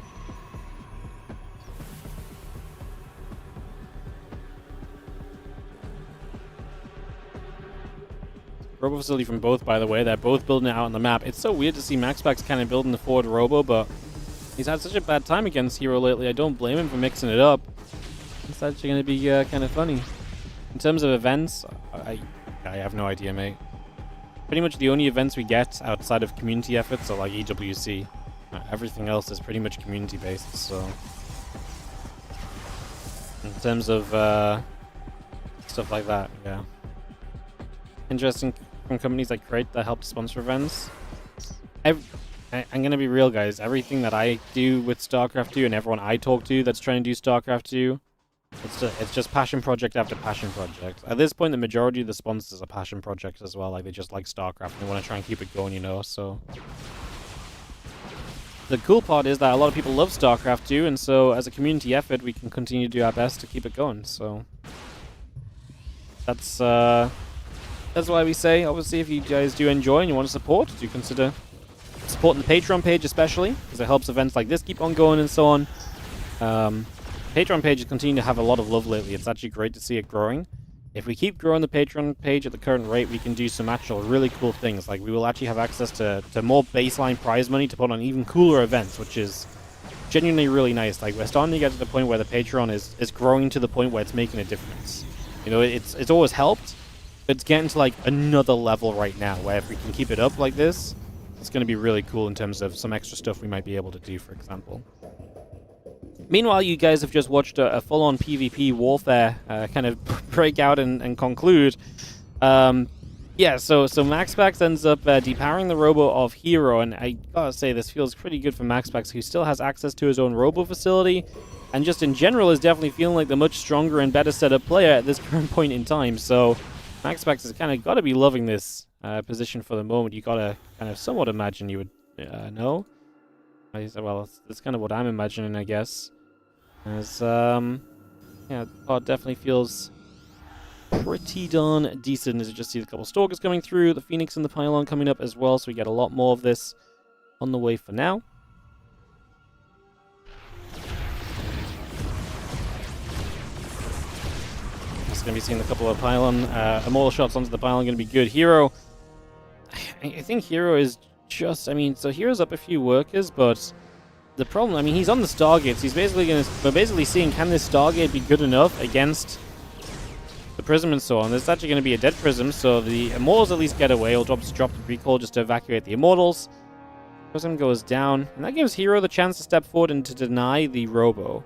Robo facility from both, by the way. They're both building it out on the map. It's so weird to see MaxPax kind of building the forward Robo, but he's had such a bad time against herO lately. I don't blame him for mixing it up. It's actually going to be kind of funny. In terms of events, I have no idea, mate. Pretty much the only events we get outside of community efforts are like EWC. Everything else is pretty much community based, so in terms of stuff like that, yeah. Interesting from companies like Crate that help sponsor events. I'm gonna be real, guys. Everything that I do with StarCraft 2 and everyone I talk to that's trying to do StarCraft 2, it's just passion project after passion project. At this point, the majority of the sponsors are passion projects as well. Like, they just like StarCraft and they want to try and keep it going, you know, so. The cool part is that a lot of people love StarCraft 2, and so as a community effort, we can continue to do our best to keep it going, so. That's why we say, obviously, if you guys do enjoy and you want to support, do consider supporting the Patreon page especially, because it helps events like this keep on going and so on. Patreon page is continuing to have a lot of love lately. It's actually great to see it growing. If we keep growing the Patreon page at the current rate, we can do some actual really cool things. Like, we will actually have access to more baseline prize money to put on even cooler events, which is genuinely really nice. Like, we're starting to get to the point where the Patreon is growing to the point where it's making a difference. You know, it's always helped. It's getting to, like, another level right now, where if we can keep it up like this, it's going to be really cool in terms of some extra stuff we might be able to do, for example. Meanwhile, you guys have just watched a full-on PvP warfare kind of break out and conclude. Yeah, so MaxPax ends up depowering the Robo of herO, and I gotta say, this feels pretty good for MaxPax, who still has access to his own Robo facility, and just in general is definitely feeling like the much stronger and better set up player at this current point in time. So MaxPax has kind of got to be loving this position for the moment. You got to kind of somewhat imagine you would know. Well, that's kind of what I'm imagining, I guess. As, yeah, the pod definitely feels pretty darn decent. As you just see a couple Stalkers coming through, the Phoenix and the Pylon coming up as well, so we get a lot more of this on the way for now. Just going to be seeing a couple of Pylon, Immortal shots onto the Pylon, going to be good. herO, I think herO is just, I mean, so hero's up a few workers, but the problem, I mean, he's on the Stargates. He's basically going to, we're basically seeing, can this Stargate be good enough against the Prism and so on? There's actually going to be a dead Prism, so the Immortals at least get away. He'll drop the recall just to evacuate the Immortals. Prism goes down, and that gives herO the chance to step forward and to deny the Robo.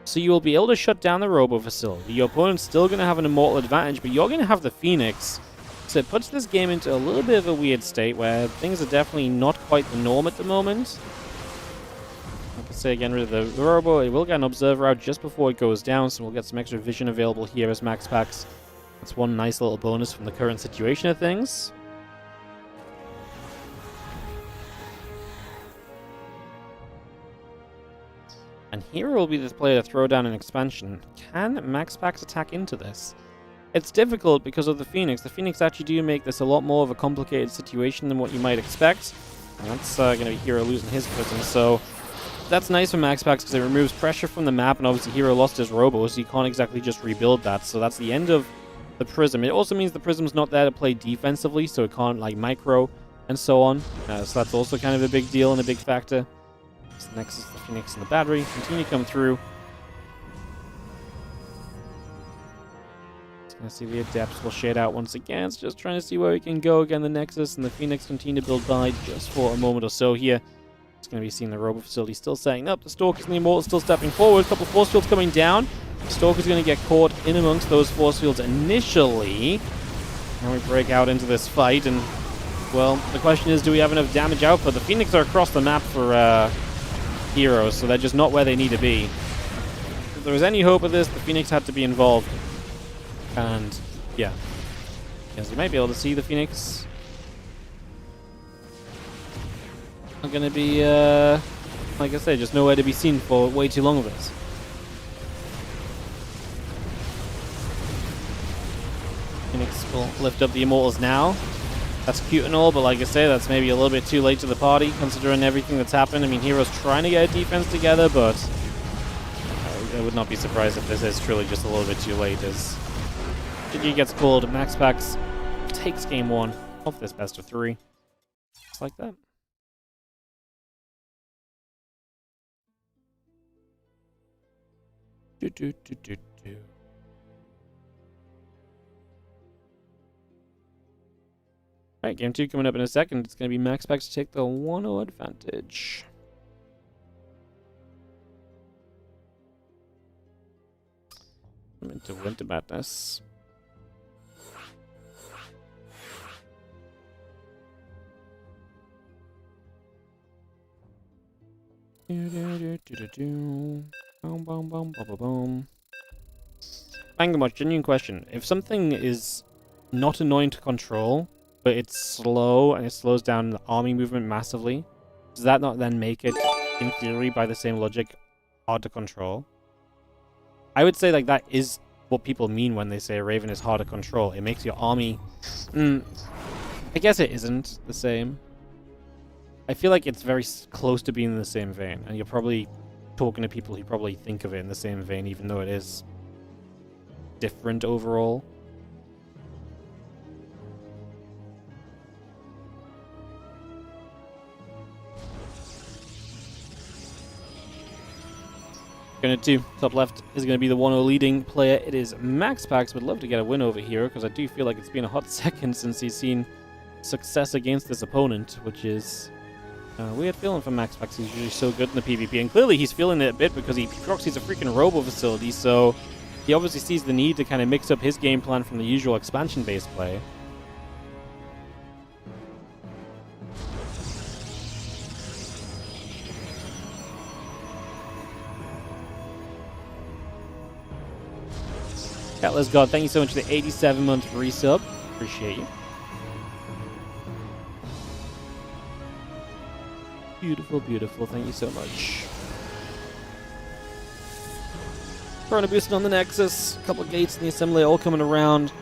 So you will be able to shut down the Robo facility. Your opponent's still going to have an Immortal advantage, but you're going to have the Phoenix. So it puts this game into a little bit of a weird state where things are definitely not quite the norm at the moment. Like I say, getting rid of the Robo, it will get an Observer out just before it goes down, so we'll get some extra vision available here as MaxPax. That's one nice little bonus from the current situation of things. And herO will be the player to throw down an expansion. Can MaxPax attack into this? It's difficult because of the Phoenix. The Phoenix actually do make this a lot more of a complicated situation than what you might expect. And that's going to be herO losing his Prism, so that's nice for MaxPax because it removes pressure from the map, and obviously herO lost his Robo, so you can't exactly just rebuild that. So that's the end of the Prism. It also means the Prism's not there to play defensively, so it can't like micro and so on. So that's also kind of a big deal and a big factor. Next is the Phoenix and the battery. Continue to come through. Just gonna see the Adepts will shade out once again. It's just trying to see where we can go again. The Nexus and the Phoenix continue to build by just for a moment or so here. It's gonna be seeing the Robo facility still setting up. The Stalkers and the Immortals still stepping forward. A couple of force fields coming down. The Stalker's gonna get caught in amongst those force fields initially. Now we break out into this fight, and well, the question is, do we have enough damage output? The Phoenix are across the map for herO, so they're just not where they need to be. If there was any hope of this, the Phoenix had to be involved. And, yeah. Yes, you might be able to see the Phoenix. Not gonna be, like I said, just nowhere to be seen for way too long of this. Phoenix will lift up the Immortals now. That's cute and all, but like I say, that's maybe a little bit too late to the party, considering everything that's happened. I mean, herO's trying to get a defense together, but I would not be surprised if this is truly just a little bit too late, as GG gets called. MaxPax takes game one of this best of three. Just like that. Alright, game two coming up in a second. It's going to be MaxPax to take the 1-0 advantage. I'm into Winter Madness. Bangamuch, genuine question. If something is not annoying to control, but it's slow and it slows down the army movement massively, does that not then make it, in theory, by the same logic, hard to control? I would say like that is what people mean when they say Raven is hard to control. It makes your army... I guess it isn't the same. I feel like it's very close to being in the same vein, and you're probably talking to people who probably think of it in the same vein, even though it is different overall. Going to top left is going to be the 1-0 leading player. It is MaxPax. Would love to get a win over here, because I do feel like it's been a hot second since he's seen success against this opponent, which is a weird feeling for MaxPax. He's usually so good in the PvP, and clearly he's feeling it a bit because he proxies a freaking Robo facility, so he obviously sees the need to kind of mix up his game plan from the usual expansion-based play. Cutler's God, thank you so much for the 87-month resub. Appreciate you. Beautiful, beautiful. Thank you so much. Chrono boosting on the Nexus. A couple of gates in the assembly all coming around.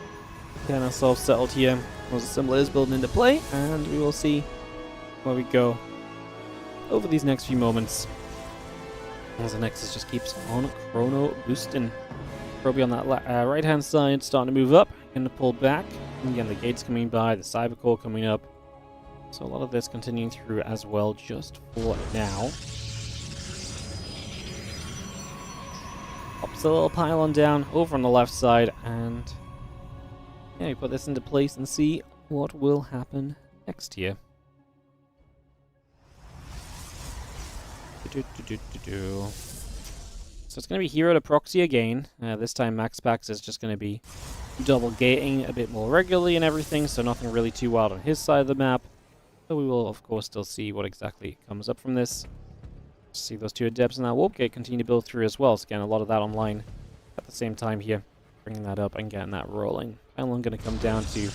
Getting ourselves settled here. Those assemblers building into play, and we will see where we go over these next few moments. As the Nexus just keeps on chrono boosting. Probably on that right hand side, starting to move up, going to pull back. And again, the gates coming by, the Cybercore coming up. So a lot of this continuing through as well, just for now. Pops a little pylon down over on the left side, and yeah, we put this into place and see what will happen next here. So it's going to be herO to proxy again. This time MaxPax is just going to be double gating a bit more regularly and everything, so nothing really too wild on his side of the map. So we will, of course, still see what exactly comes up from this. See those two adepts in that warp gate continue to build through as well. So again, a lot of that online at the same time here. Bringing that up and getting that rolling. Pylon going to come down to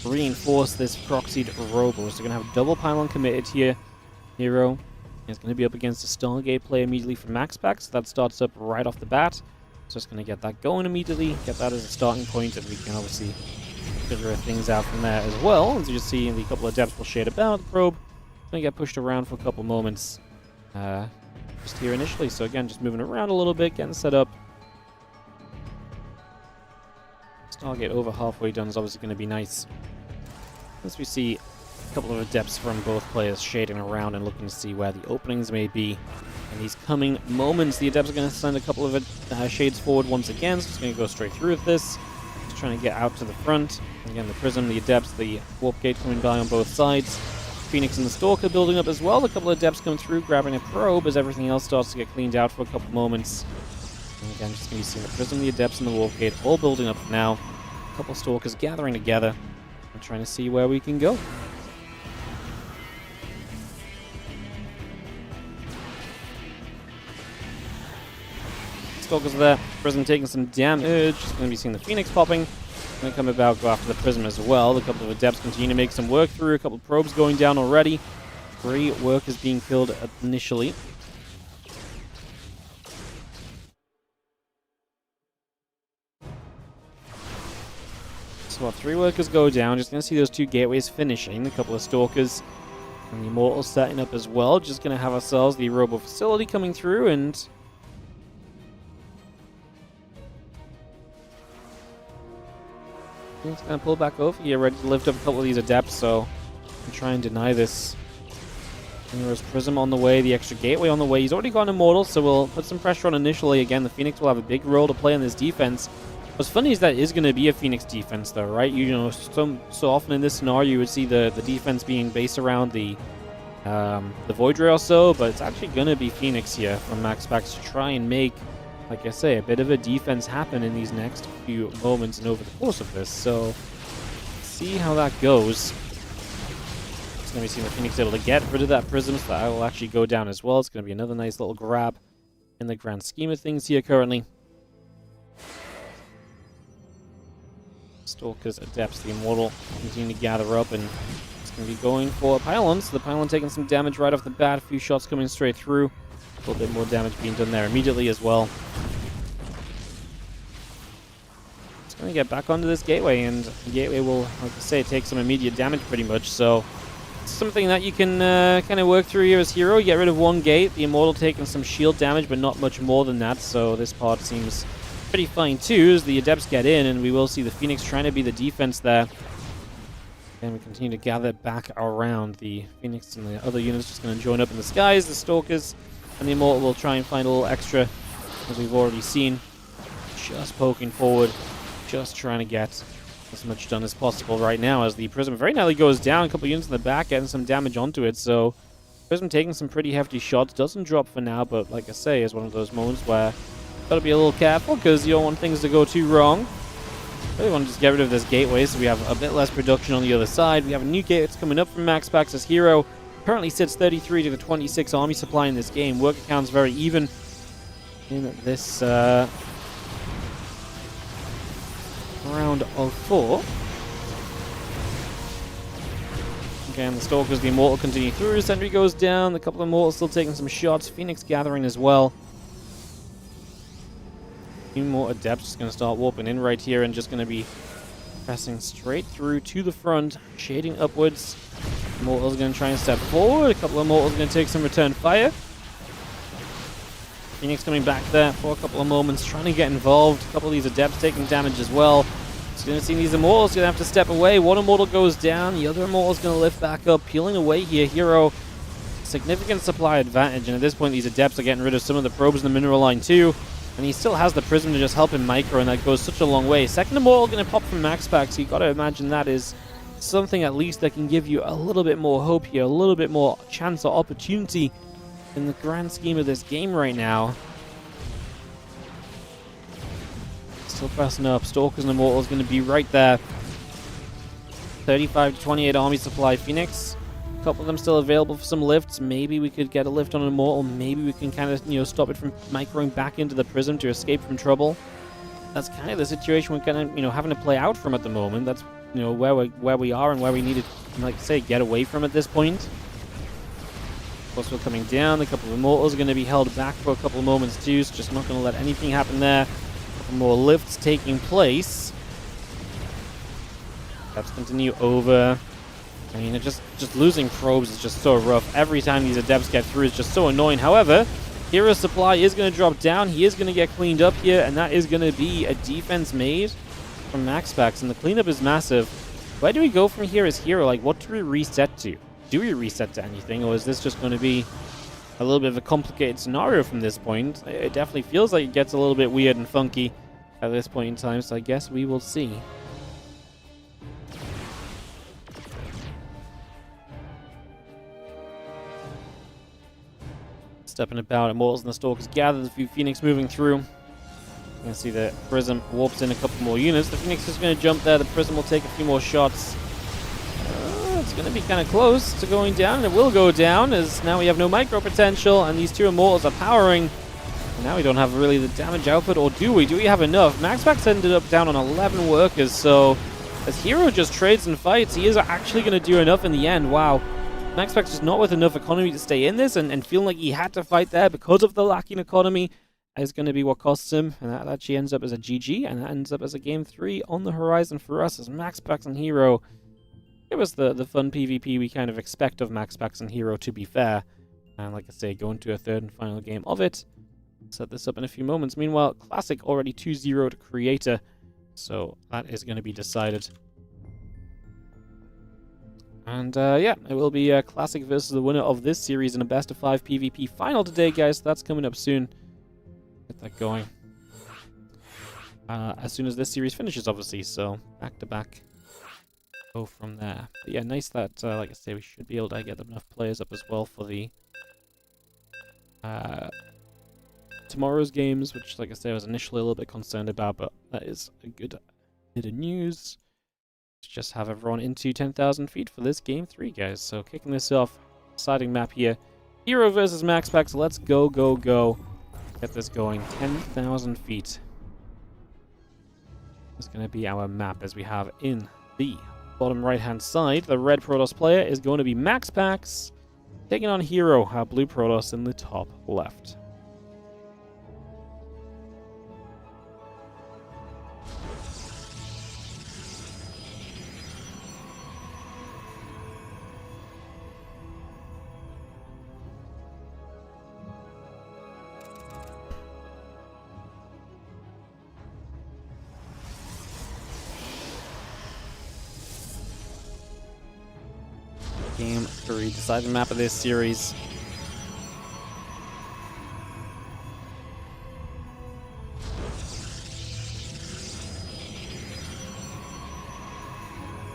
reinforce this proxied robo. So we're going to have double pylon committed here. herO is going to be up against a Stargate play immediately from MaxPax. So that starts up right off the bat. So it's going to get that going immediately. Get that as a starting point, and we can obviously figure things out from there as well. As you just see, the couple of adepts will shade about. The probe is going to get pushed around for a couple moments. Just here initially. So again, just moving around a little bit, getting set up. Stargate over halfway done is obviously going to be nice. As we see a couple of adepts from both players shading around and looking to see where the openings may be. In these coming moments, the adepts are going to send a couple of shades forward once again, so it's going to go straight through with this. Just trying to get out to the front. Again, the Prism, the adepts, the warp gate coming by on both sides. Phoenix and the Stalker building up as well. A couple of adepts come through, grabbing a probe as everything else starts to get cleaned out for a couple moments. And again, just going to be seeing the Prism, the adepts, and the warp gate all building up now. A couple of Stalkers gathering together and trying to see where we can go. Stalkers are there. Prism taking some damage. Just going to be seeing the Phoenix popping. Going to come about, go after the Prism as well. A couple of adepts continue to make some work through. A couple of probes going down already. 3 workers being killed initially. So 3 workers go down. Just going to see those 2 gateways finishing. A couple of Stalkers and the Immortals setting up as well. Just going to have ourselves the Robo facility coming through, and it's going to pull back over here, ready to lift up a couple of these adepts, so try and deny this. There's Prism on the way, the extra gateway on the way. He's already got an Immortal, so we'll put some pressure on initially. Again, the Phoenix will have a big role to play in this defense. What's funny is that is going to be a Phoenix defense, though, right? You know, so often in this scenario, you would see the defense being based around the Void Ray or so, but it's actually going to be Phoenix here from MaxPax to try and make, like I say, a bit of a defense happen in these next few moments and over the course of this. So, see how that goes. It's going to be seeing the Phoenix able to get rid of that Prism, so that will actually go down as well. It's going to be another nice little grab in the grand scheme of things here currently. Stalkers, Adepts, the Immortal continue to gather up, and it's going to be going for Pylons. The Pylon taking some damage right off the bat, a few shots coming straight through. A little bit more damage being done there immediately as well. It's going to get back onto this gateway, and the gateway will, like I say, take some immediate damage pretty much. So it's something that you can kind of work through here as herO. You get rid of 1 gate, the Immortal taking some shield damage, but not much more than that. So this part seems pretty fine too as the Adepts get in, and we will see the Phoenix trying to be the defense there. And we continue to gather back around. The Phoenix and the other units just going to join up in the skies. The Stalkers and the Immortal will try and find a little extra, as we've already seen. Just poking forward, just trying to get as much done as possible right now as the Prism very nearly goes down. A couple units in the back getting some damage onto it, so Prism taking some pretty hefty shots. Doesn't drop for now, but like I say, is one of those moments where you've got to be a little careful because you don't want things to go too wrong. Really want to just get rid of this gateway so we have a bit less production on the other side. We have a new gate that's coming up from MaxPax as herO currently sits 33 to the 26 army supply in this game. Worker count's very even in this round of 4. Again, the Stalkers, the Immortal continue through. Sentry goes down. A couple of Immortals still taking some shots. Phoenix gathering as well. A few more Adepts just going to start warping in right here and just going to be pressing straight through to the front, shading upwards. Immortals going to try and step forward. A couple of Immortals going to take some return fire. Phoenix coming back there for a couple of moments, trying to get involved. A couple of these Adepts taking damage as well. It's going to see these Immortals going to have to step away. One Immortal goes down. The other Immortal's going to lift back up, peeling away here. herO, significant supply advantage. And at this point, these Adepts are getting rid of some of the probes in the mineral line too. And he still has the Prism to just help him micro, and that goes such a long way. Second Immortal going to pop from MaxPax, so you got to imagine that is something at least that can give you a little bit more hope here, a little bit more chance or opportunity in the grand scheme of this game right now. Still pressing up. Stalkers and Immortals going to be right there. 35 to 28 army supply. Phoenix, a couple of them still available for some lifts. Maybe we could get a lift on an Immortal. Maybe we can kind of, stop it from microing back into the Prism to escape from trouble. That's kind of the situation we're kind of, having to play out from at the moment. That's, where we are and where we need to, like I say, get away from at this point. Of course, we're coming down. A couple of Immortals are going to be held back for a couple of moments too, so just not going to let anything happen there. A couple more lifts taking place. Let's continue over. I mean, just losing probes is just so rough. Every time these Adepts get through is just so annoying. However, hero's supply is going to drop down. He is going to get cleaned up here, and that is going to be a defense made from MaxPax, and the cleanup is massive. Where do we go from here as herO? Like, what do we reset to? Do we reset to anything, or is this just going to be a little bit of a complicated scenario from this point? It definitely feels like it gets a little bit weird and funky at this point in time, so I guess we will see. Stepping about, Immortals and the Stalkers gathered, a few Phoenix moving through. You can see the Prism warps in a couple more units. The Phoenix is going to jump there. The Prism will take a few more shots. It's going to be kind of close to going down, and it will go down, as now we have no micro potential, and these two Immortals are powering. And now we don't have really the damage output, or do we? Do we have enough? MaxPax ended up down on 11 workers, so as herO just trades and fights, he is actually going to do enough in the end. Wow. MaxPax is not with enough economy to stay in this, and feeling like he had to fight there because of the lacking economy is going to be what costs him, and that actually ends up as a GG, and that ends up as a game 3 on the horizon for us as MaxPax and herO. It was the fun PvP we kind of expect of MaxPax and herO, to be fair. And like I say, going to a third and final game of it. Set this up in a few moments. Meanwhile, Classic already 2-0 to Creator, so that is going to be decided. And yeah, it will be Classic versus the winner of this series in a best of 5 PvP final today, guys. So that's coming up soon. Get that going. As soon as this series finishes, obviously. So back to back. Go from there. But yeah, nice that, like I say, we should be able to get enough players up as well for the tomorrow's games, which, like I say, I was initially a little bit concerned about, but that is a good bit of news. Let's just have everyone into 10,000 feet for this game 3, guys. So kicking this off, deciding map here. herO versus MaxPax. Let's go, go, go. Get this going. 10,000 feet. It's going to be our map as we have in the bottom right-hand side. The red Protoss player is going to be MaxPax, taking on herO, our blue Protoss in the top left. Game 3, deciding map of this series.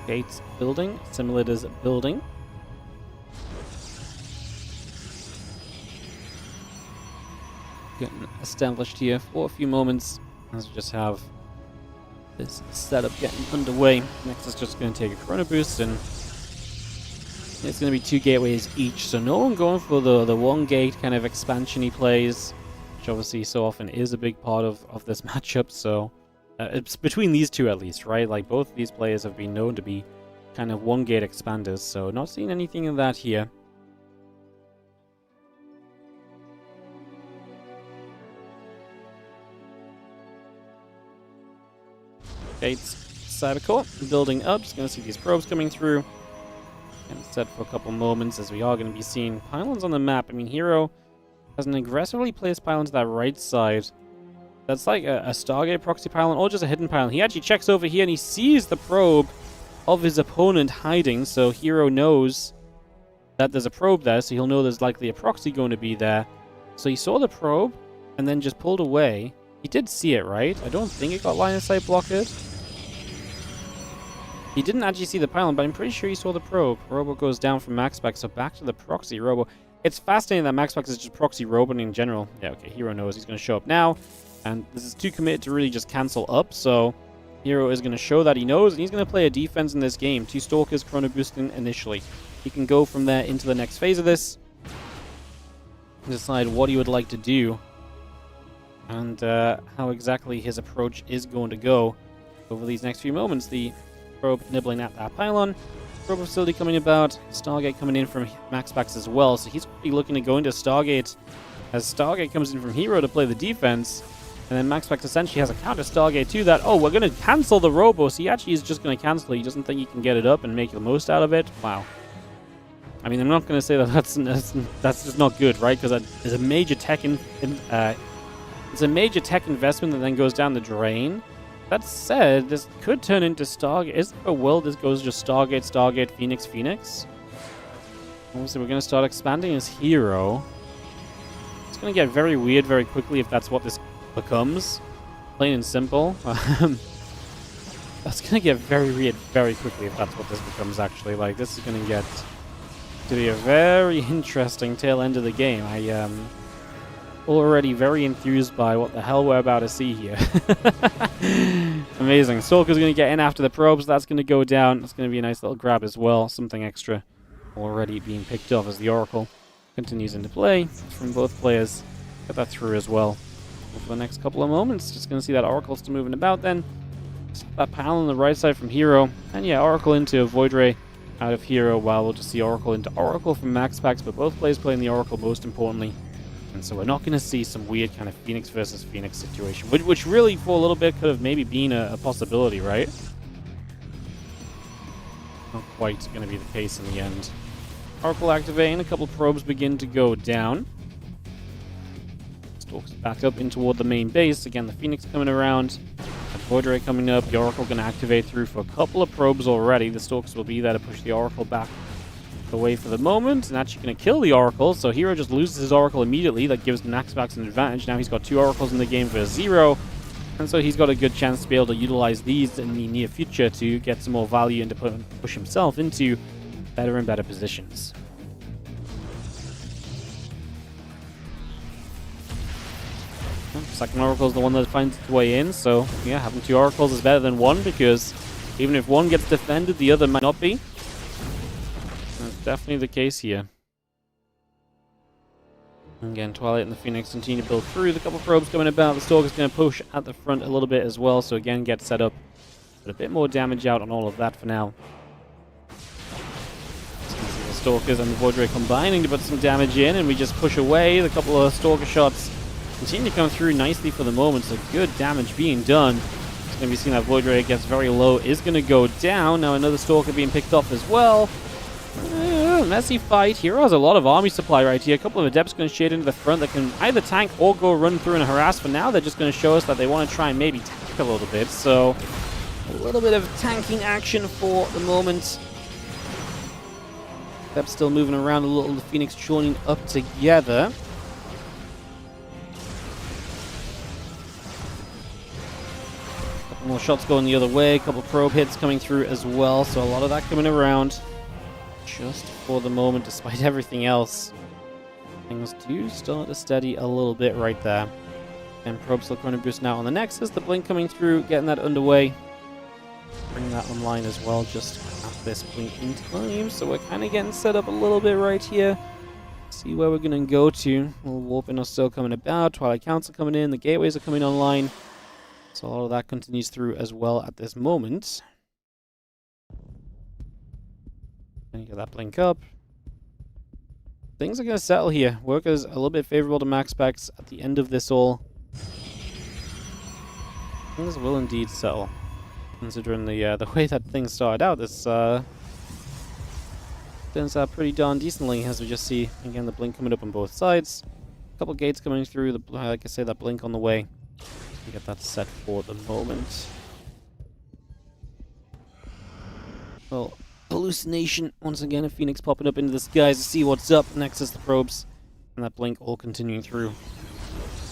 Gates building, simulators building. Getting established here for a few moments. Let's just have this setup getting underway. Next is just going to take a Chrono Boost, and it's going to be 2 gateways each, so no one going for the one gate kind of expansion he plays, which obviously so often is a big part of this matchup. So it's between these two at least, right? Like, both of these players have been known to be kind of one gate expanders, so not seeing anything of that here. Gates, cybercore, building up. Just gonna see these probes coming through. And set for a couple moments as we are going to be seeing pylons on the map. I mean, herO has an aggressively placed pylon to that right side. That's like a Stargate proxy pylon or just a hidden pylon. He actually checks over here and he sees the probe of his opponent hiding. So herO knows that there's a probe there, so he'll know there's likely a proxy going to be there. So he saw the probe and then just pulled away. He did see it, right? I don't think it got line of sight blocked. He didn't actually see the pylon, but I'm pretty sure he saw the probe. Robo goes down from MaxPax, so back to the proxy Robo. It's fascinating that MaxPax is just proxy Robo in general. Yeah, okay, herO knows he's going to show up now. And this is too committed to really just cancel up, so herO is going to show that he knows, and he's going to play a defense in this game. 2 Stalkers, Chrono Boosting initially. He can go from there into the next phase of this. And decide what he would like to do. And how exactly his approach is going to go over these next few moments. The probe nibbling at that pylon. Probe facility coming about. Stargate coming in from MaxPax as well. So he's going to be looking to go into Stargate as Stargate comes in from herO to play the defense. And then MaxPax essentially has a counter Stargate to that. Oh, we're going to cancel the Robo. So he actually is just going to cancel it. He doesn't think he can get it up and make the most out of it. Wow. I mean, I'm not going to say that that's just not good, right? Because there's a major tech it's a major tech investment that then goes down the drain. That said, this could turn into Stargate. Is there a world this goes just Stargate, Stargate, Phoenix, Phoenix? Obviously, we're going to start expanding as herO. It's going to get very weird very quickly if that's what this becomes. Plain and simple. That's going to get very weird very quickly if that's what this becomes, actually. Like, this is going to get to be a very interesting tail end of the game. I am already very enthused by what the hell we're about to see here. Amazing. Stalker's going to get in after the probes. That's going to go down. That's going to be a nice little grab as well. Something extra already being picked up as the Oracle continues into play from both players. Get that through as well. For the next couple of moments, just going to see that Oracle still moving about then. That panel on the right side from herO. And yeah, Oracle into Void Ray out of herO, while we'll just see Oracle into Oracle from MaxPax, but both players playing the Oracle most importantly. And so we're not going to see some weird kind of Phoenix versus Phoenix situation, which really for a little bit could have maybe been a possibility, right? Not quite going to be the case in the end. Oracle activating, a couple probes begin to go down. Stalks back up in toward the main base. Again, the Phoenix coming around. Void Ray coming up. The Oracle going to activate through for a couple of probes already. The Stalks will be there to push the Oracle back away for the moment, and actually going to kill the Oracle. So herO just loses his Oracle immediately. That gives MaxPax an advantage. Now he's got 2 Oracles in the game for 0, and so he's got a good chance to be able to utilize these in the near future to get some more value and to push himself into better and better positions. Second Oracle is the one that finds its way in, so yeah, having 2 Oracles is better than 1, because even if one gets defended, the other might not be. That's definitely the case here. Again, Twilight and the Phoenix continue to build through. The couple probes coming about. The Stalker's going to push at the front a little bit as well, so again, get set up. Put a bit more damage out on all of that for now. The Stalkers and the Void Ray combining to put some damage in, and we just push away. The couple of Stalker shots continue to come through nicely for the moment, so good damage being done. It's going to be seen that Void Ray gets very low, is going to go down. Now another Stalker being picked off as well. Messy fight. herO has a lot of army supply right here. A couple of Adepts going to shade into the front that can either tank or go run through and harass. For now, they're just going to show us that they want to try and maybe tank a little bit. So, a little bit of tanking action for the moment. Adepts still moving around a little. The Phoenix joining up together. Couple more shots going the other way. A couple of probe hits coming through as well. So, a lot of that coming around. Just for the moment, despite everything else, things do start to steady a little bit right there. And probe still going to boost now on the Nexus. The blink coming through, getting that underway. Bring that online as well, just at this point in time. So we're kind of getting set up a little bit right here. See where we're going to go to. Warping are still coming about. Twilight Council coming in. The gateways are coming online. So all of that continues through as well at this moment. And get that blink up. Things are going to settle here. Workers a little bit favorable to MaxPax at the end of this all. Things will indeed settle. Considering the way that things started out, this turns out pretty darn decently, as we just see, again, the blink coming up on both sides. A couple gates coming through, like I say, that blink on the way. We get that set for the moment. Well, hallucination, once again, a phoenix popping up into the skies to see what's up. Next is the probes, and that blink all continuing through.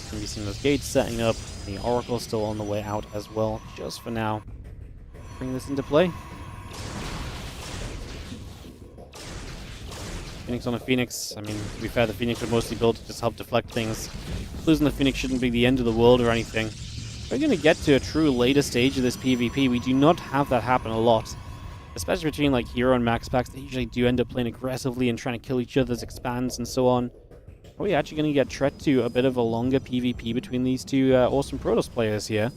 Can be seeing those gates setting up. The oracle still on the way out as well, just for now. Bring this into play. Phoenix on a Phoenix. I mean, to be fair, the Phoenix would mostly build to just help deflect things. Losing the Phoenix shouldn't be the end of the world or anything. We're going to get to a true later stage of this PvP. We do not have that happen a lot. Especially between like herO and MaxPax, they usually do end up playing aggressively and trying to kill each other's expands and so on. Are we actually going to get tread to a bit of a longer PvP between these two awesome Protoss players here?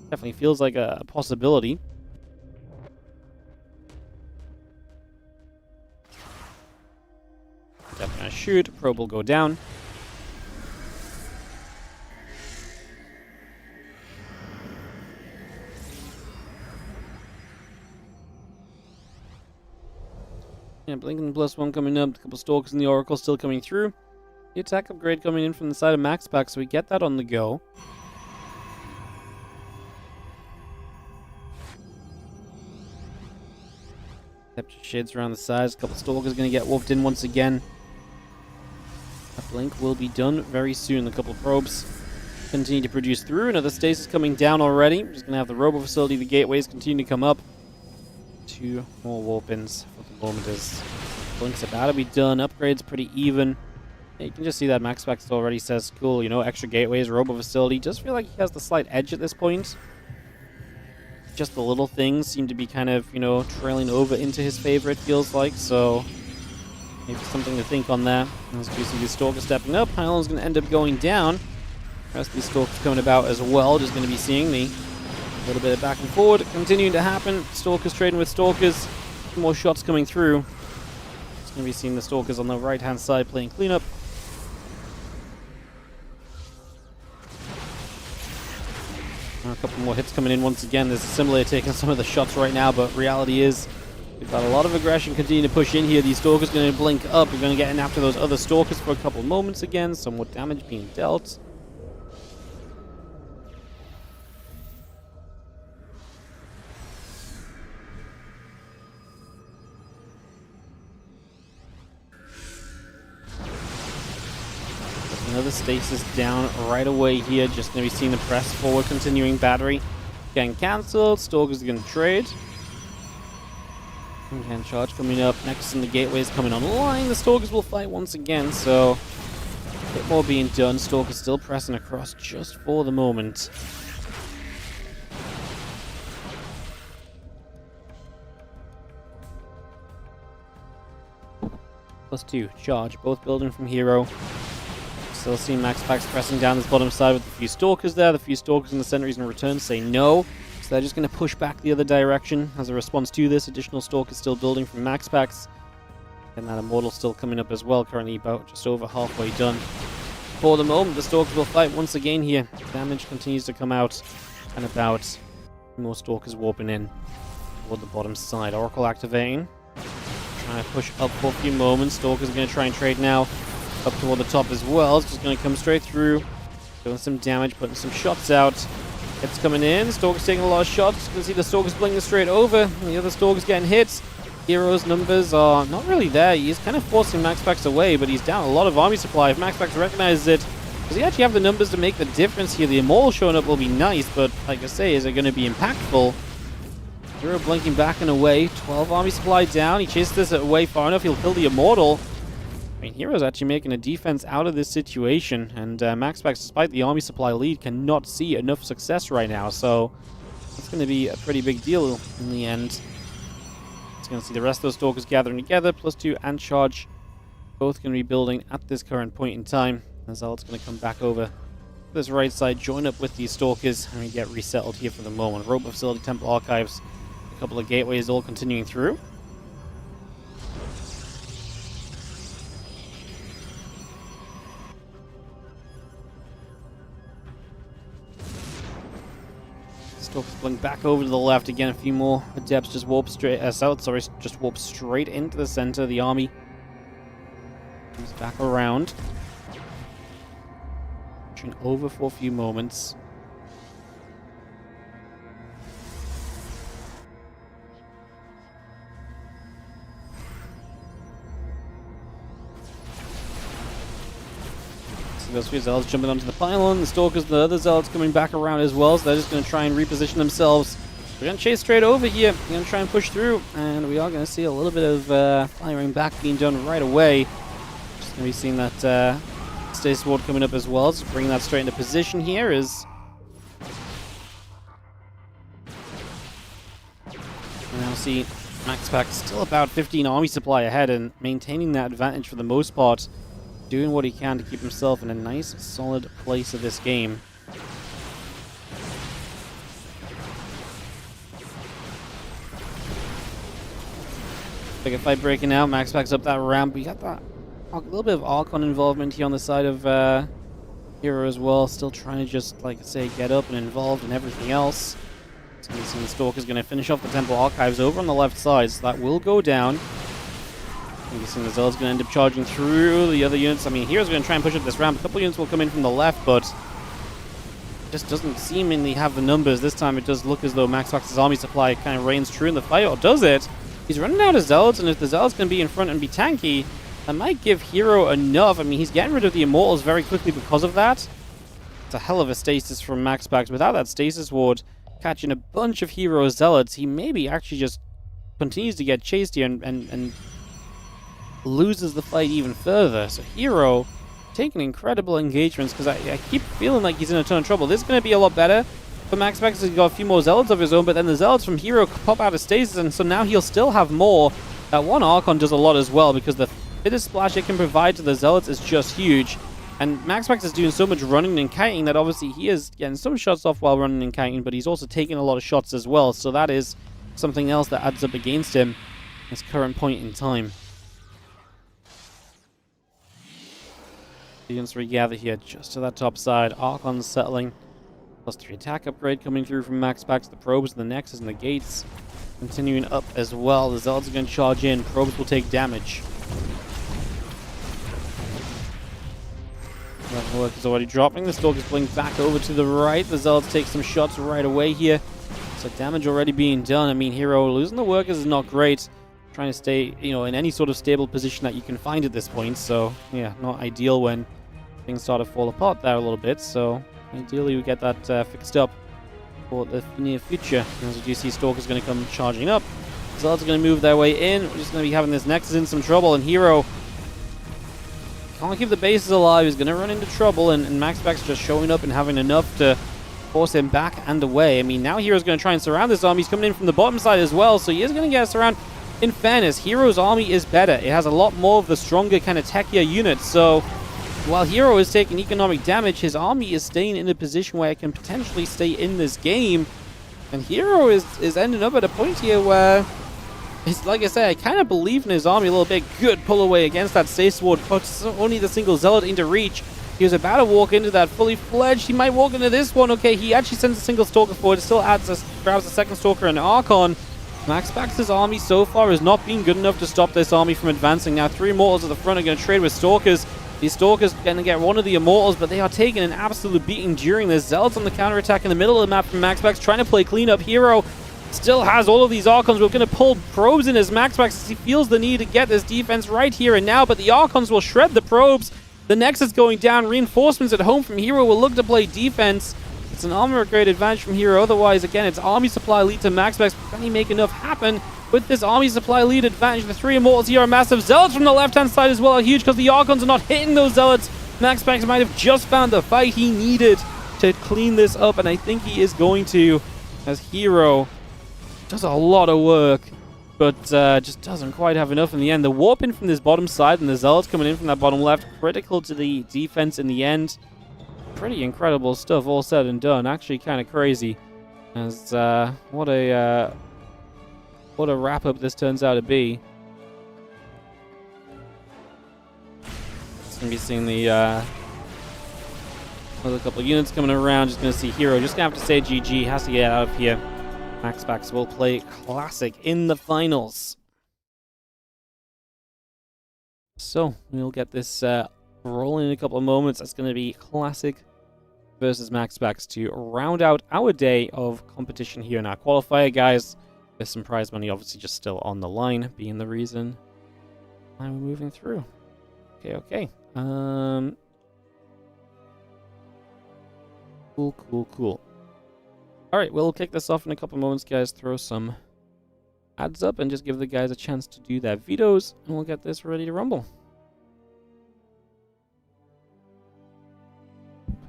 Definitely feels like a possibility. Definitely gonna shoot. Probe will go down. Yeah, Blinking +1 coming up. A couple Stalkers and the Oracle still coming through. The attack upgrade coming in from the side of MaxPax, so we get that on the go. Capture shades around the sides. A couple Stalkers going to get wolfed in once again. That blink will be done very soon. A couple probes continue to produce through. Another stasis coming down already. We're just going to have the robo facility. The gateways continue to come up. 2 more warp-ins for the moment as blink's about to be done. Upgrades pretty even. Yeah, you can just see that MaxPax already says, cool, you know, extra gateways, robo facility. Does feel like he has the slight edge at this point. Just the little things seem to be kind of, you know, trailing over into his favor, it feels like, so maybe something to think on that. As we see the Stalker stepping up, Pylon's going to end up going down. The rest of these Stalkers coming about as well, just going to be seeing the little bit of back and forward continuing to happen. Stalkers trading with Stalkers, more shots coming through. Just going to be seeing the Stalkers on the right-hand side playing cleanup. A couple more hits coming in once again. There's a Assimilator taking some of the shots right now, but reality is we've got a lot of aggression continuing to push in here. These Stalkers going to blink up. We're going to get in after those other Stalkers for a couple moments again. Some more damage being dealt. Another stasis down right away here. Just going to be seeing the press forward, continuing battery. Getting cancelled. Stalkers are going to trade. And charge coming up. Next in the gateways coming online. The Stalkers will fight once again, so a bit more being done. Stalkers still pressing across just for the moment. +2 charge, both building from herO. Still seeing MaxPax pressing down this bottom side with a few Stalkers there. The few Stalkers in the sentries in return say no. So they're just going to push back the other direction as a response to this. Additional Stalkers still building from MaxPax. And that Immortal still coming up as well. Currently about just over halfway done. For the moment, the Stalkers will fight once again here. Damage continues to come out and about. More Stalkers warping in toward the bottom side. Oracle activating. Trying to push up for a few moments. Stalkers are going to try and trade now. Up toward the top as well. It's just going to come straight through. Doing some damage, putting some shots out. Hits coming in. Stalkers taking a lot of shots. You can see the Stalkers blinking straight over. And the other Stalkers getting hits. herO's numbers are not really there. He's kind of forcing MaxPax away, but he's down a lot of army supply. If MaxPax recognizes it, does he actually have the numbers to make the difference here? The Immortal showing up will be nice, but like I say, is it going to be impactful? herO blinking back and away. 12 army supply down. He chases this away far enough. He'll kill the Immortal. I mean, herO's actually making a defense out of this situation, and MaxPax, despite the army supply lead, cannot see enough success right now, so it's going to be a pretty big deal in the end. It's going to see the rest of those Stalkers gathering together, +2 and charge, both going to be building at this current point in time. Zealot's going to come back over to this right side, join up with these Stalkers, and we get resettled here for the moment. Robo Facility, Temple Archives, a couple of gateways all continuing through. Stalker's blink back over to the left again. A few more Adepts just warp straight south. Sorry, just warp straight into the center of the army. Comes back around. Pushing over for a few moments. So those few Zealots jumping onto the pylon. The Stalkers, the other Zealots coming back around as well. So they're just going to try and reposition themselves. We're going to chase straight over here. We're going to try and push through. And we are going to see a little bit of firing back being done right away. Just going to be seeing that Stasis Ward coming up as well. So bringing that straight into position here is... We now see MaxPax still about 15 army supply ahead and maintaining that advantage for the most part. Doing what he can to keep himself in a nice, solid place of this game. Big a fight breaking out. MaxPax up that ramp. We got that a little bit of Archon involvement here on the side of herO as well. Still trying to just, like I say, get up and involved in everything else. So the Stalker's going to finish off the Temple Archives over on the left side. So that will go down. I'm guessing the Zealot's going to end up charging through the other units. I mean, hero's going to try and push up this ramp. A couple units will come in from the left, but just doesn't seemingly have the numbers. This time it does look as though MaxPax's army supply kind of reigns true in the fight, or does it? He's running out of Zealots, and if the Zealots can be in front and be tanky, that might give herO enough. I mean, he's getting rid of the Immortals very quickly because of that. It's a hell of a stasis from MaxPax. Without that stasis ward catching a bunch of herO Zealots, he maybe actually just continues to get chased here and loses the fight even further. So herO taking incredible engagements, because I keep feeling like he's in a ton of trouble. This is going to be a lot better for MaxPax. He's got a few more Zealots of his own, but then the Zealots from herO pop out of stasis, and so now he'll still have more. That one Archon does a lot as well, because the bit of splash it can provide to the Zealots is just huge. And MaxPax is doing so much running and kiting that obviously he is getting some shots off while running and kiting, but he's also taking a lot of shots as well. So that is something else that adds up against him at this current point in time. Units regather here just to that top side. Archon settling. +3 attack upgrade coming through from MaxPax. The probes, the nexus, and the gates continuing up as well. The Zealots are going to charge in. Probes will take damage. That work is already dropping. The Stalkers blink back over to the right. The Zealots take some shots right away here. So damage already being done. I mean, herO losing the workers is not great. Trying to stay, you know, in any sort of stable position that you can find at this point. So, yeah, not ideal when things start to fall apart there a little bit. So, ideally we get that fixed up for the near future. As you do see, Stalker's going to come charging up. Zealots are going to move their way in. We're just going to be having this Nexus in some trouble, and herO can't keep the bases alive. He's going to run into trouble, and MaxPax just showing up and having enough to force him back and away. I mean, now herO's going to try and surround this army. He's coming in from the bottom side as well, so he is going to get us around. In fairness, herO's army is better. It has a lot more of the stronger kind of techier units, so while herO is taking economic damage, his army is staying in a position where it can potentially stay in this game. And herO is ending up at a point here where, it's like I say, I kind of believe in his army a little bit. Good pull away against that Stasis Ward, puts only the single Zealot into reach. He was about to walk into that fully fledged. He might walk into this one. Okay, he actually sends a single Stalker forward. It still grabs a second Stalker and Archon. MaxPax's army so far has not been good enough to stop this army from advancing. Now 3 Immortals at the front are going to trade with Stalkers. These Stalkers are going to get one of the Immortals, but they are taking an absolute beating during this. Zealots on the counterattack in the middle of the map from MaxPax, trying to play cleanup. herO still has all of these Archons. We're going to pull probes in as MaxPax as he feels the need to get this defense right here and now, but the Archons will shred the probes. The Nexus going down. Reinforcements at home from herO will look to play defense. It's an armor upgrade advantage from herO. Otherwise, again, it's army supply lead to MaxPax. Can he make enough happen with this army supply lead advantage? The 3 Immortals here are massive. Zealots from the left-hand side as well are huge because the Archons are not hitting those Zealots. MaxPax might have just found the fight he needed to clean this up, and I think he is going to, as herO does a lot of work, but just doesn't quite have enough in the end. The warp in from this bottom side and the Zealots coming in from that bottom left, critical to the defense in the end. Pretty incredible stuff all said and done. Actually kind of crazy. As what a wrap-up this turns out to be. It's going to be seeing the There's a couple units coming around. Just going to see herO. Just going to have to say GG. Has to get out of here. MaxPax will play Classic in the finals. So, we'll get this rolling in a couple of moments. That's going to be Classic versus MaxPax to round out our day of competition here in our qualifier, guys. There's some prize money obviously just still on the line, being the reason I'm moving through. Okay. Cool. Alright, we'll kick this off in a couple moments, guys. Throw some ads up and just give the guys a chance to do their vetoes, and we'll get this ready to rumble.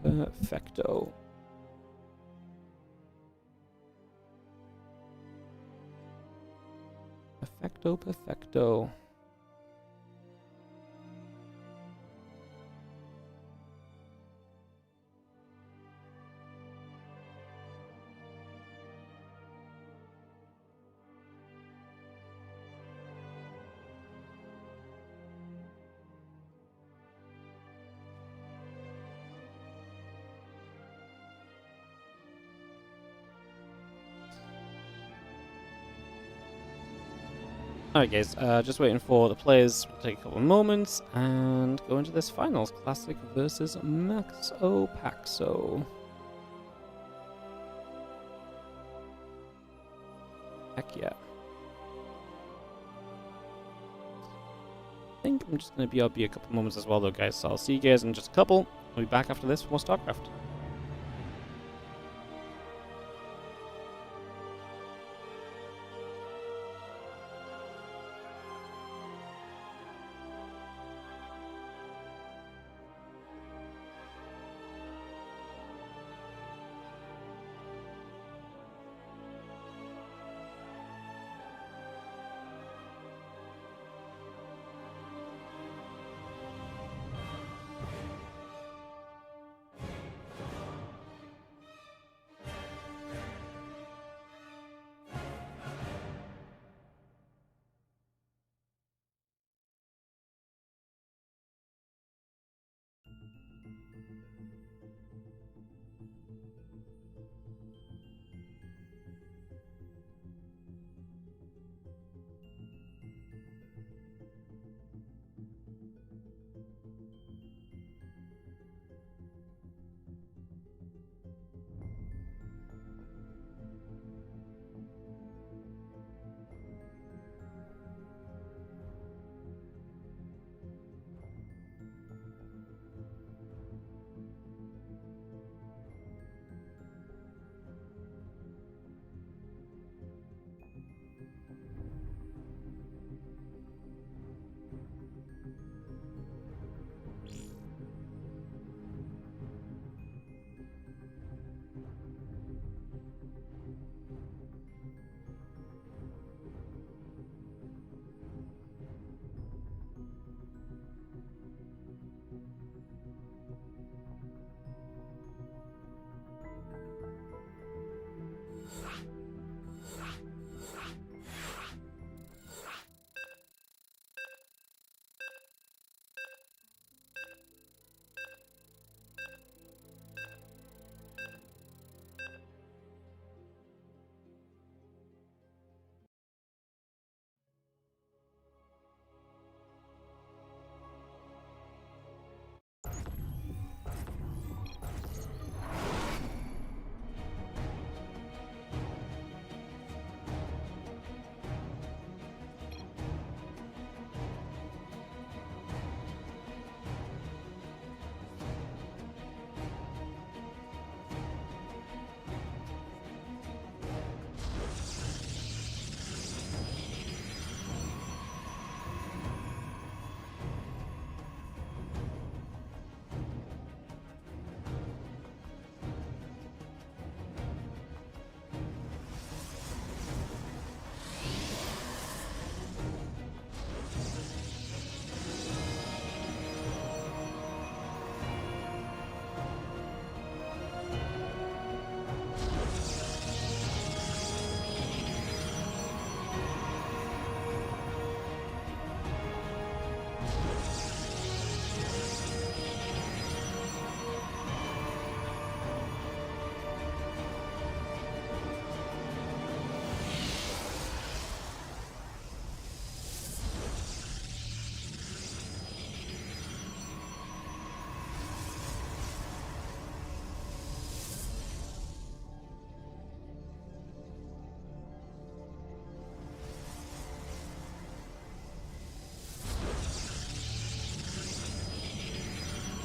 Perfecto. Perfecto. Alright guys, just waiting for the players to take a couple of moments and go into this finals. Classic versus MaxPax. Heck yeah. I think I'm just going to be a couple moments as well though, guys, so I'll see you guys in just a couple. I'll be back after this for more StarCraft.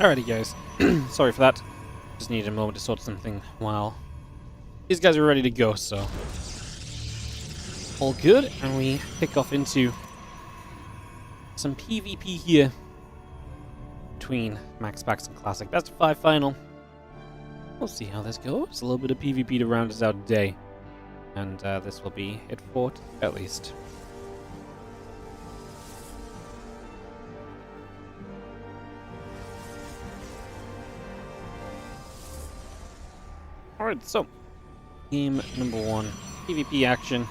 Alrighty, guys. Sorry for that. Just needed a moment to sort something while these guys are ready to go, so all good, and we pick off into some PvP here between MaxPax and Classic. Best of 5 final. We'll see how this goes. A little bit of PvP to round us out today, and this will be it for at least. Alright, so game number 1, PvP action.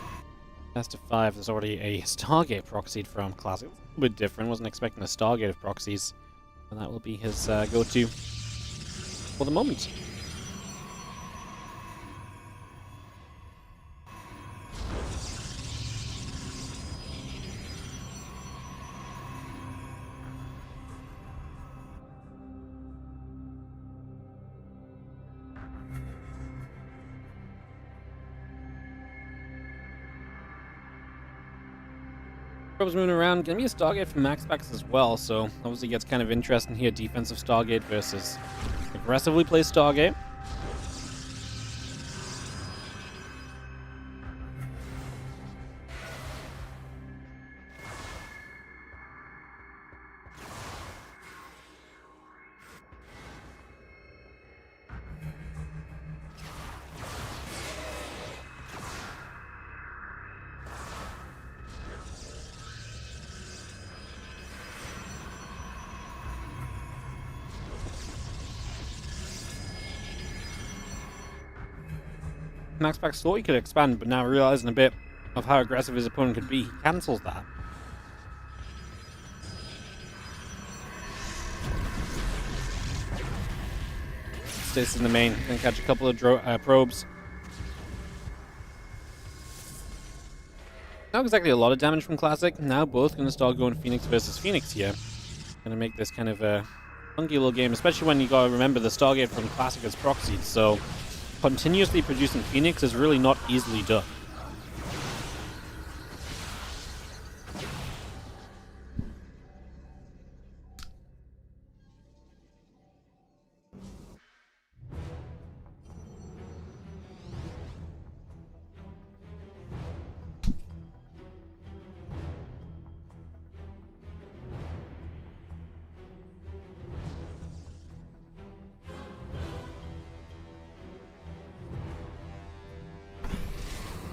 Best of 5. There's already a Stargate proxied from Classic. A little bit different. Wasn't expecting a Stargate of proxies. And that will be his go-to for the moment. Probes moving around. Gonna be a Stargate from MaxPax as well, so obviously gets kind of interesting here. Defensive Stargate versus aggressively placed Stargate. MaxPax thought he could expand, but now realizing a bit of how aggressive his opponent could be, he cancels that. Stays in the main, then catch a couple of probes. Not exactly a lot of damage from Classic. Now both going to start going Phoenix versus Phoenix here. Going to make this kind of a funky little game, especially when you got to remember the Stargate from Classic is proxied, so continuously producing Phoenix is really not easily done.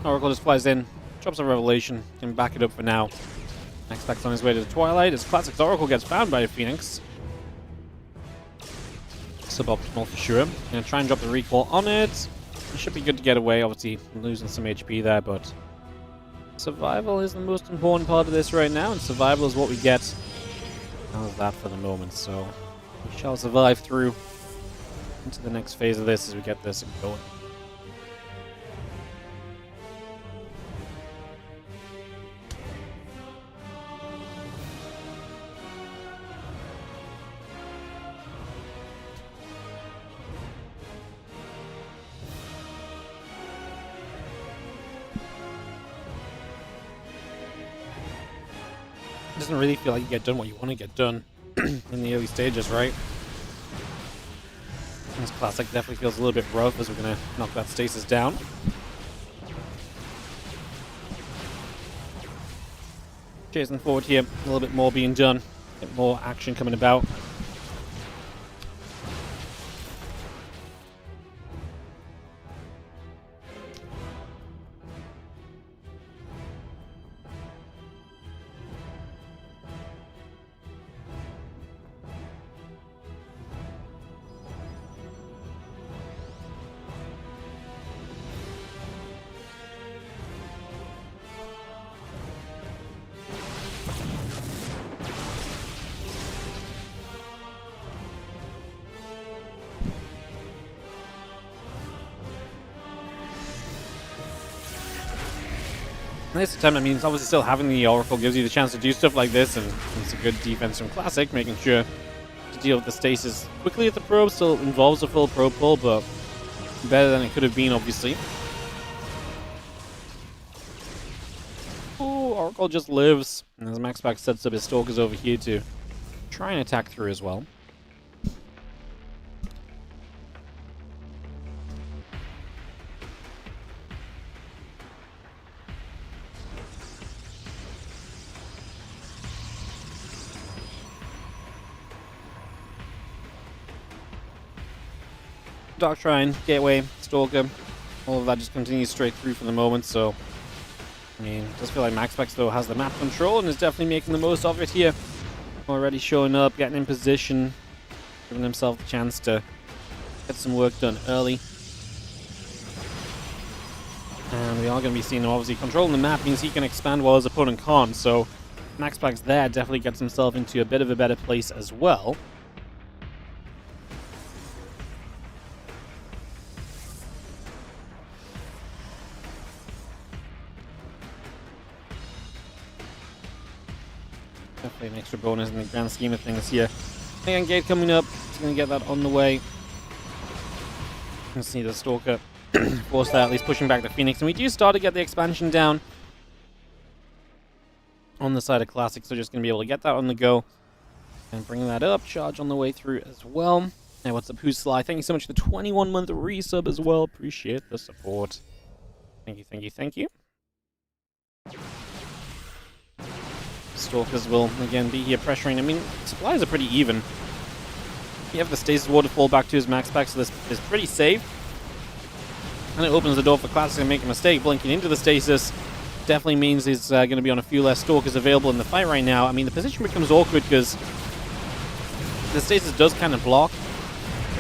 Oracle just flies in, drops a Revelation, can back it up for now. MaxPax on his way to the Twilight as Classic's Oracle gets found by a Phoenix. Suboptimal for sure. Gonna try and drop the recall on it. It should be good to get away, obviously losing some HP there, but survival is the most important part of this right now, and survival is what we get out of that for the moment, so we shall survive through into the next phase of this as we get this going. It doesn't really feel like you get done what you want to get done in the early stages, right? This Classic definitely feels a little bit rough as we're going to knock that stasis down. Chasing forward here, a little bit more being done, a bit more action coming about. This attempt, I mean, it's obviously still having the Oracle gives you the chance to do stuff like this, and it's a good defense from Classic, making sure to deal with the stasis quickly at the probe. Still involves a full probe pull, but better than it could have been, obviously. Oh, Oracle just lives, and as MaxPax sets up his Stalkers over here to try and attack through as well. Dark Shrine, Gateway, Stalker, all of that just continues straight through for the moment, so... I mean, it does feel like MaxPax, though, has the map control and is definitely making the most of it here. Already showing up, getting in position, giving himself a chance to get some work done early. And we are going to be seeing him obviously controlling the map means he can expand while his opponent can't, so MaxPax there definitely gets himself into a bit of a better place as well. Definitely an extra bonus in the grand scheme of things here. Again, gate coming up. He's going to get that on the way. You can see the Stalker force that, at least pushing back the Phoenix. And we do start to get the expansion down on the side of Classic. So just going to be able to get that on the go. And bring that up. Charge on the way through as well. Hey, what's up, Who's Sly? Thank you so much for the 21-month resub as well. Appreciate the support. Thank you, thank you, thank you. Stalkers will again be here pressuring. I mean, supplies are pretty even. You have the stasis ward to fall back to his MaxPax, so this is pretty safe. And it opens the door for Classic to make a mistake. Blinking into the stasis definitely means he's going to be on a few less Stalkers available in the fight right now. I mean, the position becomes awkward because the stasis does kind of block.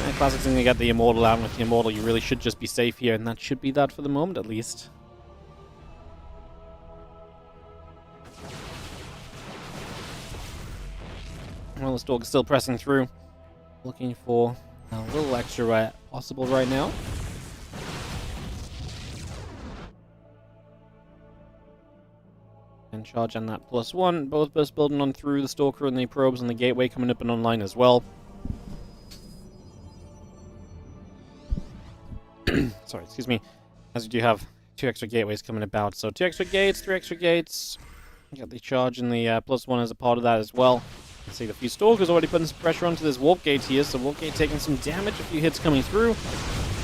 And Classic's going to get the Immortal out, and with the Immortal you really should just be safe here, and that should be that for the moment at least. Well, the Stalker's still pressing through. Looking for a little extra possible right now. And charge on that +1. Both bursts building on through the Stalker and the probes and the gateway coming up and online as well. Sorry, excuse me. As we do have 2 extra gateways coming about. So 2 extra gates, 3 extra gates. You got the charge and the +1 as a part of that as well. You can see the few Stalkers already putting some pressure onto this Warp Gate here. So Warp Gate taking some damage, a few hits coming through.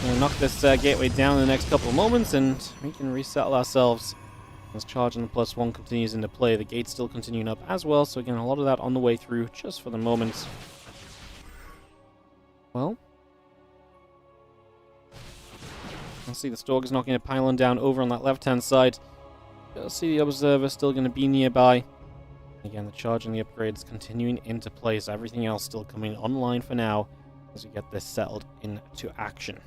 We'll knock this gateway down in the next couple of moments and we can resettle ourselves. As charge and the +1 continues into play, the gate's still continuing up as well. So again, a lot of that on the way through just for the moment. Well, I'll see the Stalker's knocking a pylon down over on that left-hand side. You'll see the Observer still going to be nearby. Again, the charge and the upgrades continuing into play, so everything else still coming online for now as we get this settled into action.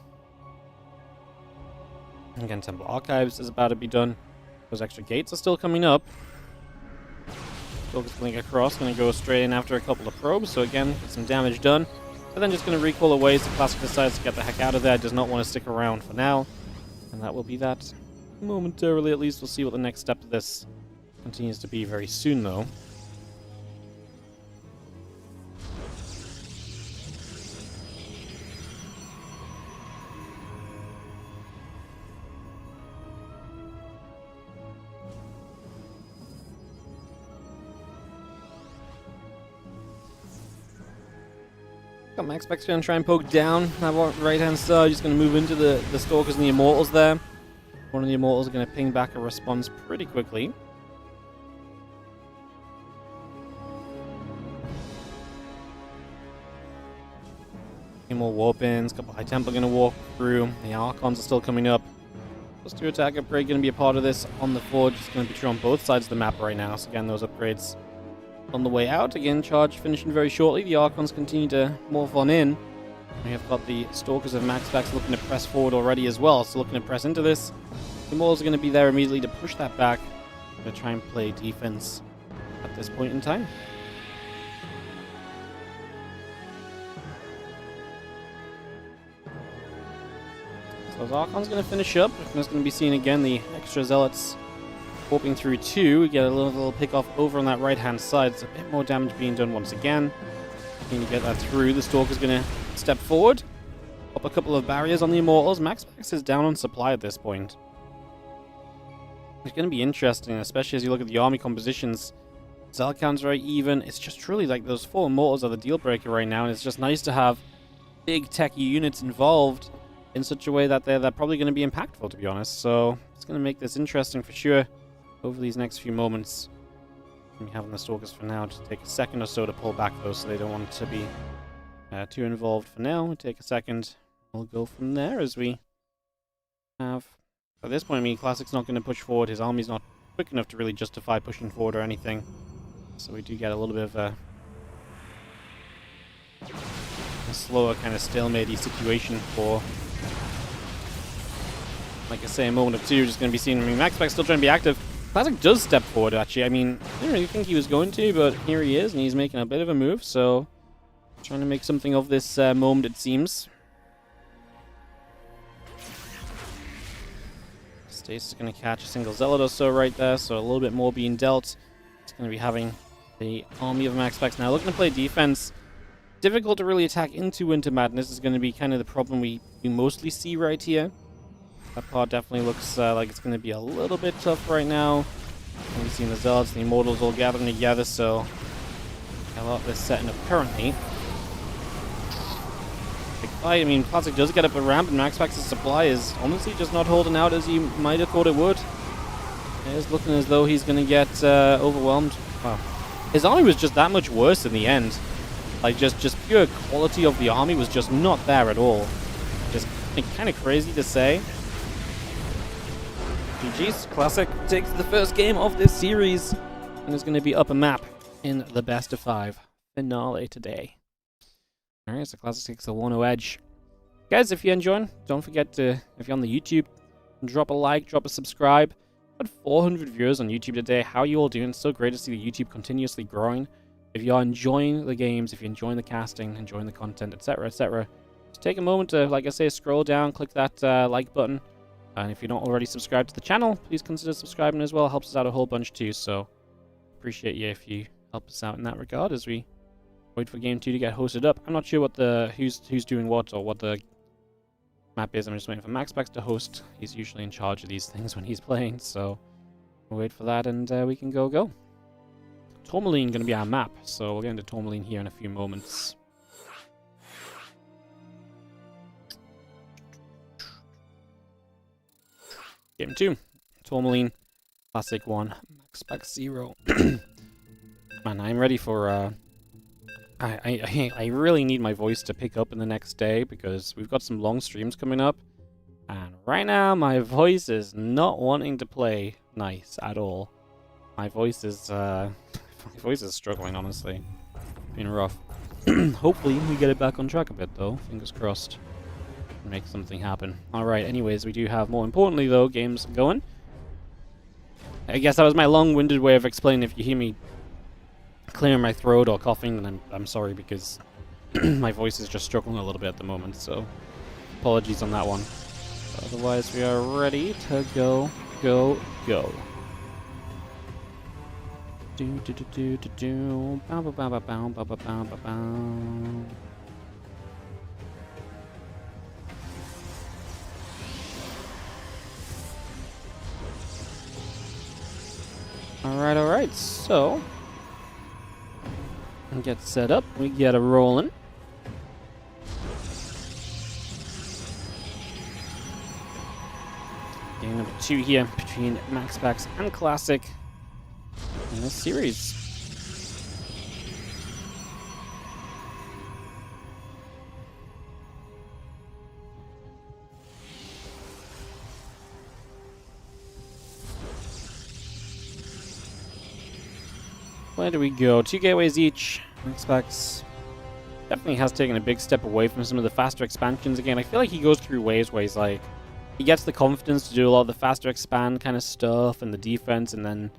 Again, Temple Archives is about to be done. Those extra gates are still coming up. Stalker's going to get across, going to go straight in after a couple of probes, so again, get some damage done. But then just going to recall away as the Classic decides to get the heck out of there. Does not want to stick around for now. And that will be that momentarily, at least. We'll see what the next step of this continues to be very soon, though. Got MaxPax going to try and poke down that right-hand side. Just going to move into the Stalkers and the Immortals there. One of the Immortals is going to ping back a response pretty quickly. A few more warp-ins, a couple High Temple going to walk through. The Archons are still coming up. +2 attack upgrade going to be a part of this on the Forge. It's going to be true on both sides of the map right now. So again, those upgrades on the way out. Again, charge finishing very shortly. The Archons continue to morph on in. We have got the Stalkers of MaxPax looking to press forward already as well. So looking to press into this. The Immortals are going to be there immediately to push that back. Going to try and play defense at this point in time. So those Archons going to finish up. We're just going to be seeing again the extra Zealots warping through 2. We get a little pick off over on that right-hand side. It's a bit more damage being done once again. Need to get that through. The Stalker's going to step forward. Pop a couple of barriers on the Immortals. MaxPax is down on supply at this point. It's going to be interesting, especially as you look at the army compositions. Zealot count's very even. It's just truly like those 4 Immortals are the deal breaker right now, and it's just nice to have big techy units involved in such a way that they're probably going to be impactful, to be honest. So it's going to make this interesting for sure over these next few moments. We having the Stalkers for now just take a second or so to pull back, though, so they don't want to be too involved for now. Take a second, we'll go from there as we have... At this point, I mean, Classic's not going to push forward. His army's not quick enough to really justify pushing forward or anything. So we do get a little bit of a slower kind of stalemate-y situation for, like I say, a moment or two. Just going to be seeing, I mean, MaxPax still trying to be active. Classic does step forward, actually. I mean, I didn't really think he was going to, but here he is, and he's making a bit of a move, so trying to make something of this moment, it seems. Stace is going to catch a single Zealot or so right there, so a little bit more being dealt. It's going to be having the army of MaxPax now looking to play defense. Difficult to really attack into Winter Madness is going to be kind of the problem we mostly see right here. That part definitely looks like it's going to be a little bit tough right now. We've seen the Zealots and the Immortals all gathering together, so a lot of this setting up currently. Big fight. I mean, Classic does get up a ramp, and MaxPax's supply is honestly just not holding out as you might have thought it would. It is looking as though he's going to get overwhelmed. Wow. His army was just that much worse in the end. Like, just pure quality of the army was just not there at all. Just kind of crazy to say. GG's. Classic takes the first game of this series and is going to be up a map in the best of 5 finale today. Alright, so Classic takes the 1-0 edge. Guys, if you're enjoying, don't forget to, if you're on the YouTube, drop a like, drop a subscribe. About 400 viewers on YouTube today. How are you all doing? It's so great to see the YouTube continuously growing. If you're enjoying the games, if you're enjoying the casting, enjoying the content, etc., etc., just take a moment to, like I say, scroll down, click that like button. And if you're not already subscribed to the channel, please consider subscribing as well. It helps us out a whole bunch too, so appreciate you if you help us out in that regard as we wait for Game 2 to get hosted up. I'm not sure what the who's doing what or what the map is. I'm just waiting for MaxPax to host. He's usually in charge of these things when he's playing, so we'll wait for that and we can go. Tourmaline going to be our map, so we'll get into Tourmaline here in a few moments. Game 2, Tourmaline, Classic 1, MaxPax 0. Man, I'm ready for, I really need my voice to pick up in the next day because we've got some long streams coming up. And right now, my voice is not wanting to play nice at all. My voice is struggling, honestly. Been rough. Hopefully, we get it back on track a bit, though. Fingers crossed. Make something happen. Alright, anyways, we do have, more importantly, though, games going. I guess that was my long-winded way of explaining. If you hear me clearing my throat or coughing, then I'm sorry, because my voice is just struggling a little bit at the moment, so apologies on that one. But otherwise, we are ready to go. Do. Bow, bow, bow, bow, bow, bow, bow, bow, bow. Alright, so get set up, we get a rolling. Game number 2 here between MaxPax and Classic in this series. Where do we go? 2 gateways each. MaxPax definitely has taken a big step away from some of the faster expansions. Again, I feel like he goes through waves where he's like, he gets the confidence to do a lot of the faster expand kind of stuff and the defense, and then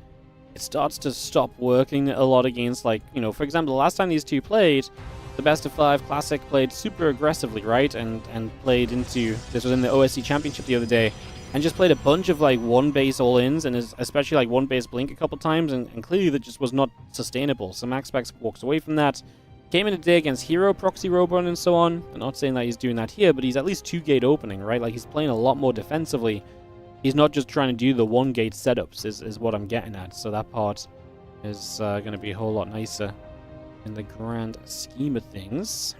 it starts to stop working a lot against, like, you know, for example, the last time these two played, the best of 5 Classic played super aggressively, right? And played into, this was in the OSC Championship the other day, and just played a bunch of, like, one-base all-ins, and especially, like, one-base blink a couple times, and clearly that just was not sustainable. So MaxPax walks away from that. Came in today against herO, Proxy Robot, and so on. I'm not saying that he's doing that here, but he's at least 2-gate opening, right? Like, he's playing a lot more defensively. He's not just trying to do the 1-gate setups, is what I'm getting at. So that part is going to be a whole lot nicer in the grand scheme of things.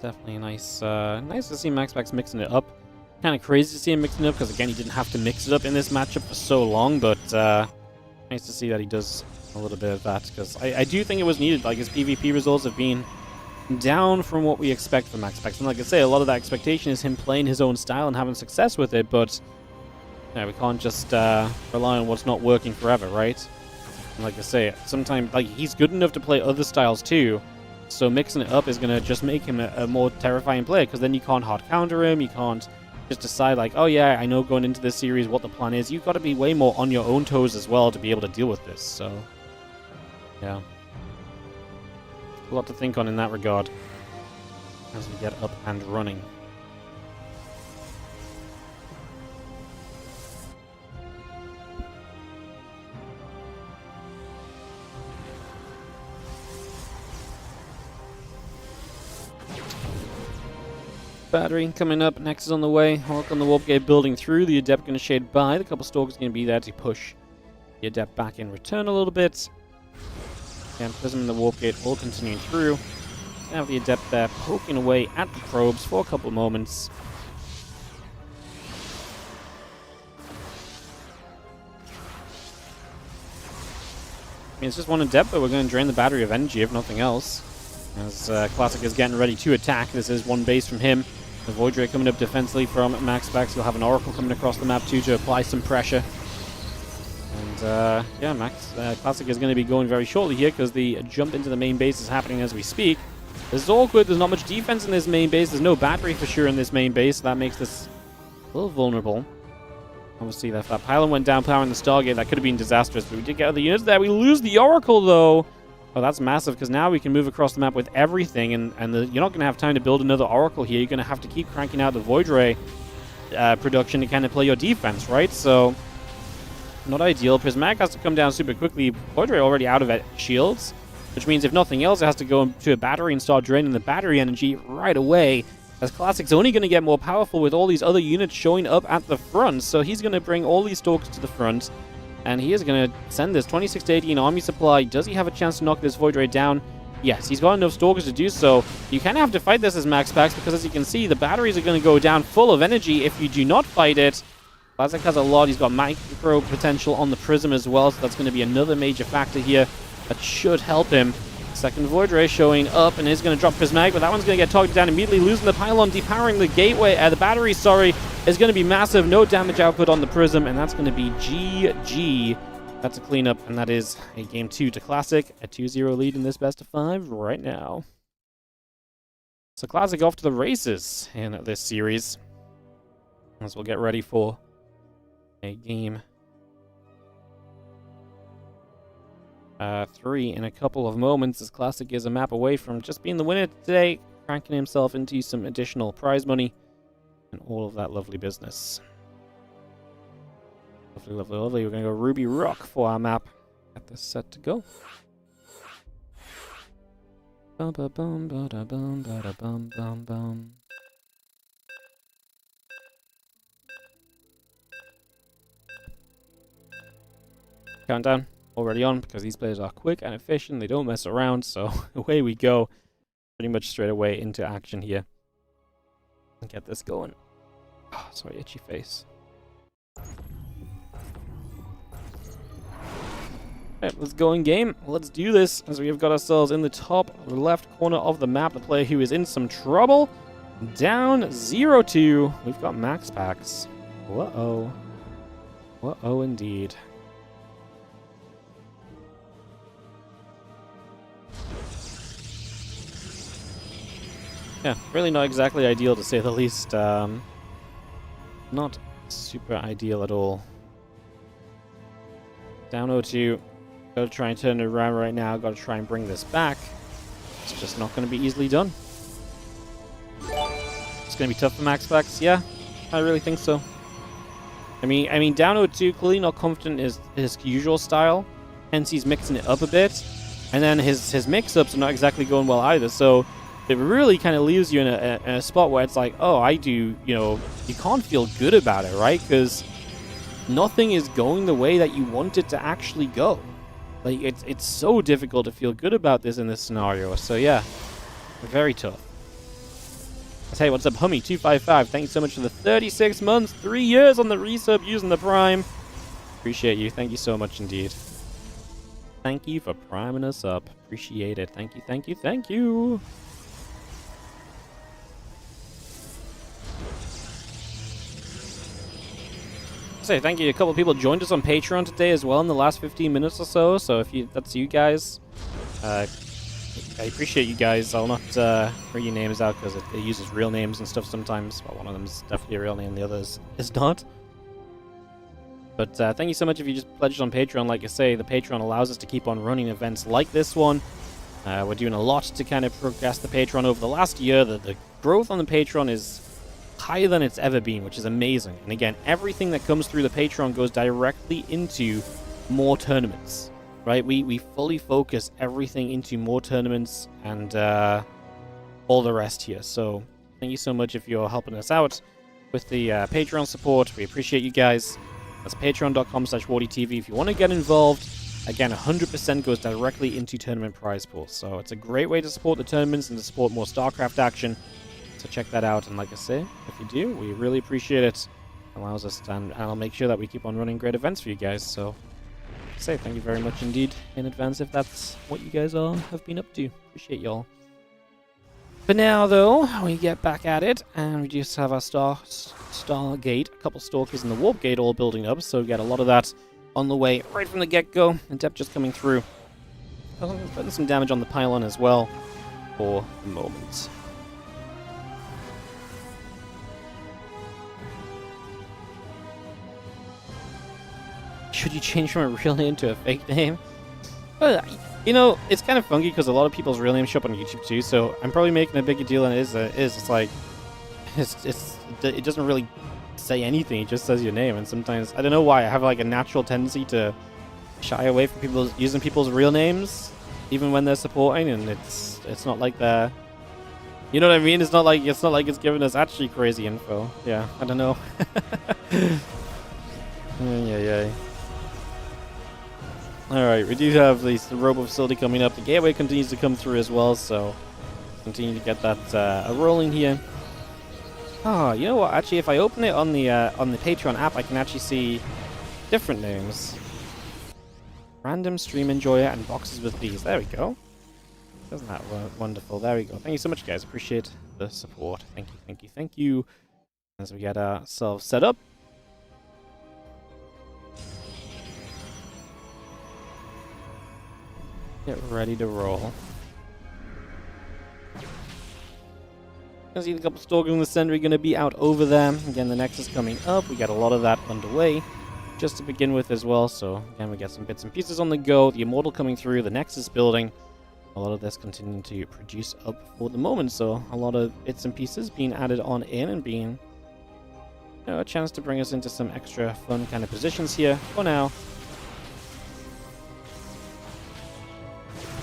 Definitely nice to see MaxPax mixing it up. Kind of crazy to see him mixing it up, because again, he didn't have to mix it up in this matchup for so long, but nice to see that he does a little bit of that, because I do think it was needed. Like, his PvP results have been down from what we expect from MaxPax. And like I say, a lot of that expectation is him playing his own style and having success with it, but we can't just rely on what's not working forever, right? And like I say, sometimes like he's good enough to play other styles too, so mixing it up is going to just make him a more terrifying player, because then you can't hard counter him, you can't just decide like, oh yeah, I know going into this series what the plan is. You've got to be way more on your own toes as well to be able to deal with this, so yeah. A lot to think on in that regard as we get up and running. Battery coming up, next is on the way. Hawk on the warp gate building through. The Adept going to shade by. The couple stalkers going to be there to push the Adept back in return a little bit. And Prism and the warp gate all continuing through. Have the Adept there poking away at the probes for a couple of moments. I mean, it's just one Adept, but we're going to drain the battery of energy if nothing else. As Classic is getting ready to attack. This is one base from him. The Void Ray coming up defensively from MaxPax. He'll have an Oracle coming across the map too to apply some pressure. And yeah, Classic is going to be going very shortly here because the jump into the main base is happening as we speak. This is awkward. There's not much defense in this main base. There's no battery for sure in this main base. So that makes this a little vulnerable. Obviously, if that pylon went down powering the Stargate, that could have been disastrous. But we did get other units there. We lose the Oracle, though. Oh, that's massive, because now we can move across the map with everything, and you're not going to have time to build another Oracle here. You're going to have to keep cranking out the Void Ray production to kind of play your defense, right? So, not ideal. Prismatic has to come down super quickly. Void Ray already out of shields, which means if nothing else, it has to go to a battery and start draining the battery energy right away, as Classic's only going to get more powerful with all these other units showing up at the front. So he's going to bring all these Stalkers to the front, and he is going to send this 26 to 18 army supply. Does he have a chance to knock this Void Ray down? Yes, he's got enough Stalkers to do so. You kind of have to fight this as MaxPax, because as you can see, the batteries are going to go down full of energy if you do not fight it. Classic has a lot. He's got micro potential on the Prism as well, so that's going to be another major factor here that should help him. Second Void Ray showing up, and is going to drop Prismatic, but that one's going to get targeted down immediately, losing the pylon, depowering the gateway. The battery, sorry, is going to be massive. No damage output on the Prism, and that's going to be GG. That's a cleanup, and that is a game 2 to Classic. A 2-0 lead in this best of 5 right now. So Classic off to the races in this series, as we'll get ready for a game 3 in a couple of moments, as Classic is a map away from just being the winner today, cranking himself into some additional prize money and all of that lovely business. Lovely, lovely, lovely. We're going to go Ruby Rock for our map. Get this set to go. Bum ba bum ba da bum ba da bum bum bum. Countdown already on, because these players are quick and efficient. They don't mess around, so away we go. Pretty much straight away into action here. And get this going. Oh, sorry, itchy face. Alright, let's go in game. Let's do this, as we have got ourselves in the top left corner of the map. The player who is in some trouble. Down 0-2. We've got MaxPax. Whoa. Whoa, indeed. Yeah, really not exactly ideal, to say the least. Not super ideal at all. Down 0-2. Gotta try and turn it around right now. Gotta try and bring this back. It's just not gonna be easily done. It's gonna be tough for MaxPax. Yeah, I really think so. I mean, down 0-2, clearly not confident in his usual style. Hence, he's mixing it up a bit. And then his mix-ups are not exactly going well either. So it really kind of leaves you in a spot where it's like, oh, you can't feel good about it, right? Because nothing is going the way that you want it to actually go. Like, it's so difficult to feel good about this in this scenario. So yeah, very tough. Hey, what's up, Hummy255? Thank you so much for the 36 months, 3 years on the resub using the Prime. Appreciate you. Thank you so much indeed. Thank you for priming us up. Appreciate it. Thank you, thank you, thank you. Say thank you. A couple of people joined us on Patreon today as well in the last 15 minutes or so. So if that's you guys, I appreciate you guys. I'll not read your names out because it uses real names and stuff sometimes. Well, one of them is definitely a real name, the other is not. But thank you so much if you just pledged on Patreon. Like I say, the Patreon allows us to keep on running events like this one. We're doing a lot to kind of progress the Patreon over the last year. The growth on the Patreon is higher than it's ever been, which is amazing. And again, everything that comes through the Patreon goes directly into more tournaments, right? We fully focus everything into more tournaments and all the rest here. So thank you so much if you're helping us out with the Patreon support. We appreciate you guys. That's patreon.com/WardiTV if you want to get involved. Again, 100% goes directly into tournament prize pools. So it's a great way to support the tournaments and to support more StarCraft action. So check that out, and like I say, if you do, we really appreciate it. It allows us to, and I'll make sure that we keep on running great events for you guys. So, like I say, thank you very much indeed in advance if that's what you guys have been up to. Appreciate y'all. For now, though, we get back at it, and we just have our Stargate, a couple Stalkers in the Warp Gate all building up, so we get a lot of that on the way right from the get-go, and Depth just coming through. Putting some damage on the pylon as well for the moment. Should you change from a real name to a fake name? Well, you know, it's kind of funky because a lot of people's real names show up on YouTube too, so I'm probably making a bigger deal than it is. It's like, it doesn't really say anything, it just says your name, and sometimes, I don't know why, I have like a natural tendency to shy away from people using people's real names, even when they're supporting, and it's not like they're, you know what I mean? It's not like it's giving us actually crazy info. Yeah, I don't know. Yeah. Alright, we do have the robot facility coming up. The gateway continues to come through as well, so continue to get that rolling here. Oh, you know what? Actually, if I open it on the Patreon app, I can actually see different names. Random stream enjoyer and boxes with these. There we go. Isn't that wonderful? There we go. Thank you so much, guys. Appreciate the support. Thank you. As we get ourselves set up. Get ready to roll. You can see a couple Stalkers in the center are going to be out over there. Again, the Nexus coming up. We got a lot of that underway just to begin with as well. So, again, we got some bits and pieces on the go. The Immortal coming through. The Nexus building. A lot of this continuing to produce up for the moment. So, a lot of bits and pieces being added on in and being, you know, a chance to bring us into some extra fun kind of positions here for now.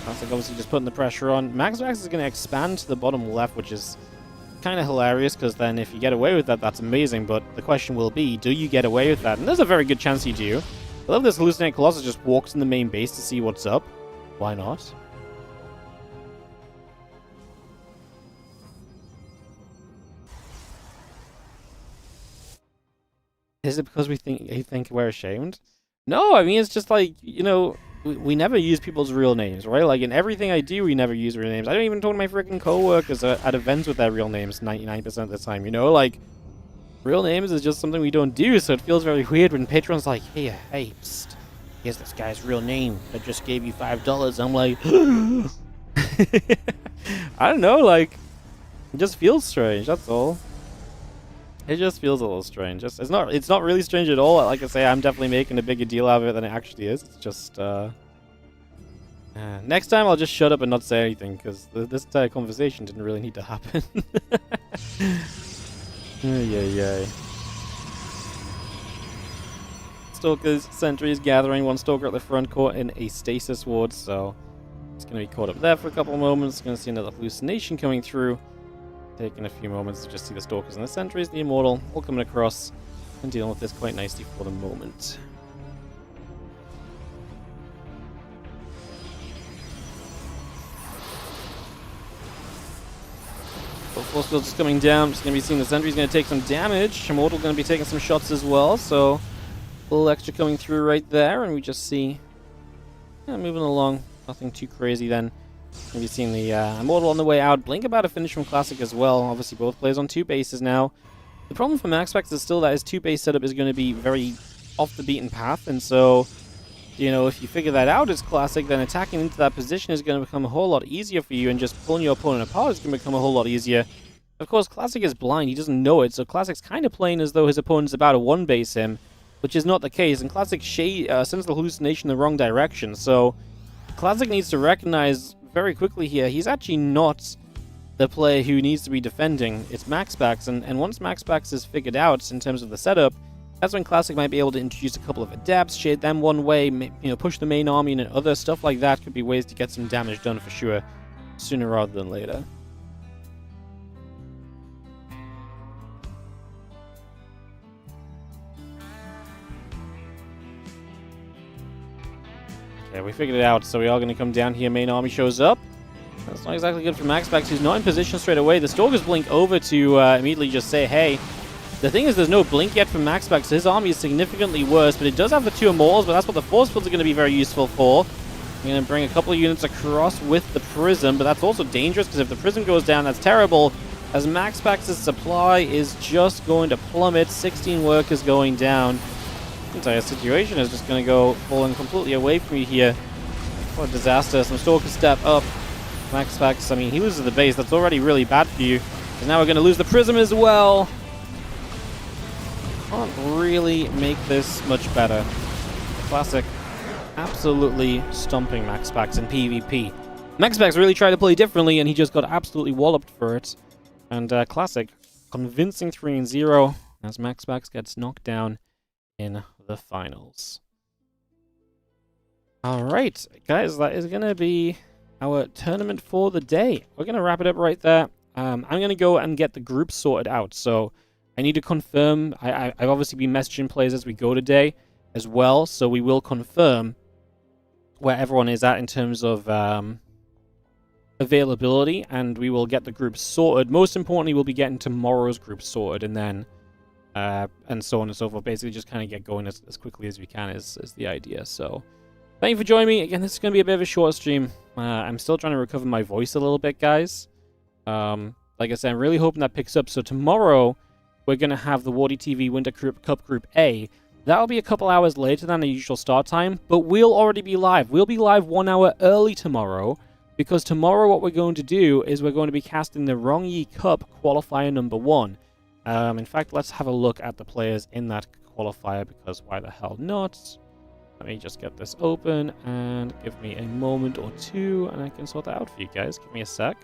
That's like obviously just putting the pressure on. MaxPax is going to expand to the bottom left, which is kind of hilarious, because then if you get away with that, that's amazing. But the question will be, do you get away with that? And there's a very good chance you do. I love this Hallucinate Colossus just walks in the main base to see what's up. Why not? Is it because you think we're ashamed? No, I mean, it's just like, you know, we never use people's real names, right? Like, in everything I do, we never use real names. I don't even talk to my freaking coworkers at events with their real names 99% of the time, you know? Like, real names is just something we don't do, so it feels very weird when Patreon's like, hey, psst, here's this guy's real name that just gave you $5. I'm like, I don't know, like, it just feels strange, that's all. It just feels a little strange. It's not really strange at all. Like I say, I'm definitely making a bigger deal out of it than it actually is. It's just, next time I'll just shut up and not say anything, because this entire conversation didn't really need to happen. Yay. Stalkers, sentries gathering. One Stalker at the front caught in a stasis ward, so it's going to be caught up there for a couple of moments. Going to see another hallucination coming through. Taking a few moments to just see the Stalkers and the sentries, the Immortal, all coming across and dealing with this quite nicely for the moment. Force field just coming down. Just going to be seeing the sentry's going to take some damage. Immortal going to be taking some shots as well, so a little extra coming through right there, and we just see moving along. Nothing too crazy then. Maybe seeing the Immortal on the way out. Blink about to finish from Classic as well. Obviously, both players on two bases now. The problem for MaxPax is still that his two-base setup is going to be very off the beaten path, and so, you know, if you figure that out as Classic, then attacking into that position is going to become a whole lot easier for you, and just pulling your opponent apart is going to become a whole lot easier. Of course, Classic is blind, he doesn't know it, so Classic's kind of playing as though his opponent's about to one-base him, which is not the case, and Classic sends the hallucination in the wrong direction, so Classic needs to recognize very quickly here, he's actually not the player who needs to be defending. It's MaxPax, and once MaxPax is figured out in terms of the setup, that's when Classic might be able to introduce a couple of adepts, shade them one way, you know, push the main army, and other stuff like that could be ways to get some damage done for sure, sooner rather than later. Okay, we figured it out, so we are going to come down here, main army shows up. That's not exactly good for MaxPax, who's not in position straight away. The Stalkers blink over to immediately just say, hey. The thing is, there's no blink yet from MaxPax, so his army is significantly worse, but it does have the 2 Immortals, but that's what the Force Fields are going to be very useful for. I'm going to bring a couple of units across with the Prism, but that's also dangerous, because if the Prism goes down, that's terrible, as MaxPax's supply is just going to plummet, 16 workers going down. The entire situation is just going to go falling completely away from you here. What a disaster. Some Stalkers step up. MaxPax, I mean, he loses the base. That's already really bad for you. And now we're going to lose the Prism as well. Can't really make this much better. Classic absolutely stomping MaxPax in PvP. MaxPax really tried to play differently, and he just got absolutely walloped for it. And Classic, convincing 3-0 as MaxPax gets knocked down in the finals. Alright, guys, that is going to be our tournament for the day. We're going to wrap it up right there. I'm going to go and get the group sorted out. So I need to confirm. I've obviously been messaging players as we go today as well. So we will confirm where everyone is at in terms of availability. And we will get the group sorted. Most importantly, we'll be getting tomorrow's group sorted. And then and so on and so forth. Basically just kind of get going as quickly as we can is the idea. So thank you for joining me. Again, this is going to be a bit of a short stream. I'm still trying to recover my voice a little bit, guys. Like I said, I'm really hoping that picks up. So tomorrow, we're going to have the WardiTV Winter Cup Group A. That'll be a couple hours later than the usual start time, but we'll already be live. We'll be live 1 hour early tomorrow, because tomorrow what we're going to do is we're going to be casting the Rongyi Cup Qualifier number 1. In fact, let's have a look at the players in that qualifier, because why the hell not? Let me just get this open, and give me a moment or two, and I can sort that out for you guys. Give me a sec.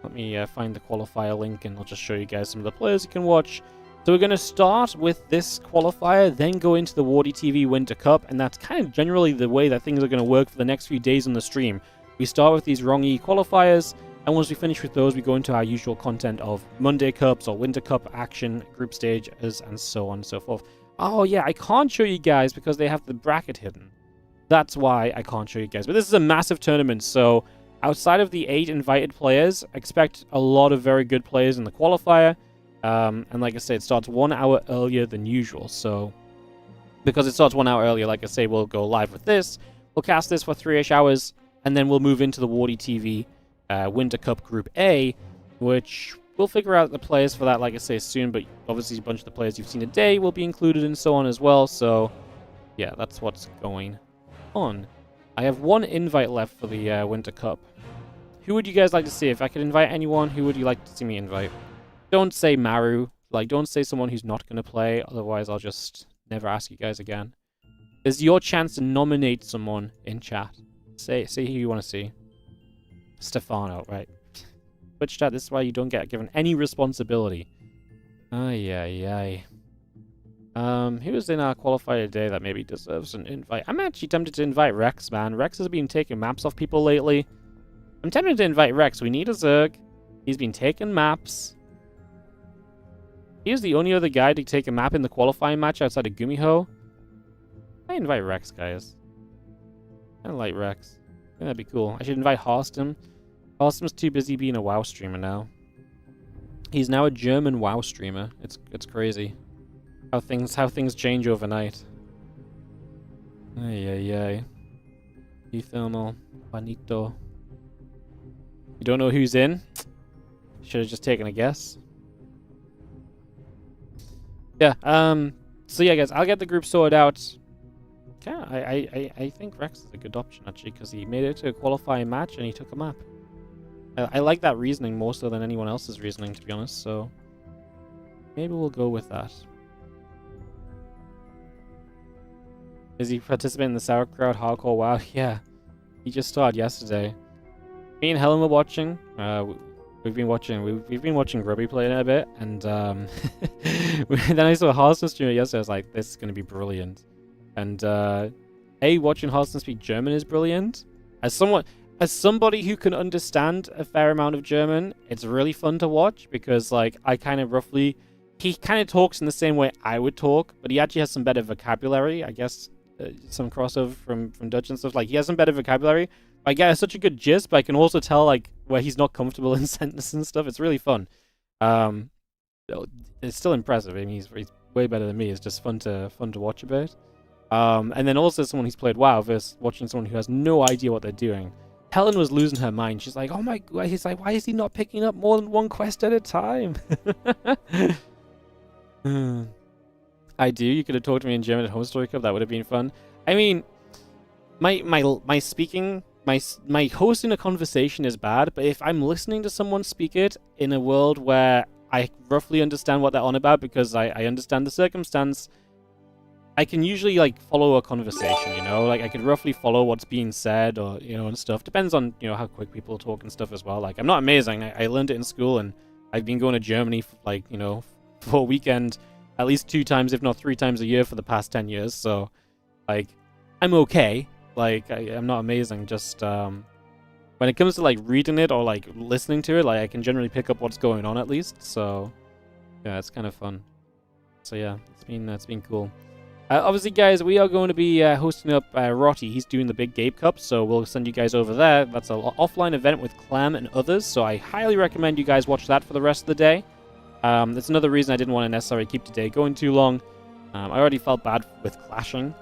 Let me find the qualifier link, and I'll just show you guys some of the players you can watch. So we're going to start with this qualifier, then go into the WardiTV Winter Cup, and that's kind of generally the way that things are going to work for the next few days on the stream. We start with these Rongyi qualifiers, and once we finish with those, we go into our usual content of Monday Cups or Winter Cup action, group stages, and so on and so forth. Oh yeah, I can't show you guys because they have the bracket hidden. That's why I can't show you guys. But this is a massive tournament, so outside of the 8 invited players, expect a lot of very good players in the qualifier. And like I said, it starts 1 hour earlier than usual. So because it starts 1 hour earlier, like I say, we'll go live with this. We'll cast this for 3-ish hours, and then we'll move into the WardiTV Winter Cup Group A, which we'll figure out the players for that, like I say, soon, but obviously a bunch of the players you've seen today will be included and so on as well, so yeah, that's what's going on. I have 1 invite left for the Winter Cup. Who would you guys like to see? If I could invite anyone, who would you like to see me invite? Don't say Maru. Like, don't say someone who's not going to play, otherwise I'll just never ask you guys again. There's your chance to nominate someone in chat. Say who you want to see. Stefano, right. Twitch chat, this is why you don't get given any responsibility. Ay. Who was in our qualifier today that maybe deserves an invite? I'm actually tempted to invite Rex, man. Rex has been taking maps off people lately. I'm tempted to invite Rex. We need a Zerg. He's been taking maps. He was the only other guy to take a map in the qualifying match outside of Gumiho. I invite Rex, guys. I don't like Rex. I think that'd be cool. I should invite Horston. Horston's too busy being a WoW streamer now. He's now a German WoW streamer. It's crazy how things change overnight. Ay. Thermal, Juanito. You don't know who's in? Should have just taken a guess. Yeah. So yeah, guys, I'll get the group sorted out. Yeah, I think Rex is a good option, actually, because he made it to a qualifying match and he took a map. I like that reasoning more so than anyone else's reasoning, to be honest, so maybe we'll go with that. Is he participating in the StarCraft hardcore? Wow, yeah. He just started yesterday. Me and Helen were watching. We've been watching Grubby play it a bit, and then I saw Hearthstone stream it yesterday. I was like, this is gonna be brilliant. And watching Hearthstone speak German is brilliant. As somebody who can understand a fair amount of German, it's really fun to watch because like he kind of talks in the same way I would talk, but he actually has some better vocabulary. I guess some crossover from Dutch and stuff. Like he has some better vocabulary. I get such a good gist, but I can also tell like where he's not comfortable in sentences and stuff. It's really fun. It's still impressive. I mean, he's way better than me. It's just fun to watch a bit. And then also someone who's played WoW versus watching someone who has no idea what they're doing. Helen was losing her mind. She's like, "Oh my god!" He's like, "Why is he not picking up more than one quest at a time?" I do. You could have talked to me in German at Home Story Cup. That would have been fun. I mean, my speaking. My hosting a conversation is bad, but if I'm listening to someone speak it in a world where I roughly understand what they're on about because I understand the circumstance, I can usually like follow a conversation, you know? Like I could roughly follow what's being said or, you know, and stuff. Depends on, you know, how quick people talk and stuff as well. Like I'm not amazing. I learned it in school and I've been going to Germany for like, you know, for a weekend at least 2 times, if not 3 times a year for the past 10 years. So like I'm okay. Like, I'm not amazing, just, when it comes to, like, reading it or, like, listening to it, like, I can generally pick up what's going on, at least, so, yeah, it's kind of fun. So, yeah, it's been cool. Obviously, guys, we are going to be, hosting up, Rotty. He's doing the Big Gabe Cup, so we'll send you guys over there. That's an offline event with Clam and others, so I highly recommend you guys watch that for the rest of the day. That's another reason I didn't want to necessarily keep today going too long. I already felt bad with clashing.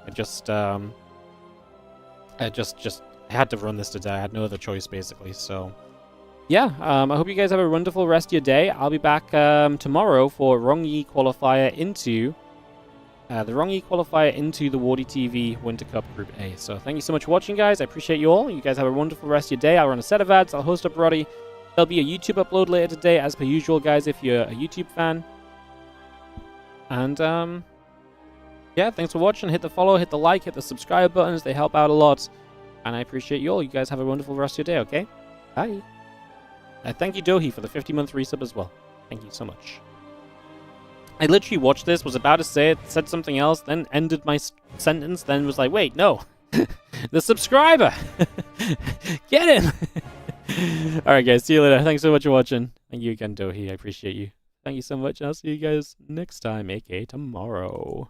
I had to run this today. I had no other choice, basically. So, yeah. I hope you guys have a wonderful rest of your day. I'll be back tomorrow for Rongyi Qualifier into the WardiTV Winter Cup Group A. So, thank you so much for watching, guys. I appreciate you all. You guys have a wonderful rest of your day. I'll run a set of ads. I'll host up Roddy. There'll be a YouTube upload later today, as per usual, guys, if you're a YouTube fan. And, yeah, thanks for watching. Hit the follow, hit the like, hit the subscribe buttons. They help out a lot. And I appreciate you all. You guys have a wonderful rest of your day, okay? Bye. Thank you, Dohi, for the 50-month resub as well. Thank you so much. I literally watched this, was about to say it, said something else, then ended my sentence, then was like, wait, no. The subscriber! Get him! Alright, guys. See you later. Thanks so much for watching. Thank you again, Dohi. I appreciate you. Thank you so much. And I'll see you guys next time, aka tomorrow.